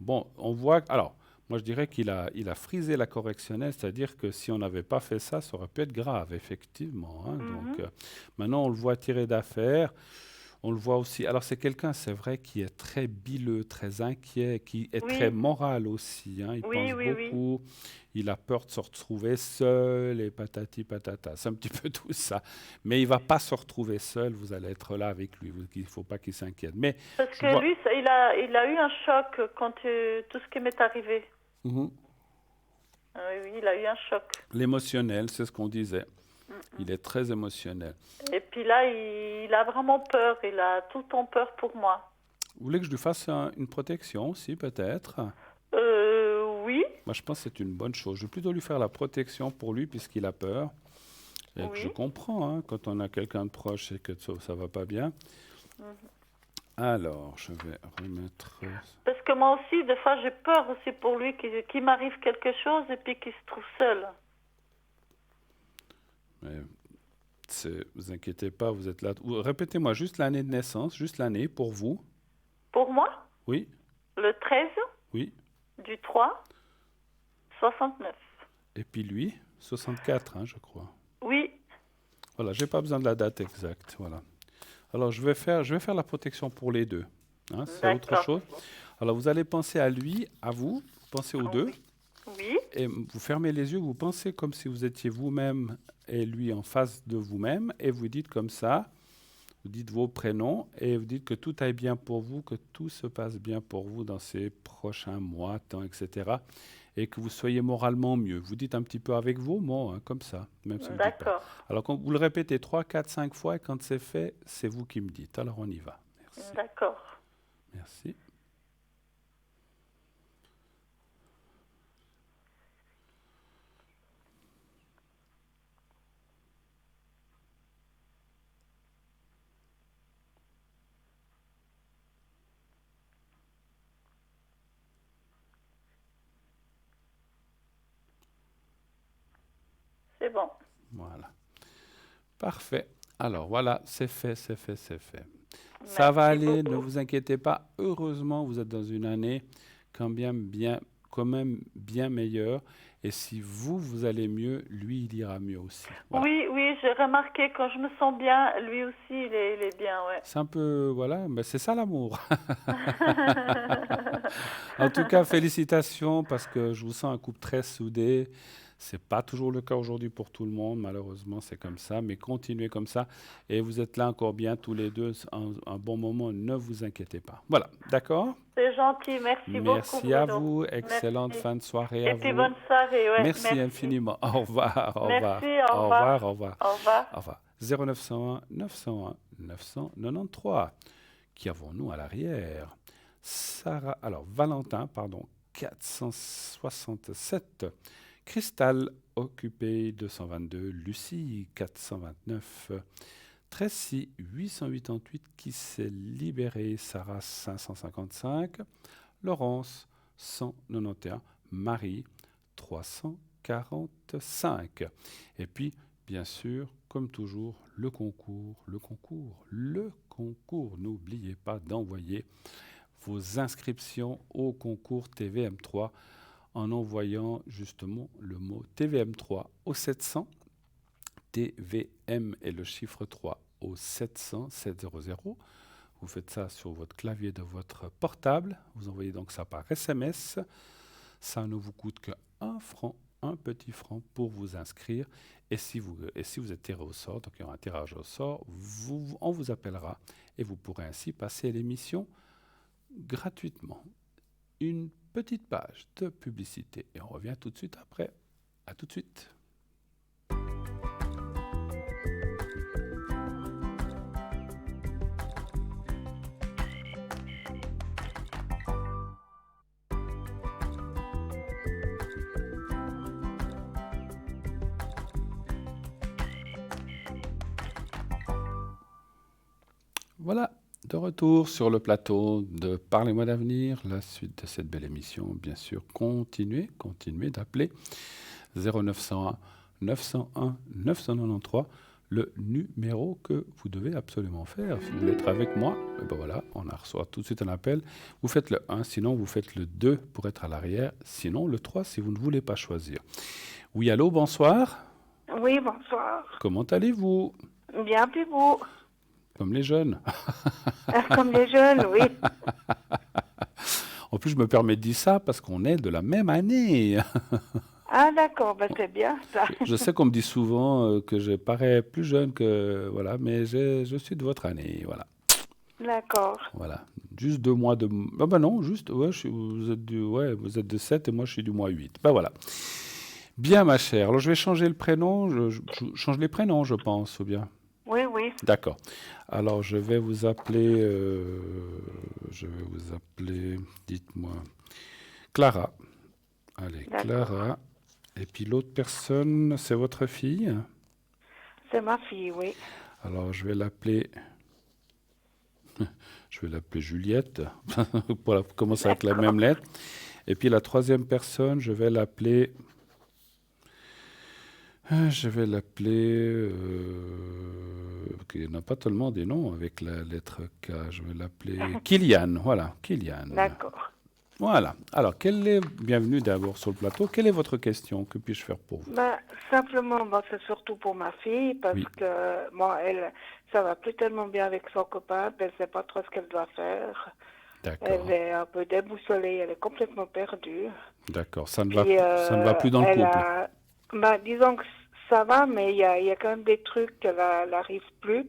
Bon, on voit. Alors, moi, je dirais il a frisé la correctionnelle, c'est-à-dire que si on n'avait pas fait ça, ça aurait pu être grave, effectivement, hein. Donc, maintenant, on le voit tirer d'affaire. On le voit aussi. Alors, c'est quelqu'un, c'est vrai, qui est très bileux, très inquiet, qui est Oui. très moral aussi, hein. Il Oui, pense oui, oui. beaucoup. Il a peur de se retrouver seul et patati patata. C'est un petit peu tout ça. Mais il va pas se retrouver seul. Vous allez être là avec lui. Il ne faut pas qu'il s'inquiète. Mais Parce je que vois- lui, il a eu un choc quand tout ce qui m'est arrivé. Mhm. Oui, oui, il a eu un choc. L'émotionnel, c'est ce qu'on disait. Il est très émotionnel. Et puis là, il a vraiment peur. Il a tout le temps peur pour moi. Vous voulez que je lui fasse une protection aussi, peut-être? Oui, Moi, je pense que c'est une bonne chose. Je vais plutôt lui faire la protection pour lui, puisqu'il a peur. Et que Oui. je comprends, hein, quand on a quelqu'un de proche et que ça va pas bien. Alors, je vais remettre... parce que moi aussi, des fois, j'ai peur aussi pour lui qu'il m'arrive quelque chose et puis qu'il se trouve seul. Mais vous inquiétez pas, vous êtes là. Répétez-moi juste l'année de naissance, juste l'année pour vous. Pour moi, Oui, le 13 oui. du 3, 69. Et puis lui, 64, hein, je crois. Oui, Voilà, j'ai pas besoin de la date exacte. Voilà. Alors, je vais faire la protection pour les deux. Hein, c'est autre D'accord. chose. Alors, vous allez penser à lui, à vous, pensez aux deux, oui, et vous fermez les yeux, vous pensez comme si vous étiez vous-même et lui en face de vous-même, et vous dites comme ça, vous dites vos prénoms, et vous dites que tout aille bien pour vous, que tout se passe bien pour vous dans ces prochains mois, temps, etc., et que vous soyez moralement mieux. Vous dites un petit peu avec vos mots, hein, comme ça, même si vous ne dites pas. d'accord. Alors, quand vous le répétez 3, 4, 5 fois, et quand c'est fait, c'est vous qui me dites. Alors, on y va. Merci. D'accord. Merci. C'est bon. Voilà. Parfait. Alors, voilà, c'est fait, c'est fait, c'est fait. Ça va Merci aller, ne beaucoup. vous inquiétez pas. Heureusement, vous êtes dans une année quand même bien meilleure. Et si vous allez mieux, lui, il ira mieux aussi. Voilà. Oui, oui, j'ai remarqué quand je me sens bien, lui aussi, il est bien, ouais. C'est un peu, voilà, mais c'est ça l'amour. En tout cas, félicitations parce que je vous sens un couple très soudé. C'est pas toujours le cas aujourd'hui pour tout le monde, malheureusement, c'est comme ça, mais continuez comme ça. Et vous êtes là encore bien tous les deux, un bon moment, ne vous inquiétez pas. Voilà, d'accord? C'est gentil, merci beaucoup. Merci à Bruno. vous, excellente Merci. fin de soirée Et à puis vous. bonne soirée, ouais. Merci infiniment. Au revoir, au revoir. Merci, au revoir. Au revoir. Au revoir. Au revoir. 0901 901 993. Qui avons-nous à l'arrière? Valentin, pardon, 467. Cristal, occupé 222. Lucie, 429. Tracy, 888, qui s'est libérée. Sarah, 555. Laurence, 191. Marie, 345. Et puis, bien sûr, comme toujours, le concours. N'oubliez pas d'envoyer vos inscriptions au concours TVM3 en envoyant justement le mot TVM3 au 700. TVM et le chiffre 3 au 700 700. Vous faites ça sur votre clavier de votre portable. Vous envoyez donc ça par SMS. Ça ne vous coûte que 1 franc, un petit franc pour vous inscrire. Et si vous êtes tiré au sort, donc il y aura un tirage au sort, on vous appellera et vous pourrez ainsi passer l'émission gratuitement. Une petite page de publicité et on revient tout de suite après. À tout de suite. Voilà, de retour sur le plateau de Parlez-moi d'avenir. La suite de cette belle émission, bien sûr, continuez d'appeler 0901 901 993, le numéro que vous devez absolument faire. Si vous voulez être avec moi, et ben voilà, on reçoit tout de suite un appel. Vous faites le 1, sinon vous faites le 2 pour être à l'arrière, sinon le 3 si vous ne voulez pas choisir. Oui, allô, bonsoir. Oui, bonsoir. Comment allez-vous? Bien, puis vous? Comme les jeunes. Comme les jeunes, oui. En plus, je me permets de dire ça parce qu'on est de la même année. Ah, d'accord, ben, c'est bien ça. Je sais qu'on me dit souvent que je parais plus jeune que... Voilà, mais je suis de votre année, voilà. D'accord. Voilà. Juste 2 mois de... Ah ben non, juste... Ouais, vous êtes de 7 et moi, je suis du mois 8. Ben voilà. Bien, ma chère. Alors, je vais changer le prénom. Je change les prénoms, je pense, ou bien... Oui, oui. D'accord. Alors, je vais vous appeler... dites-moi... Clara. Allez, D'accord. Clara. Et puis l'autre personne, c'est votre fille? C'est ma fille, oui. Alors, je vais l'appeler Juliette, pour commencer avec la même lettre. Et puis la troisième personne, je vais l'appeler... Il n'y en a pas tellement des noms avec la lettre K. Je vais l'appeler Kylian. Voilà, Kylian. D'accord. Voilà. Alors, bienvenue d'abord sur le plateau. Quelle est votre question? Que puis-je faire pour vous? Ben, simplement, bon, c'est surtout pour ma fille, parce Oui. que, bon, ça va plus tellement bien avec son copain, elle ne sait pas trop ce qu'elle doit faire. D'accord. Elle est un peu déboussolée, elle est complètement perdue. D'accord. Ça ne Puis, va plus dans le elle couple. Ben, disons que ça va, mais il y a quand même des trucs qu'elle n'arrive plus.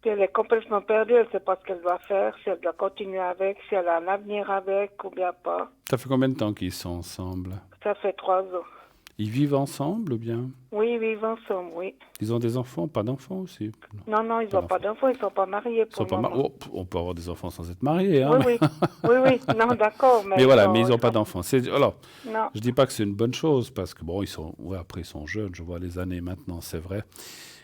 Puis elle est complètement perdue, elle ne sait pas ce qu'elle doit faire, si elle doit continuer avec, si elle a un avenir avec ou bien pas. Ça fait combien de temps qu'ils sont ensemble? Ça fait 3 ans. Ils vivent ensemble ou bien? Oui, ils vivent ensemble, oui. Ils ont des enfants? Pas d'enfants aussi? Non, ils Pas n'ont pas d'enfants, ils ne sont pas mariés Ils pour sont le pas moment. Oh, on peut avoir des enfants sans être marié, hein? Oui, oui, non, d'accord. Mais voilà, mais ils n'ont pas d'enfants. Alors, Non, je dis pas que c'est une bonne chose parce que bon, après ils sont jeunes. Je vois les années maintenant, c'est vrai.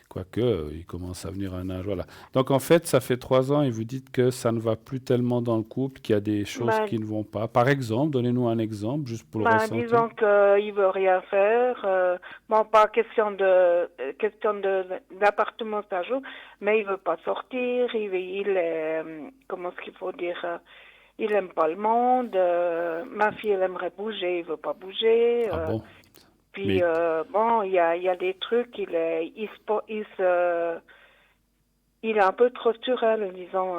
Quoique, ils commencent à venir à un âge, voilà. Donc en fait, ça fait 3 ans et vous dites que ça ne va plus tellement dans le couple, qu'il y a des choses qui ne vont pas. Par exemple, donnez-nous un exemple, juste pour le ressentir. disons qu'il veut rien faire. Bon, pas question d'appartement, ça joue, mais il veut pas sortir. Il est, comment est-ce qu'il faut dire, il aime pas le monde. Ma fille, elle aimerait bouger, il veut pas bouger. Ah bon? Puis, Mais- bon, il y a des trucs, il est un peu trop sur elle, disons.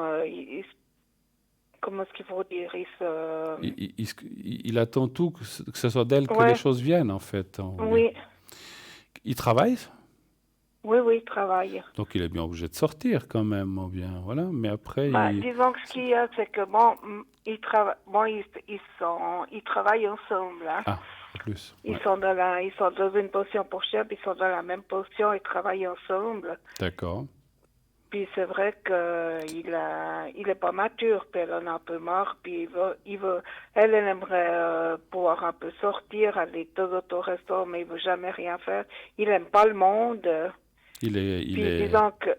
Comment est-ce qu'il faut dire? Il attend tout, que ce soit d'elle que Ouais. les choses viennent, en fait. Oui, Il travaille, oui, il travaille. donc il est bien obligé de sortir quand même, ou bien, voilà. Mais après, Disons que ce qu'il y a, c'est que, bon, ils travaillent ensemble, hein. Ah, en plus. Ils Ouais. sont dans une potion pour chien, puis ils sont dans la même potion, ils travaillent ensemble. D'accord. Puis c'est vrai qu'il est pas mature, puis elle en a un peu marre, puis elle aimerait pouvoir un peu sortir, aller de temps en temps au restaurant, mais il veut jamais rien faire. Il aime pas le monde. Il est Disons que,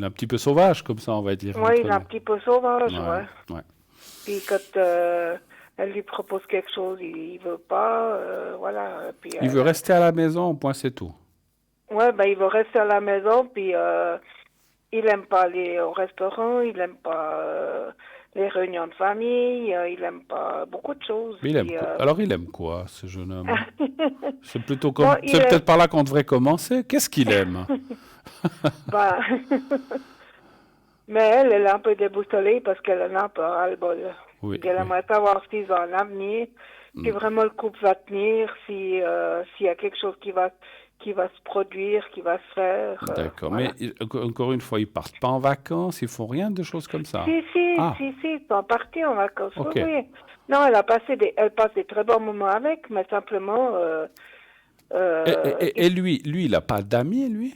un petit peu sauvage, comme ça, on va dire. ouais, il est un entre petit peu sauvage, nous. ouais. Ouais. Puis quand elle lui propose quelque chose, il veut pas, voilà. Puis, Il veut rester à la maison, au point, c'est tout. ouais, ben il veut rester à la maison, puis il aime pas aller au restaurant, il aime pas les réunions de famille, il aime pas beaucoup de choses. Mais il aime Puis, quoi? Alors, il aime quoi, ce jeune homme? C'est plutôt Bon, il c'est aime- peut-être par là qu'on devrait commencer. Qu'est-ce qu'il aime? bah, mais elle est un peu déboussolée parce qu'elle en a un peu ras-le-bol. Oui, Elle oui. aimerait savoir s'ils ont un avenir, si vraiment le couple va tenir, s'il y a quelque chose qui va se produire, qui va se faire. D'accord. Voilà. Mais encore une fois, ils partent pas en vacances, ils font rien de choses comme ça. Si, Ah. ils sont partis en vacances. Ok. Oui. Non, elle passe des très bons moments avec, mais simplement. Et lui, il n'a pas d'amis, lui?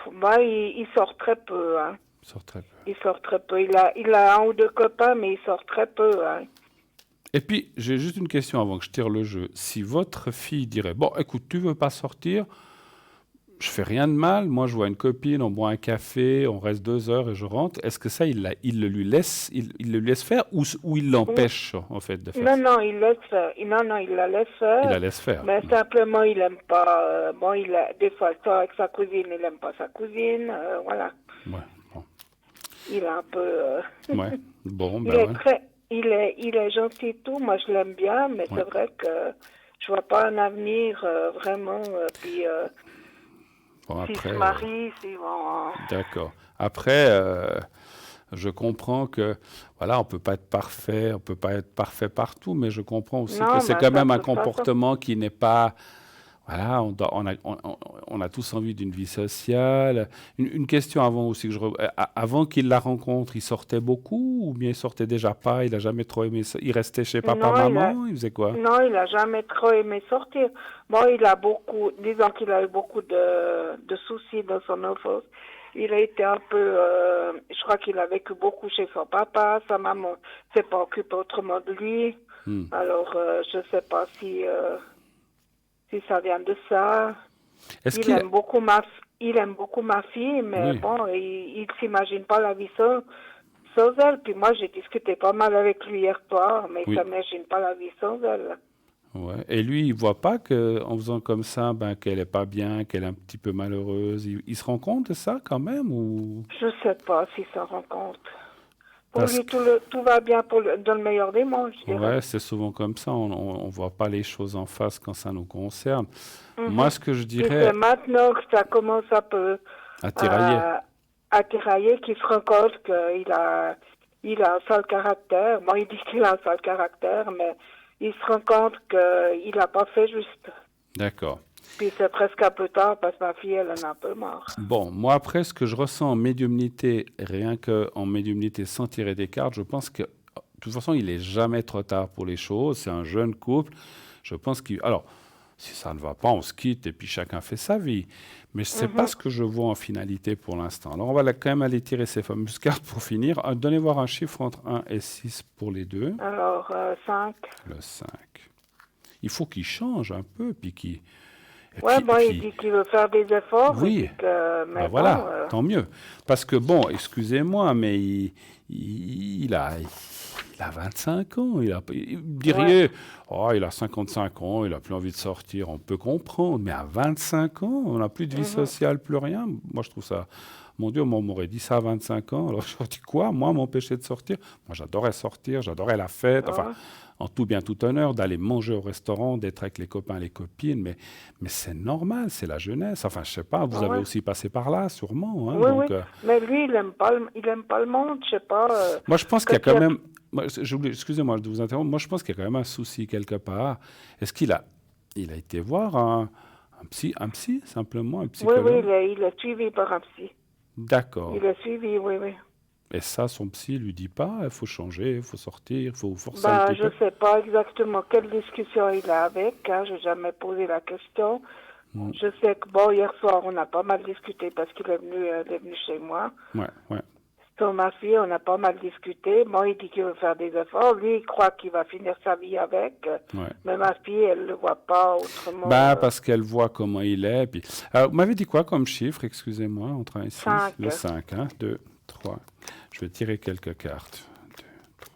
Il sort très peu. Hein. Il sort très peu. Il sort très peu. Il a un ou deux copains, mais il sort très peu. Hein. Et puis, j'ai juste une question avant que je tire le jeu. Si votre fille dirait, bon, écoute, tu veux pas sortir, je fais rien de mal. Moi, je vois une copine, on boit un café, on reste 2 heures et je rentre. Est-ce que ça, il le lui laisse faire ou il Oui. l'empêche, en fait, de faire Non, ça? non, il laisse faire. Non, non, il la laisse Il la faire. laisse faire. Mais simplement, il aime pas. Bon, des fois, il sort avec sa cousine, il aime pas sa cousine. Voilà. Ouais, bon. Il est un peu. Ouais. Bon, il ben est ouais. très. Il est gentil et tout. Moi, je l'aime bien, mais Ouais. c'est vrai que je vois pas un avenir vraiment. Puis, Bon, s'ils après, se marient, s'ils vont. d'accord. Après, je comprends que, voilà, on peut pas être parfait partout, mais je comprends aussi que Non, c'est mais quand ça, même de un toute façon. comportement qui n'est pas, voilà, on a tous envie d'une vie sociale. Une question avant aussi avant qu'il la rencontre, il sortait beaucoup ou bien il sortait déjà pas, il a jamais trop aimé ça, il restait chez papa, Non, maman, il faisait quoi? non, il a jamais trop aimé sortir. Bon, il a beaucoup, disons qu'il a eu beaucoup de soucis dans son enfance. Il a été un peu, je crois qu'il a vécu beaucoup chez son papa. Sa maman s'est pas occupée autrement de lui. Hmm. Alors, je sais pas si ça vient de ça. Est-ce Il qu'il, aime beaucoup il aime beaucoup ma fille, mais oui, bon, il s'imagine pas la vie sans elle. Puis moi, j'ai discuté pas mal avec lui hier soir, mais il oui. s'imagine pas la vie sans elle. Ouais. Et lui, il voit pas que en faisant comme ça, ben, qu'elle est pas bien, qu'elle est un petit peu malheureuse. Il se rend compte de ça quand même ou Je sais pas s'il s'en rend compte. Pour parce lui, que tout va bien dans le meilleur des mondes, je dirais. ouais, c'est souvent comme ça. On voit pas les choses en face quand ça nous concerne. Moi, Mhm. ce que je Puis c'est dirais maintenant que ça commence un peu à tirailler. à tirailler qu'il se rend compte il a un sale caractère. Bon, il dit qu'il a un sale caractère, mais il se rend compte qu'il n'a pas fait juste. D'accord. Puis c'est presque un peu tard parce que ma fille, elle en a un peu marre. Bon, moi après, ce que je ressens en médiumnité, rien que en médiumnité sans tirer des cartes, je pense que de toute façon, il est jamais trop tard pour les choses. C'est un jeune couple. Je pense qu'il. Alors, si ça ne va pas, on se quitte et puis chacun fait sa vie. Mais ce n'est pas ce que je vois en finalité pour l'instant. Alors, on va quand même aller tirer ces fameuses cartes pour finir. Donnez voir un chiffre entre 1 et 6 pour les deux. Alors, 5. Le 5. Il faut qu'il change un peu, puis qu'il. Et Ouais, puis, bon, et il puis- dit qu'il veut faire des efforts. Oui. Il dit que, mais Ben bon, voilà, tant mieux. Parce que bon, excusez-moi, mais il a 25 ans. Vous diriez, oh, il a 55 ans, il a plus envie de sortir. On peut comprendre. Mais à 25 ans, on n'a plus de vie sociale, plus rien. Moi, je trouve ça. Mon Dieu, moi, on m'aurait dit ça à 25 ans. Alors, je me dis quoi? Moi, m'empêcher de sortir? Moi, j'adorais sortir, j'adorais la fête. Enfin, Ouais. en tout bien, tout honneur, d'aller manger au restaurant, d'être avec les copains, les copines. Mais c'est normal, c'est la jeunesse. Enfin, je sais pas, vous avez Ouais. aussi passé par là, sûrement. Hein, Oui, donc, oui. Mais lui, il aime pas le monde, je sais pas. moi, je pense qu'il y a quand quand il y a- même. Excusez-moi de vous interrompre. Moi, je pense qu'il y a quand même un souci quelque part. Est-ce il a été voir un psy, simplement, un Oui, psychologue? oui, il est suivi par un psy. D'accord. Il est suivi, oui, oui. Et ça, son psy lui dit pas, il faut changer, il faut sortir, il faut forcer un Bah, petit je peu. sais pas exactement quelle discussion il a avec, hein, j'ai jamais posé la question. Mm. Je sais que, bon, hier soir, on a pas mal discuté parce qu'il est venu chez moi. Ouais, ouais. Sur ma fille, on a pas mal discuté. Bon, il dit qu'il veut faire des efforts. Lui, il croit qu'il va finir sa vie avec. Ouais. Mais ma fille, elle le voit pas autrement. Bah, parce qu'elle voit comment il est. Puis... Alors, vous m'avez dit quoi comme chiffre, excusez-moi, entre 1 et 6? 5. Le 5, hein? 2, 3. Je vais tirer quelques cartes. 2, 3.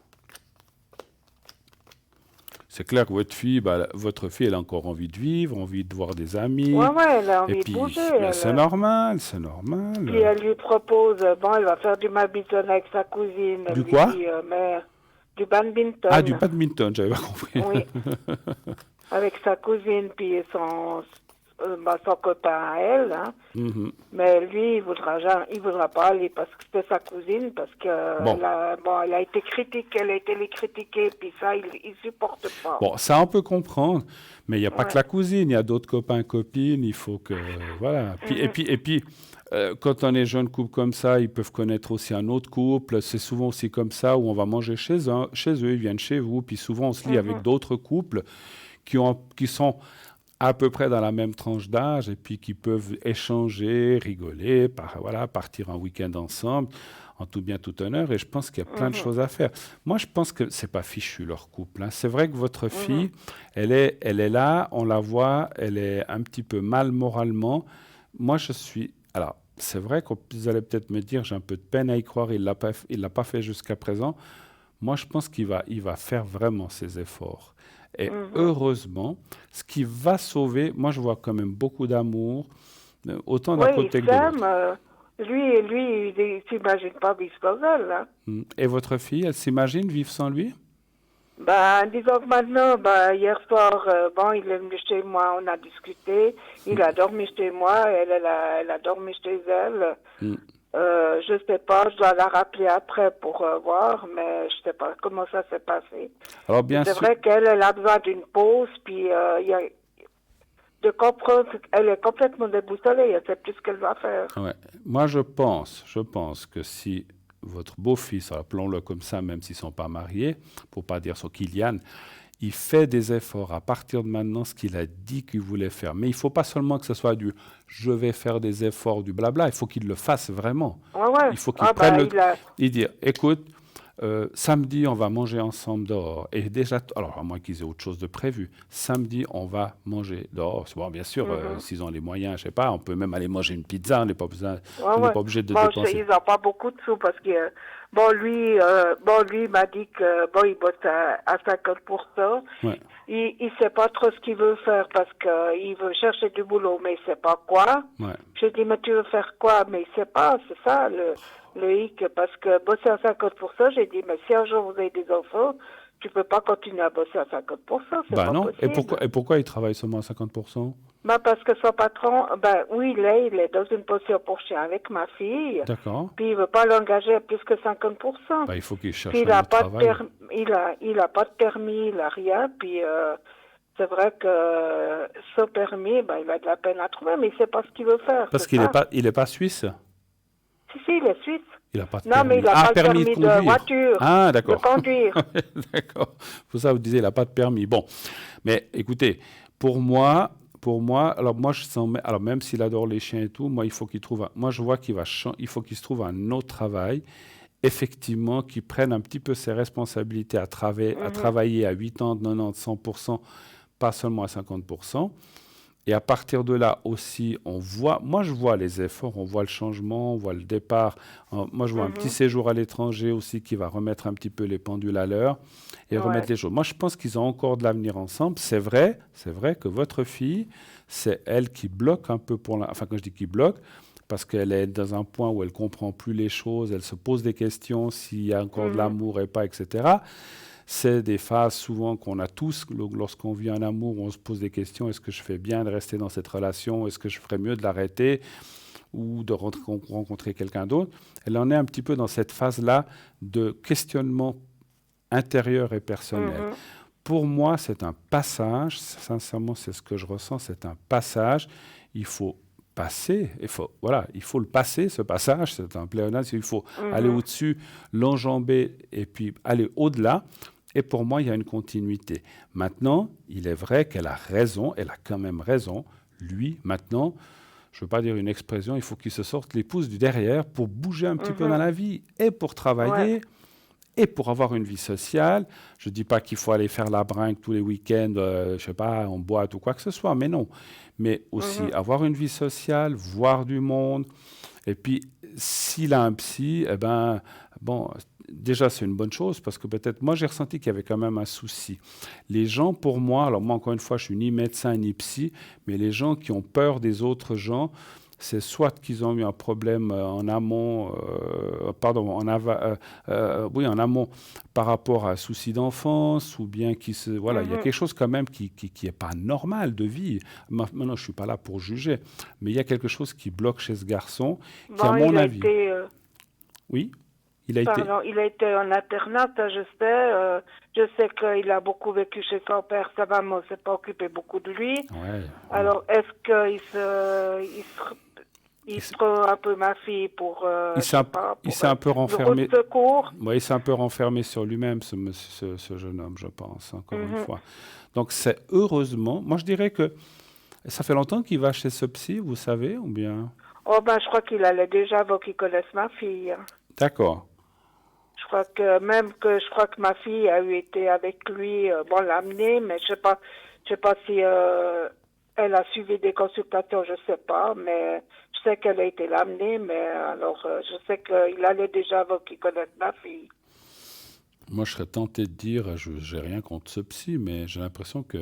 C'est clair que votre fille, elle a encore envie de vivre, envie de voir des amis. Ouais, ouais, elle a Et envie puis, de bouger. ben, c'est normal, c'est normal. Puis elle lui propose, bon, elle va faire du badminton avec sa cousine. Elle Du lui quoi? dit, mais du badminton. Ah, du badminton, j'avais pas compris. Oui. Avec sa cousine, puis son copain à elle. Hein. Mhm. Mais lui, il voudra pas aller parce que c'est sa cousine, parce que Bon. elle a été critiquée, elle a été les critiquer, puis ça, il supporte pas. Bon, ça, on peut comprendre, mais il n'y a pas Ouais. que la cousine, il y a d'autres copains, copines, il faut que... Voilà. Puis, quand on est jeune couple comme ça, ils peuvent connaître aussi un autre couple. C'est souvent aussi comme ça où on va manger chez eux, ils viennent chez vous, puis souvent on se lie avec d'autres couples qui sont à peu près dans la même tranche d'âge et puis qui peuvent échanger, rigoler, partir un week-end ensemble, en tout bien, tout honneur. Et je pense qu'il y a plein de choses à faire. Moi, je pense que c'est pas fichu, leur couple. Hein. C'est vrai que votre fille, elle est là, on la voit, elle est un petit peu mal moralement, moi, je suis. Alors, c'est vrai que vous allez peut-être me dire, j'ai un peu de peine à y croire, il l'a pas fait jusqu'à présent. Moi, je pense il va faire vraiment ses efforts. Et Mhm. heureusement, ce qui va sauver, moi, je vois quand même beaucoup d'amour, autant d'un Oui, côté il que de l'autre. s'aime. Lui, il s'imagine pas vivre sans elle, hein. Et votre fille, elle s'imagine vivre sans lui? Ben, disons que maintenant, ben, hier soir, bon, il est venu chez moi, on a discuté, il a dormi chez moi, elle a dormi chez elle. Mm. Je sais pas, je dois la rappeler après pour voir, mais je sais pas comment ça s'est passé. Alors, Et bien c'est sûr. vrai qu'elle, elle a besoin d'une pause, puis il y a de comprendre qu'elle est complètement déboussolée, elle sait plus ce qu'elle va faire. Ouais. Moi, je pense que si votre beau-fils, appelons-le comme ça, même s'ils ne sont pas mariés, pour pas dire son Kylian, il fait des efforts à partir de maintenant, ce qu'il a dit qu'il voulait faire. Mais il ne faut pas seulement que ce soit du je vais faire des efforts, du blabla, il faut qu'il le fasse vraiment. Ouais, ouais. Il faut qu'il Ah, prenne ben, le. Il dit écoute, samedi, on va manger ensemble dehors. Et déjà, alors à moins qu'ils aient autre chose de prévu, samedi, on va manger dehors. Bon, bien sûr, mhm. s'ils ont les moyens, je sais pas, on peut même aller manger une pizza, Ouais, on n'est ouais. pas obligé de Bon, dépenser. ils n'ont pas beaucoup de sous parce que, bon, lui il m'a dit que, bon, il bosse à 50%. Ouais, Il sait pas trop ce qu'il veut faire parce que il veut chercher du boulot, mais il sait pas quoi. ouais. J'ai dit, mais tu veux faire quoi? Mais il sait pas, c'est ça, le hic, parce que bosser à 50%, j'ai dit, mais si un jour vous avez des enfants, tu peux pas continuer à bosser à 50%, c'est Bah pas non. possible. Et pourquoi il travaille seulement à 50%? Ben, parce que son patron, ben oui, il est dans une pension pour chien avec ma fille, D'accord. puis il veut pas l'engager à plus que 50%. Bah, il faut qu'il Puis cherche un autre travail. il a pas de permis, il a rien, puis c'est vrai que ce permis, ben il a de la peine à trouver, mais il sait pas ce qu'il veut faire, Parce c'est ça. il est pas suisse. Si, il est suisse. Il n'a pas de Non, mais permis. il a Ah, pas le permis de permis de conduire. voiture, Ah, de d'accord. conduire. D'accord. Pour ça, vous disiez, il n'a pas de permis. Bon, mais écoutez, pour moi, alors moi, alors même s'il adore les chiens et tout, moi, il faut qu'il trouve, moi, je vois il faut qu'il se trouve un autre travail, effectivement, qu'il prenne un petit peu ses responsabilités à Mhm, travailler à 80, 90, 100%, pas seulement à 50%. Et à partir de là aussi, moi je vois les efforts, on voit le changement, on voit le départ. Moi je vois un petit mhm. séjour à l'étranger aussi qui va remettre un petit peu les pendules à l'heure et remettre Ouais. les choses. Moi je pense qu'ils ont encore de l'avenir ensemble. C'est vrai que votre fille, c'est elle qui bloque un peu enfin quand je dis qui bloque, parce qu'elle est dans un point où elle comprend plus les choses, elle se pose des questions s'il y a encore de Mhm, l'amour et pas, etc. C'est des phases souvent qu'on a tous lorsqu'on vit un amour, où on se pose des questions. Est-ce que je fais bien de rester dans cette relation? Est-ce que je ferais mieux de l'arrêter ou de rencontrer quelqu'un d'autre? Elle en est un petit peu dans cette phase-là de questionnement intérieur et personnel. mhm, Pour moi, c'est un passage. Sincèrement, c'est ce que je ressens. C'est un passage. Il faut passer. Voilà, il faut le passer, ce passage. C'est un pléonasme. Il faut aller mhm. au-dessus, l'enjamber et puis aller au-delà. Et pour moi, il y a une continuité. Maintenant, il est vrai qu'elle a raison, elle a quand même raison. Lui, maintenant, je ne veux pas dire une expression, il faut qu'il se sorte les pouces du derrière pour bouger un petit peu dans Mhm. la vie et pour Ouais. travailler et pour avoir une vie sociale. Je ne dis pas qu'il faut aller faire la brinque tous les week-ends, je ne sais pas, en boîte ou quoi que ce soit, mais non. Mais aussi Mhm. avoir une vie sociale, voir du monde, et puis, s'il a un psy, eh ben, bon, déjà, c'est une bonne chose parce que peut-être, moi, j'ai ressenti qu'il y avait quand même un souci. Les gens, pour moi, alors moi, encore une fois, je suis ni médecin ni psy, mais les gens qui ont peur des autres gens, c'est soit qu'ils ont eu un problème en amont, pardon, oui, en amont par rapport à un souci d'enfance, ou bien voilà, il y a Mhm. quelque chose quand même qui est pas normal de vie. Maintenant, je suis pas là pour juger, mais il y a quelque chose qui bloque chez ce garçon, qui, à Bon, mon avis, oui, il a été, il a été en internat, ça je sais. Je sais qu'il a beaucoup vécu chez son père. Sa maman s'est pas occupée beaucoup de lui. ouais, ouais. Alors, est-ce il se prend un peu ma fille pour, Il je s'est sais un, pas, il pour s'est un peu le route renfermé. de secours? Ouais, il s'est un peu renfermé sur lui-même, ce jeune homme, je pense, encore une Mhm. fois. Donc, c'est heureusement, moi je dirais que ça fait longtemps qu'il va chez ce psy, vous savez, ou bien? Oh ben, je crois qu'il allait déjà avant qu'il connaisse ma fille. D'accord. Je crois que ma fille a eu été avec lui, bon, l'amener, mais je sais pas si elle a suivi des consultations, je ne sais pas, mais je sais qu'elle a été l'amener, mais alors je sais qu'il allait déjà avant qu'il connaisse ma fille. Moi, je serais tenté de dire, je n'ai rien contre ce psy, mais j'ai l'impression que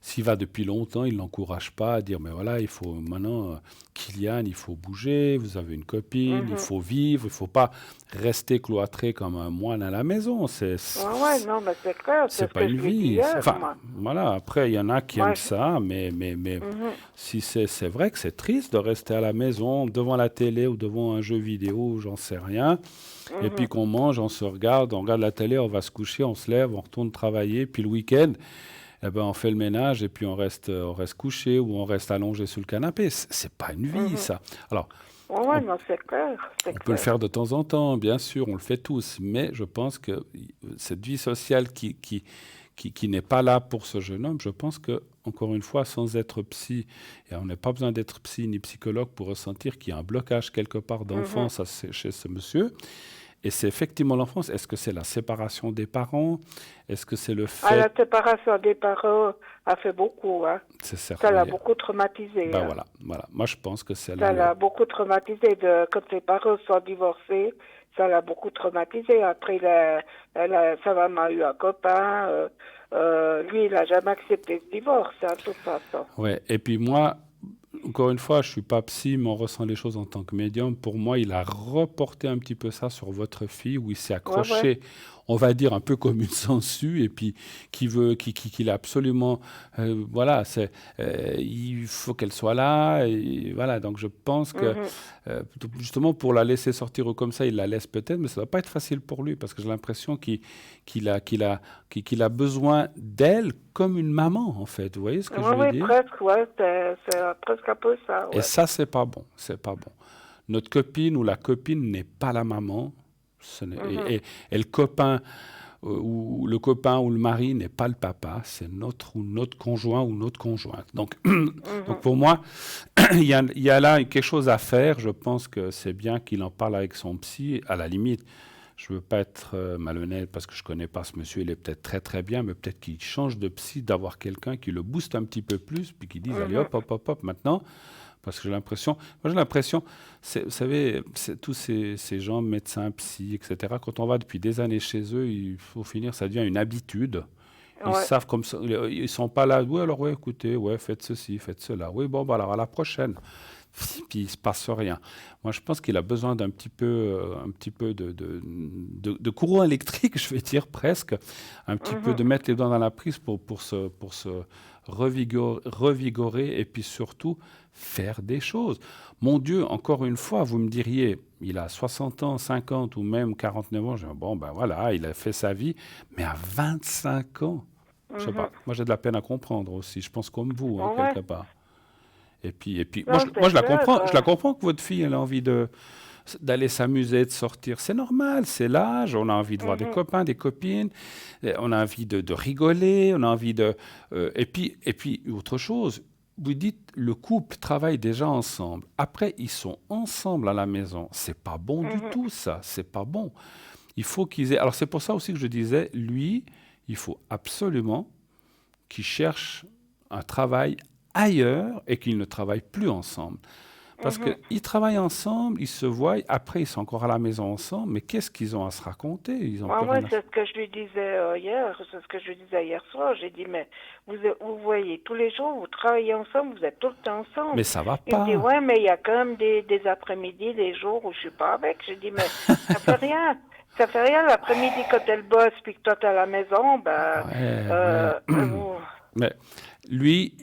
s'il va depuis longtemps, il ne l'encourage pas à dire, mais voilà, il faut maintenant, Kylian, il faut bouger, vous avez une copine, il faut vivre, il ne faut pas rester cloîtré comme un moine à la maison. Ouais, non, mais c'est clair, c'est C'est ce pas que une je lui vie. disais, Enfin, moi. voilà, après, il y en a qui Moi, aiment ça, mais si c'est vrai que c'est triste de rester à la maison, devant la télé ou devant un jeu vidéo, j'en sais rien. Et puis qu'on mange, on se regarde, on regarde la télé, on va se coucher, on se lève, on retourne travailler, puis le week-end, eh ben, on fait le ménage et puis on reste couché ou on reste allongé sur le canapé. C'est pas une vie, ça. Alors, ouais, non, c'est clair, c'est on peut le clair. faire de temps en temps, bien sûr, on le fait tous, mais je pense que cette vie sociale qui n'est pas là pour ce jeune homme, je pense que, encore une fois, sans être psy, et on n'a pas besoin d'être psy ni psychologue pour ressentir qu'il y a un blocage quelque part d'enfance chez ce monsieur. Et c'est effectivement l'enfance. Est-ce que c'est la séparation des parents? Est-ce que c'est le Ah, la fait... séparation des parents a fait beaucoup, hein. C'est Ça certain. l'a beaucoup traumatisé. Ben hein. voilà. Moi, je pense que c'est Ça là. l'a beaucoup traumatisé. Quand ses parents sont divorcés, ça l'a beaucoup traumatisé. Après, sa maman a eu un copain. Lui, il n'a jamais accepté ce divorce, hein, de toute façon. Ouais. Et puis moi, encore une fois, je suis pas psy, mais on ressent les choses en tant que médium. Pour moi, il a reporté un petit peu ça sur votre fille, où il s'est accroché, on va dire un peu comme une sangsue, et puis qu'il a absolument, voilà, il faut qu'elle soit là, et voilà. Donc je pense que justement pour la laisser sortir comme ça, il la laisse peut-être, mais ça va pas être facile pour lui, parce que j'ai l'impression qu'il a besoin d'elle comme une maman, en fait. Vous voyez ce que je veux dire? Presque, ouais, c'est presque un peu ça. Ouais. Et ça, c'est pas bon. C'est pas bon. Notre copine ou la copine n'est pas la maman. Et le copain ou le mari n'est pas le papa. C'est notre conjoint ou notre conjointe. Donc, donc pour moi, il y a là quelque chose à faire. Je pense que c'est bien qu'il en parle avec son psy. À la limite, je ne veux pas être malhonnête parce que je ne connais pas ce monsieur. Il est peut-être très très bien, mais peut-être qu'il change de psy, d'avoir quelqu'un qui le booste un petit peu plus, puis qui dise allez hop, hop, hop, hop, maintenant. Parce que j'ai l'impression, vous savez, tous ces gens, médecins, psy, etc., quand on va depuis des années chez eux, il faut finir, ça devient une habitude. Ils savent comme ça, ils ne sont pas là, oui, alors, ouais, écoutez, ouais, faites ceci, faites cela. Oui, bon, bah, alors à la prochaine. Puis il ne se passe rien. Moi, je pense qu'il a besoin d'un petit peu de courant électrique, je vais dire presque, un petit peu de mettre les doigts dans la prise pour se revigorer et puis surtout faire des choses. Mon Dieu, encore une fois, vous me diriez, il a 60 ans, 50 ou même 49 ans, je dis, bon, ben voilà, il a fait sa vie, mais à 25 ans, je sais pas, moi j'ai de la peine à comprendre aussi, je pense comme vous, hein, quelque part. Et puis Non, moi je la comprends, clair, je la comprends que votre fille elle a envie d'aller s'amuser, de sortir. C'est normal, c'est l'âge, on a envie de voir des copains, des copines, on a envie de rigoler, on a envie de... et puis, autre chose, vous dites, le couple travaille déjà ensemble. Après, ils sont ensemble à la maison. C'est pas bon du tout, ça. C'est pas bon. Il faut qu'ils aient... Alors, c'est pour ça aussi que je disais, lui, il faut absolument qu'il cherche un travail ailleurs et qu'ils ne travaillent plus ensemble. Parce qu'ils travaillent ensemble, ils se voient, après ils sont encore à la maison ensemble, mais qu'est-ce qu'ils ont à se raconter? Ils ont c'est ce que je lui disais hier, c'est ce que je lui disais hier soir. J'ai dit, mais vous voyez, tous les jours, vous travaillez ensemble, vous êtes tout le temps ensemble. Mais ça va Il pas. me dit, ouais, mais il y a quand même des après-midi, des jours où je suis pas avec. J'ai dit, mais ça fait rien. Ça fait rien l'après-midi quand elle bosse puis que toi t'es à la maison, Mais lui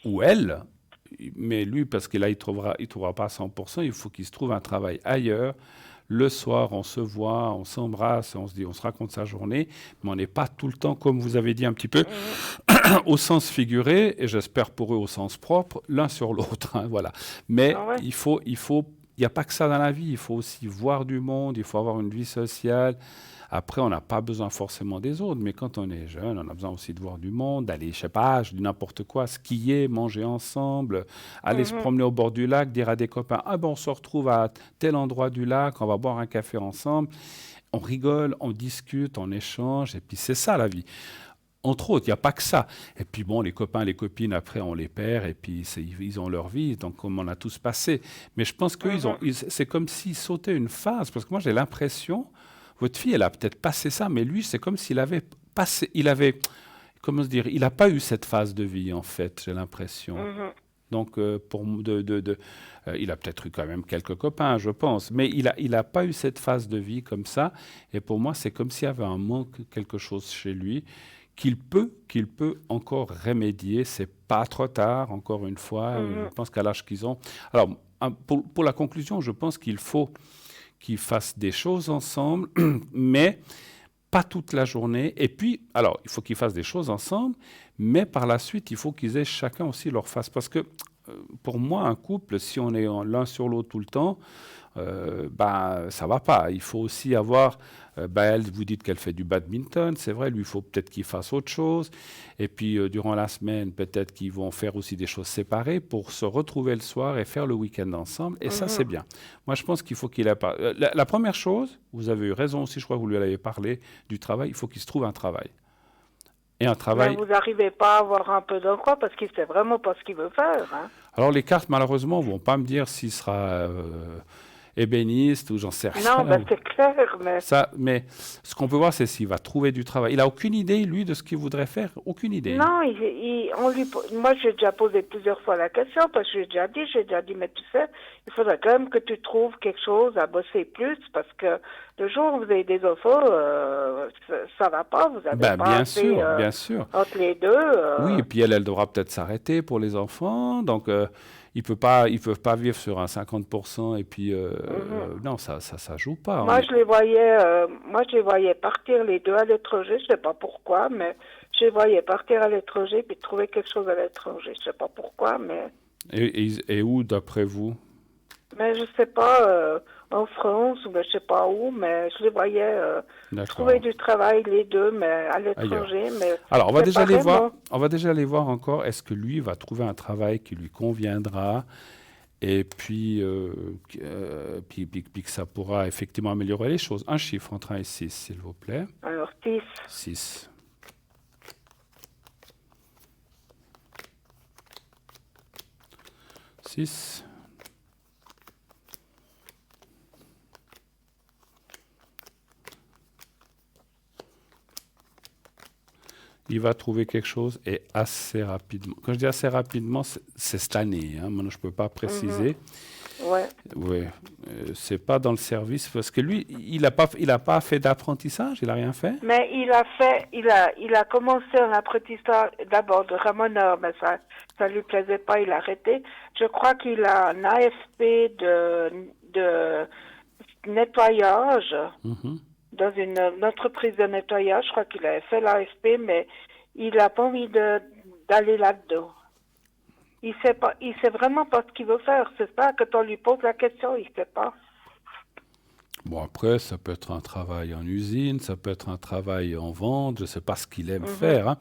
ou elle, mais lui, parce que là, il trouvera pas à 100%, il faut qu'il se trouve un travail ailleurs. Le soir, on se voit, on s'embrasse, on se raconte sa journée, mais on n'est pas tout le temps, comme vous avez dit un petit peu, au sens figuré, et j'espère pour eux au sens propre, l'un sur l'autre. Hein, voilà. Mais il n'y a pas que ça dans la vie, il faut aussi voir du monde, il faut avoir une vie sociale. Après, on n'a pas besoin forcément des autres, mais quand on est jeune, on a besoin aussi de voir du monde, d'aller, je sais pas, je dis n'importe quoi, skier, manger ensemble, aller se promener au bord du lac, dire à des copains, ah ben on se retrouve à tel endroit du lac, on va boire un café ensemble, on rigole, on discute, on échange, et puis c'est ça la vie. Entre autres, il n'y a pas que ça. Et puis bon, les copains, les copines, après, on les perd, et puis ils ont leur vie, donc comme on a tous passé. Mais je pense que c'est comme s'ils sautaient une phase, parce que moi j'ai l'impression, votre fille, elle a peut-être passé ça, mais lui, c'est comme s'il avait passé, comment se dire, il n'a pas eu cette phase de vie, en fait, j'ai l'impression. Donc, il a peut-être eu quand même quelques copains, je pense, mais il a pas eu cette phase de vie comme ça. Et pour moi, c'est comme s'il y avait un manque, quelque chose chez lui, qu'il peut encore remédier. C'est pas trop tard, encore une fois. Je pense qu'à l'âge qu'ils ont. Alors, pour la conclusion, je pense qu'il faut qu'ils fassent des choses ensemble, mais pas toute la journée. Et puis, alors, il faut qu'ils fassent des choses ensemble, mais par la suite, il faut qu'ils aient chacun aussi leur face. Parce que pour moi, un couple, si on est l'un sur l'autre tout le temps, ça va pas. Il faut aussi avoir... elle, vous dites qu'elle fait du badminton, c'est vrai, lui, il faut peut-être qu'il fasse autre chose. Et puis, durant la semaine, peut-être qu'ils vont faire aussi des choses séparées pour se retrouver le soir et faire le week-end ensemble. Et ça, c'est bien. Moi, je pense qu'il faut qu'il ait pas... la première chose, vous avez eu raison aussi, je crois que vous lui avez parlé du travail, il faut qu'il se trouve un travail. Et un travail... Mais vous n'arrivez pas à avoir un peu d'emploi parce qu'il ne sait vraiment pas ce qu'il veut faire. Hein. Alors, les cartes, malheureusement, ne vont pas me dire s'il sera... ébéniste ou j'en sais rien. Non, c'est clair, mais ce qu'on peut voir, c'est s'il va trouver du travail. Il n'a aucune idée, lui, de ce qu'il voudrait faire. Aucune idée. Non, moi, j'ai déjà posé plusieurs fois la question, parce que j'ai déjà dit, mais tu sais, il faudrait quand même que tu trouves quelque chose à bosser plus, parce que le jour où vous avez des enfants, ça va pas, vous avez pas bien assez, bien sûr. entre les deux. Oui, et puis elle devra peut-être s'arrêter pour les enfants, donc... ils ne peuvent pas vivre sur un 50% et puis non, ça joue pas. Moi, je les voyais partir les deux à l'étranger, je sais pas pourquoi, mais je les voyais partir à l'étranger puis trouver quelque chose à l'étranger, je sais pas pourquoi, mais... Et où, d'après vous? Mais je sais pas, en France ou je sais pas où, mais je les voyais trouver du travail les deux, mais à l'étranger. Mais alors, on va déjà aller voir encore, est-ce que lui va trouver un travail qui lui conviendra et puis, puis que ça pourra effectivement améliorer les choses. Un chiffre entre 1 et 6, s'il vous plaît. Alors, 6. 6. 6. Il va trouver quelque chose et assez rapidement. Quand je dis assez rapidement, c'est cette année. Hein. Maintenant, je ne peux pas préciser. Ouais. Ouais. C'est pas dans le service parce que lui, il n'a pas fait d'apprentissage, il n'a rien fait. Mais il a commencé un apprentissage d'abord de ramoneur, mais ça lui plaisait pas, il a arrêté. Je crois qu'il a un AFP de nettoyage. Dans une entreprise de nettoyage, je crois qu'il avait fait l'AFP, mais il n'a pas envie d'aller là-dedans. Il sait vraiment pas ce qu'il veut faire. C'est ça, quand on lui pose la question, il sait pas. Bon, après, ça peut être un travail en usine, ça peut être un travail en vente, je ne sais pas ce qu'il aime faire. Hein.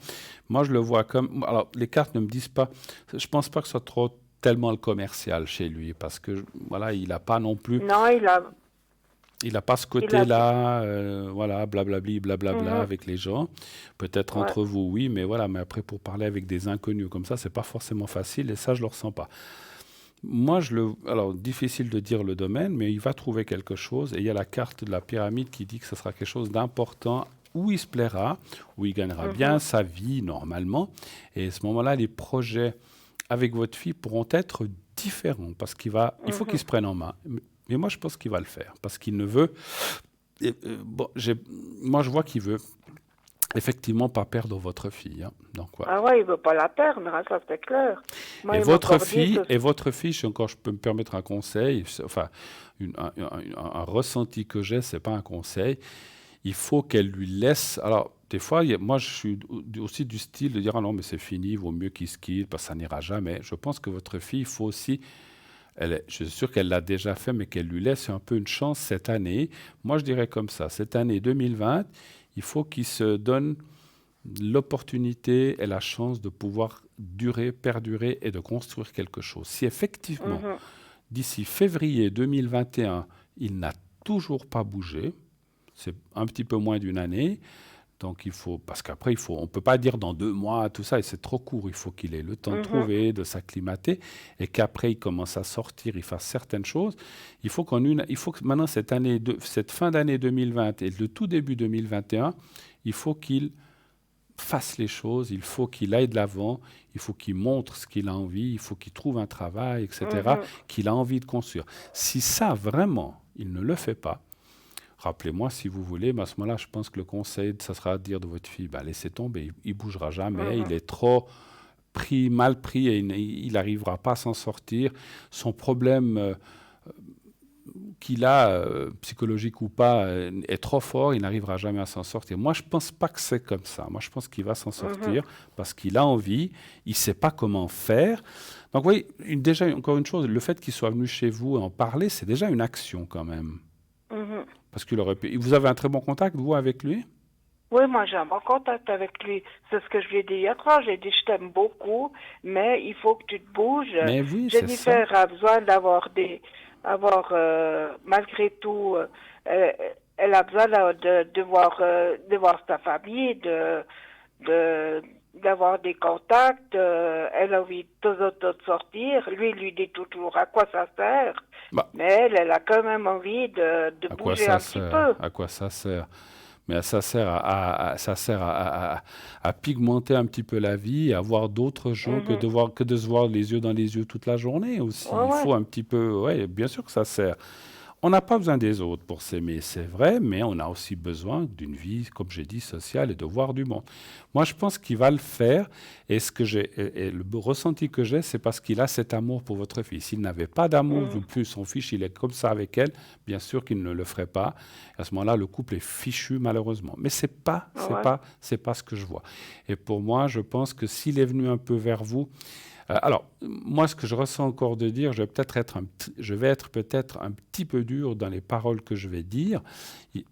Moi, je le vois comme... Alors, les cartes ne me disent pas... Je ne pense pas que ce soit tellement le commercial chez lui, parce que, voilà, il n'a pas non plus... Non, il n'a pas ce côté-là, voilà, blablabli, blablabla avec les gens. Peut-être entre vous, oui, mais voilà. Mais après, pour parler avec des inconnus comme ça, c'est pas forcément facile et ça, je le ressens pas. Moi, alors, difficile de dire le domaine, mais il va trouver quelque chose. Et il y a la carte de la pyramide qui dit que ce sera quelque chose d'important, où il se plaira, où il gagnera bien sa vie normalement. Et à ce moment-là, les projets avec votre fille pourront être différents parce il faut qu'il se prenne en main. Mais moi, je pense qu'il va le faire, parce qu'il ne veut... moi, je vois qu'il veut effectivement pas perdre votre fille. Hein. Donc, voilà. Ah ouais, il veut pas la perdre, hein, ça c'est clair. Moi, et votre fille, je peux me permettre un conseil, enfin, un ressenti que j'ai, c'est pas un conseil. Il faut qu'elle lui laisse... Alors, des fois, moi, je suis aussi du style de dire « Ah non, mais c'est fini, il vaut mieux qu'il se quitte, parce que ça n'ira jamais. » Je pense que votre fille, il faut aussi... je suis sûr qu'elle l'a déjà fait, mais qu'elle lui laisse un peu une chance cette année. Moi, je dirais comme ça, cette année 2020, il faut qu'il se donne l'opportunité et la chance de pouvoir perdurer et de construire quelque chose. Si effectivement, d'ici février 2021, il n'a toujours pas bougé, c'est un petit peu moins d'une année, Donc il faut, parce qu'après on peut pas dire dans 2 mois tout ça, et c'est trop court. Il faut qu'il ait le temps de trouver, de s'acclimater, et qu'après il commence à sortir, il fasse certaines choses. Il faut que maintenant cette fin d'année 2020 et le tout début 2021, il faut qu'il fasse les choses, il faut qu'il aille de l'avant, il faut qu'il montre ce qu'il a envie, il faut qu'il trouve un travail, etc., qu'il a envie de construire. Si ça vraiment il ne le fait pas, rappelez-moi si vous voulez, mais à ce moment-là, je pense que le conseil, ça sera de dire de votre fille, laissez tomber, il ne bougera jamais, il est trop mal pris et il n'arrivera pas à s'en sortir. Son problème qu'il a, psychologique ou pas, est trop fort, il n'arrivera jamais à s'en sortir. Moi, je ne pense pas que c'est comme ça. Moi, je pense qu'il va s'en sortir parce qu'il a envie, il ne sait pas comment faire. Donc oui, déjà, encore une chose, le fait qu'il soit venu chez vous et en parler, c'est déjà une action quand même. Parce qu'il aurait pu. Vous avez un très bon contact, vous, avec lui? Oui, moi j'ai un bon contact avec lui. C'est ce que je lui ai dit hier soir. J'ai dit, je t'aime beaucoup, mais il faut que tu te bouges. Mais oui, c'est ça. Jennifer a besoin malgré tout, elle a besoin de voir sa famille, d'avoir des contacts. Elle a envie de temps en temps de sortir. Lui, il lui dit toujours à quoi ça sert. Mais elle a quand même envie de bouger un petit peu. À quoi ça sert? Mais ça sert à pigmenter un petit peu la vie, à voir d'autres gens que de se voir les yeux dans les yeux toute la journée aussi. Il faut un petit peu... Oui, bien sûr que ça sert. On n'a pas besoin des autres pour s'aimer, c'est vrai, mais on a aussi besoin d'une vie, comme j'ai dit, sociale et de voir du monde. Moi, je pense qu'il va le faire, et le ressenti que j'ai, c'est parce qu'il a cet amour pour votre fille. S'il n'avait pas d'amour, non plus, son fiche, il est comme ça avec elle, bien sûr qu'il ne le ferait pas. À ce moment-là, le couple est fichu, malheureusement. Mais c'est pas ce que je vois. Et pour moi, je pense que s'il est venu un peu vers vous, alors, moi, ce que je ressens encore de dire, je vais être peut-être un petit peu dur dans les paroles que je vais dire.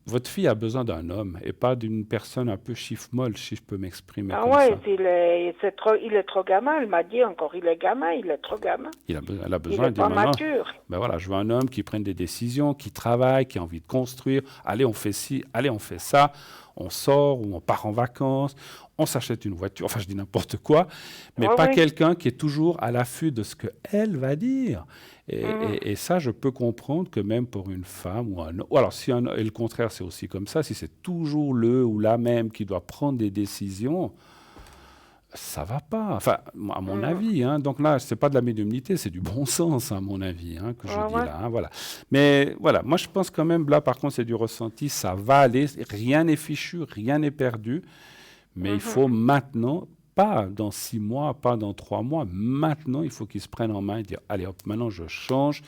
Votre fille a besoin d'un homme et pas d'une personne un peu chiffre-molle, si je peux m'exprimer comme ça. Il est trop gamin, elle m'a dit encore, il est trop gamin. Elle a besoin il est pas mature. Ben voilà, je veux un homme qui prenne des décisions, qui travaille, qui a envie de construire. Allez, on fait ci, allez, on fait ça. On sort ou on part en vacances, on s'achète une voiture, enfin je dis n'importe quoi, mais pas quelqu'un qui est toujours à l'affût de ce qu'elle va dire. Et ça, je peux comprendre que même pour une femme ou un homme, ou alors et le contraire, c'est aussi comme ça, si c'est toujours le ou la même qui doit prendre des décisions, ça va pas. Enfin, à mon avis. Donc là, c'est pas de la médiumnité, c'est du bon sens, à mon avis, que je dis là. Voilà. Mais voilà, moi je pense quand même, là par contre, c'est du ressenti, ça va aller, rien n'est fichu, rien n'est perdu. Mais il faut maintenant, pas dans 6 mois, pas dans 3 mois, maintenant, il faut qu'il se prenne en main et dire, allez hop, maintenant je change.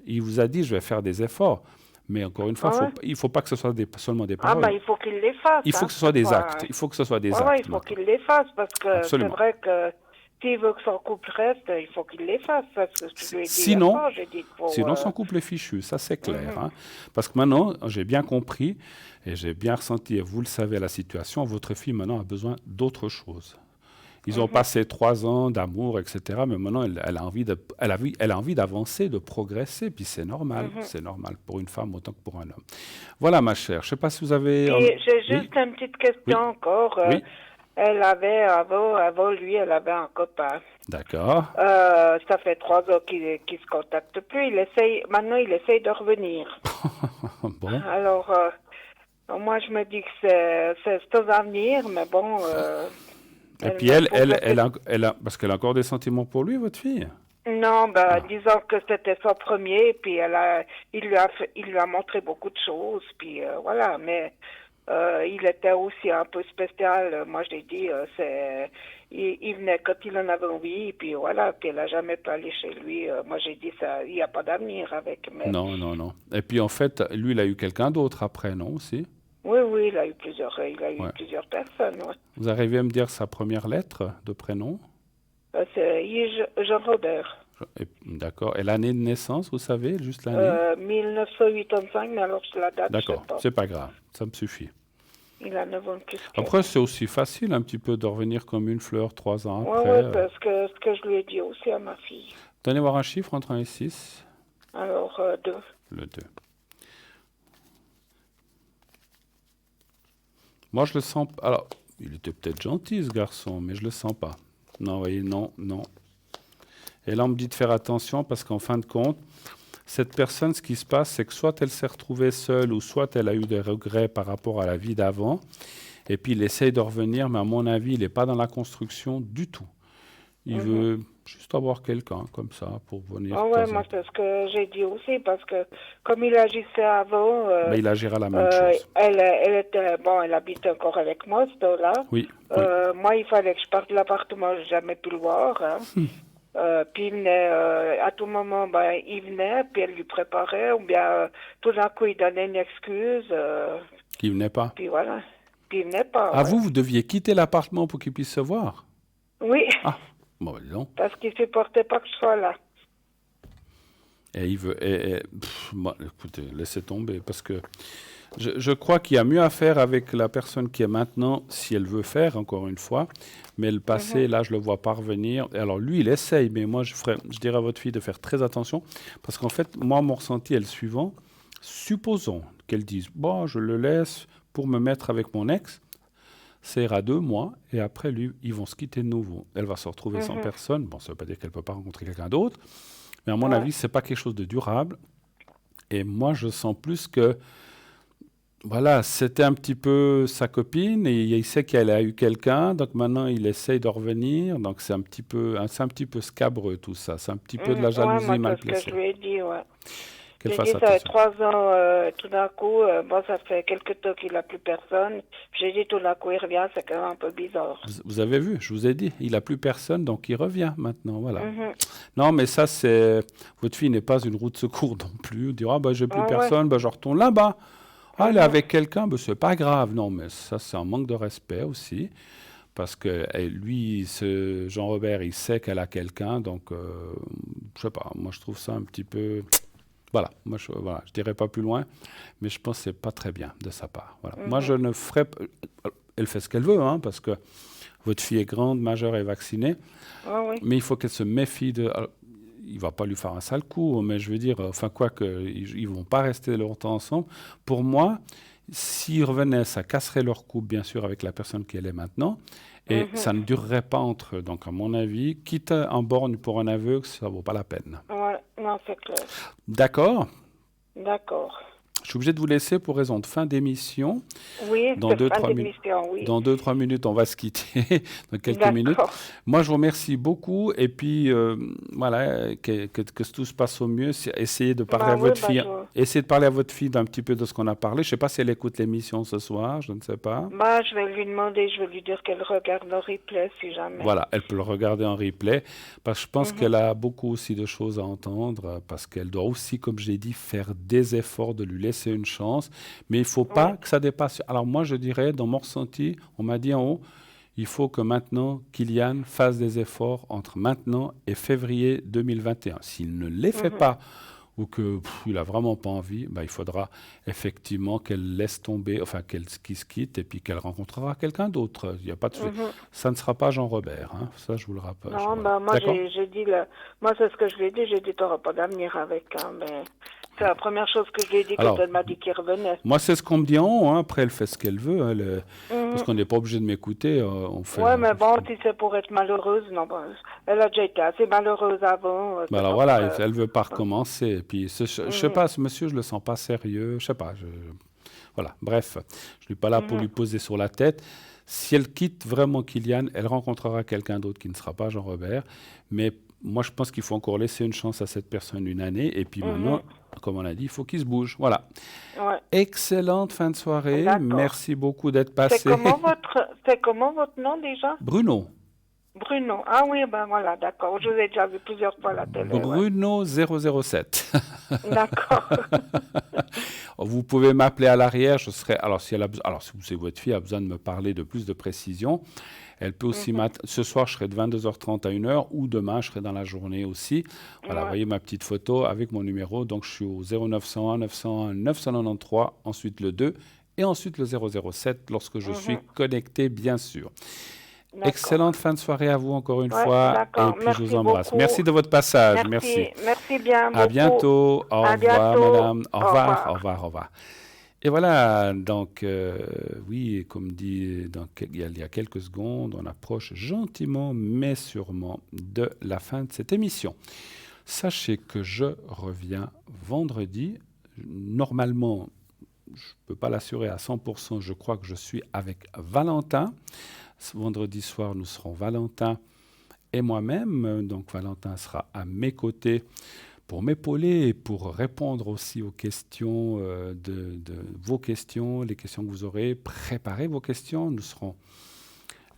Il vous a dit, je vais faire des efforts. Mais encore une fois, il ne faut pas que ce soit seulement des paroles. Il faut qu'il les fasse. Il faut que ce soit des actes. Il faut que ce soit des actes. Il faut qu'il les fasse parce que c'est vrai que s'il veut que son couple reste, il faut qu'il les fasse. Sinon, son couple est fichu, ça c'est clair. Parce que maintenant, j'ai bien compris et j'ai bien ressenti, et vous le savez, la situation, votre fille maintenant a besoin d'autre chose. Ils ont passé 3 ans d'amour, etc. Mais maintenant, elle a envie d'avancer, de progresser. Puis c'est normal. C'est normal pour une femme autant que pour un homme. Voilà, ma chère. Je ne sais pas si vous avez... J'ai juste une petite question encore. Elle avait, avant lui, elle avait un copain. D'accord. Ça fait 3 ans qu'il ne se contacte plus. Maintenant, il essaye de revenir. Bon. Alors, moi, je me dis que c'est aux avenirs, mais bon... Et puis parce qu'elle a encore des sentiments pour lui, votre fille? Non, disons que c'était son premier, puis il lui a montré beaucoup de choses, puis voilà, mais il était aussi un peu spécial. Moi, je l'ai dit, il venait quand il en avait envie, puis voilà, puis elle n'a jamais pu aller chez lui. Moi, j'ai dit, il n'y a pas d'avenir avec. Mais... Non. Et puis, en fait, lui, il a eu quelqu'un d'autre après, non, aussi? Oui, il a eu plusieurs personnes. Ouais. Vous arrivez à me dire sa première lettre de prénom? C'est Jean-Robert. D'accord. Et l'année de naissance, vous savez, juste l'année? 1985, mais alors la date, d'accord, je sais pas. C'est pas grave, ça me suffit. Il a 9 ans de plus. Après, c'est aussi facile un petit peu de revenir comme une fleur 3 ans après. Oui, parce que ce que je lui ai dit aussi à ma fille. Donnez voir un chiffre entre 1 et 6. Alors, 2. Le 2. Moi, je le sens. Alors, il était peut-être gentil, ce garçon, mais je le sens pas. Non, vous voyez, non, non. Et là, on me dit de faire attention parce qu'en fin de compte, cette personne, ce qui se passe, c'est que soit elle s'est retrouvée seule ou soit elle a eu des regrets par rapport à la vie d'avant. Et puis, il essaye de revenir, mais à mon avis, il n'est pas dans la construction du tout. Il veut juste avoir quelqu'un comme ça pour venir. Ah ouais, moi, c'est ce que j'ai dit aussi, parce que comme il agissait avant, Ben, il agira la même chose. elle était, bon, elle habite encore avec moi, ce temps-là. Oui. Moi, il fallait que je parte de l'appartement, j'ai jamais pu le voir. Hein. Puis il venait, à tout moment, ben, il venait, puis elle lui préparait, ou bien tout d'un coup, il donnait une excuse. Qui venait pas. Puis voilà. Puis il venait pas. Ah, ouais. vous deviez quitter l'appartement pour qu'il puisse se voir. Oui. Ah, bon, dis donc. Parce qu'il ne supportait pas que je sois là. Et il veut. Bon, écoutez, laissez tomber, parce que je crois qu'il y a mieux à faire avec la personne qui est maintenant, si elle veut faire, encore une fois. Mais le passé, là, je le vois pas revenir. Et alors, lui, il essaye, mais moi, je dirais à votre fille de faire très attention, parce qu'en fait, moi, mon ressenti est le suivant. Supposons qu'elle dise, bon, je le laisse pour me mettre avec mon ex. Ça ira 2 mois, et après, lui, ils vont se quitter de nouveau. Elle va se retrouver sans personne. Bon, ça ne veut pas dire qu'elle ne peut pas rencontrer quelqu'un d'autre, mais à mon avis, ce n'est pas quelque chose de durable. Et moi, je sens plus que, voilà, c'était un petit peu sa copine, et il sait qu'elle a eu quelqu'un, donc maintenant, il essaye de revenir. Donc, c'est un petit peu scabreux, tout ça. C'est un petit peu de la jalousie mal placée. C'est ce que je lui ai dit, ouais. Qu'elle J'ai fasse dit, ça fait attention. 3 ans, tout d'un coup, bon, ça fait quelques temps qu'il n'a plus personne. J'ai dit, tout d'un coup, il revient, c'est quand même un peu bizarre. Vous avez vu, je vous ai dit, il n'a plus personne, donc il revient maintenant, voilà. Non, mais ça, c'est... Votre fille n'est pas une roue de secours non plus. Dire, ah, ben, j'ai plus personne, ben, je retourne là-bas. Ah, elle est avec quelqu'un, ben, c'est pas grave. Non, mais ça, c'est un manque de respect aussi. Parce que lui, Jean-Robert, il sait qu'elle a quelqu'un, donc, je sais pas, moi, je trouve ça un petit peu... Voilà, moi je dirais pas plus loin, mais je pense que c'est pas très bien de sa part. Voilà. Moi je ne ferais pas... Elle fait ce qu'elle veut, hein, parce que votre fille est grande, majeure et vaccinée, mais il faut qu'elle se méfie de... Alors, il va pas lui faire un sale coup, mais je veux dire, enfin quoi que, ils vont pas rester longtemps ensemble. Pour moi, s'ils revenaient, ça casserait leur couple, bien sûr, avec la personne qu'elle est maintenant, et ça ne durerait pas entre eux. Donc à mon avis, quitte un borgne pour un aveugle, ça vaut pas la peine. Ouais, non, c'est clair. D'accord. D'accord. Je suis obligé de vous laisser pour raison de fin d'émission. Oui, Dans c'est 2-3 fin minutes. d'émission, oui. Dans 2-3 minutes, on va se quitter. Dans quelques D'accord. minutes. Moi, je vous remercie beaucoup. Et puis, voilà, que tout se passe au mieux. Essayez de parler à votre fille. Essayez de parler à votre fille d'un petit peu de ce qu'on a parlé. Je ne sais pas si elle écoute l'émission ce soir. Je ne sais pas. Je vais lui demander, je vais lui dire qu'elle regarde le replay si jamais. Voilà, elle peut le regarder en replay. Parce que je pense qu'elle a beaucoup aussi de choses à entendre. Parce qu'elle doit aussi, comme j'ai dit, faire des efforts de lui laisser une chance, mais il ne faut pas que ça dépasse. Alors moi, je dirais, dans mon ressenti, on m'a dit en haut, il faut que maintenant, Kylian fasse des efforts entre maintenant et février 2021. S'il ne les fait pas, ou qu'il n'a vraiment pas envie, il faudra effectivement qu'elle laisse tomber, enfin qu'elle se quitte, et puis qu'elle rencontrera quelqu'un d'autre. Il y a pas de ça ne sera pas Jean-Robert, hein. Ça je vous le rappelle. Non, moi j'ai dit, moi c'est ce que je lui ai dit, j'ai dit, tu n'auras pas d'avenir avec, hein, mais c'est la première chose que je lui ai dit quand elle m'a dit qu'il revenait. Moi c'est ce qu'on me dit en haut, hein. Après elle fait ce qu'elle veut, parce qu'on n'est pas obligé de m'écouter. On fait, mais bon, si c'est pour être malheureuse, non, elle a déjà été assez malheureuse avant. Alors voilà, elle ne veut pas recommencer. Et puis, je sais pas, ce monsieur, je le sens pas sérieux. Je sais pas. Voilà, bref, je suis pas là pour lui poser sur la tête. Si elle quitte vraiment Kylian, elle rencontrera quelqu'un d'autre qui ne sera pas Jean-Robert. Mais moi, je pense qu'il faut encore laisser une chance à cette personne, 1 année. Et puis maintenant, comme on a dit, il faut qu'il se bouge. Voilà. Ouais. Excellente fin de soirée. Merci beaucoup d'être passé. C'est comment votre nom déjà? Bruno. Bruno. Ah oui, ben voilà, d'accord. Je vous ai déjà vu plusieurs fois à la télé. Bruno 007. D'accord. Vous pouvez m'appeler à l'arrière. Je serai. Alors si votre fille a besoin de me parler de plus de précision, elle peut aussi ce soir, je serai de 22h30 à 1h, ou demain, je serai dans la journée aussi. Voilà, vous voyez ma petite photo avec mon numéro. Donc je suis au 0901 901 993, ensuite le 2 et ensuite le 007 lorsque je suis connecté, bien sûr. Excellente fin de soirée à vous encore une fois. Et puis je vous embrasse. Beaucoup. Merci de votre passage. Merci bien. À bientôt. Au revoir, bientôt. madame. Au revoir. Et voilà, donc, oui, comme dit il y a quelques secondes, on approche gentiment mais sûrement de la fin de cette émission. Sachez que je reviens vendredi. Normalement, je ne peux pas l'assurer à 100%, je crois que je suis avec Valentin. Ce vendredi soir, nous serons Valentin et moi-même. Donc Valentin sera à mes côtés pour m'épauler et pour répondre aussi aux questions, de vos questions, les questions que vous aurez. Préparez vos questions. Nous serons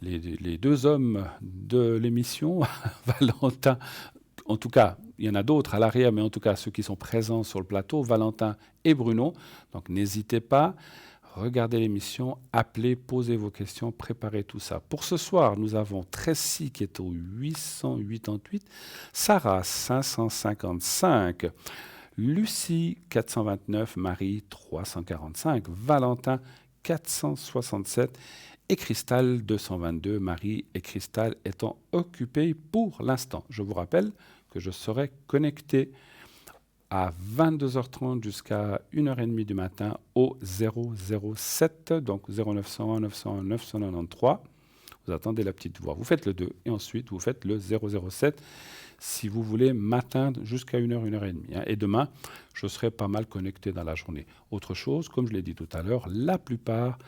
les deux hommes de l'émission. Valentin, en tout cas, il y en a d'autres à l'arrière, mais en tout cas ceux qui sont présents sur le plateau, Valentin et Bruno. Donc n'hésitez pas. Regardez l'émission, appelez, posez vos questions, préparez tout ça. Pour ce soir, nous avons Tracy qui est au 888, Sarah 555, Lucie 429, Marie 345, Valentin 467 et Cristal 222, Marie et Cristal étant occupés pour l'instant. Je vous rappelle que je serai connecté à 22h30 jusqu'à 1h30 du matin au 007, donc 0901 901 993. Vous attendez la petite voix. Vous faites le 2 et ensuite vous faites le 007 si vous voulez matin jusqu'à 1h, 1h30. Et demain, je serai pas mal connecté dans la journée. Autre chose, comme je l'ai dit tout à l'heure, la plupart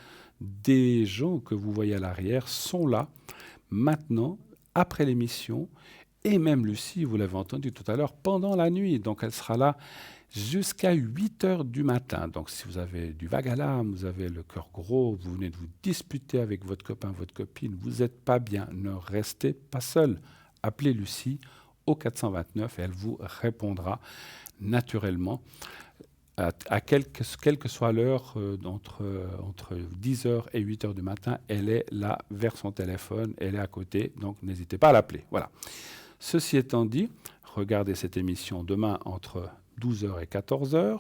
des gens que vous voyez à l'arrière sont là maintenant, après l'émission. Et même Lucie, vous l'avez entendu tout à l'heure, pendant la nuit. Donc elle sera là jusqu'à 8h du matin. Donc si vous avez du vague à l'âme, vous avez le cœur gros, vous venez de vous disputer avec votre copain, votre copine, vous n'êtes pas bien, ne restez pas seul. Appelez Lucie au 429 et elle vous répondra naturellement. À quelle que soit l'heure, entre 10h et 8h du matin, elle est là vers son téléphone, elle est à côté, donc n'hésitez pas à l'appeler. Voilà. Ceci étant dit, regardez cette émission demain entre 12h et 14h.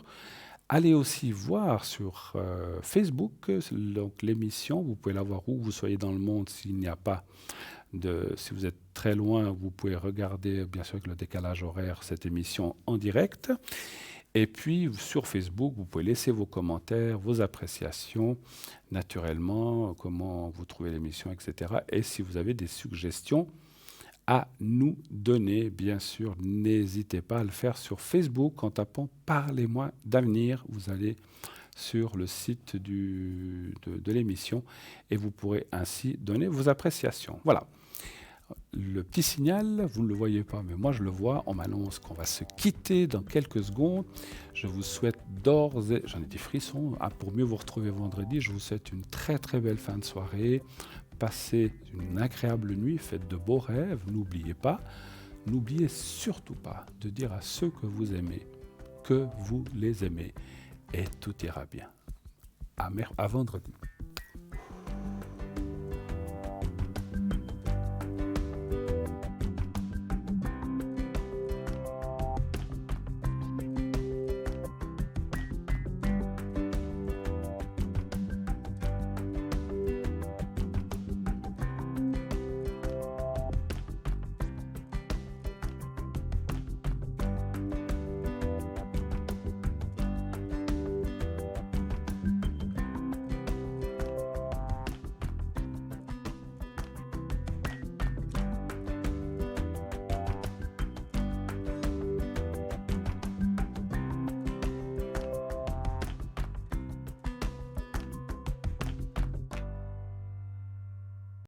Allez aussi voir sur Facebook donc l'émission. Vous pouvez la voir où vous soyez dans le monde s'il n'y a pas de... Si vous êtes très loin, vous pouvez regarder, bien sûr avec le décalage horaire, cette émission en direct. Et puis sur Facebook, vous pouvez laisser vos commentaires, vos appréciations, naturellement, comment vous trouvez l'émission, etc. Et si vous avez des suggestions à nous donner, bien sûr, n'hésitez pas à le faire sur Facebook en tapant « Parlez-moi d'avenir ». Vous allez sur le site de l'émission et vous pourrez ainsi donner vos appréciations. Voilà. Le petit signal, vous ne le voyez pas, mais moi je le vois. On m'annonce qu'on va se quitter dans quelques secondes. Je vous souhaite d'ores et... J'en ai des frissons. Pour mieux vous retrouver vendredi, je vous souhaite une très très belle fin de soirée. Passez une agréable nuit, faites de beaux rêves. N'oubliez surtout pas de dire à ceux que vous aimez que vous les aimez. Et tout ira bien. À vendredi.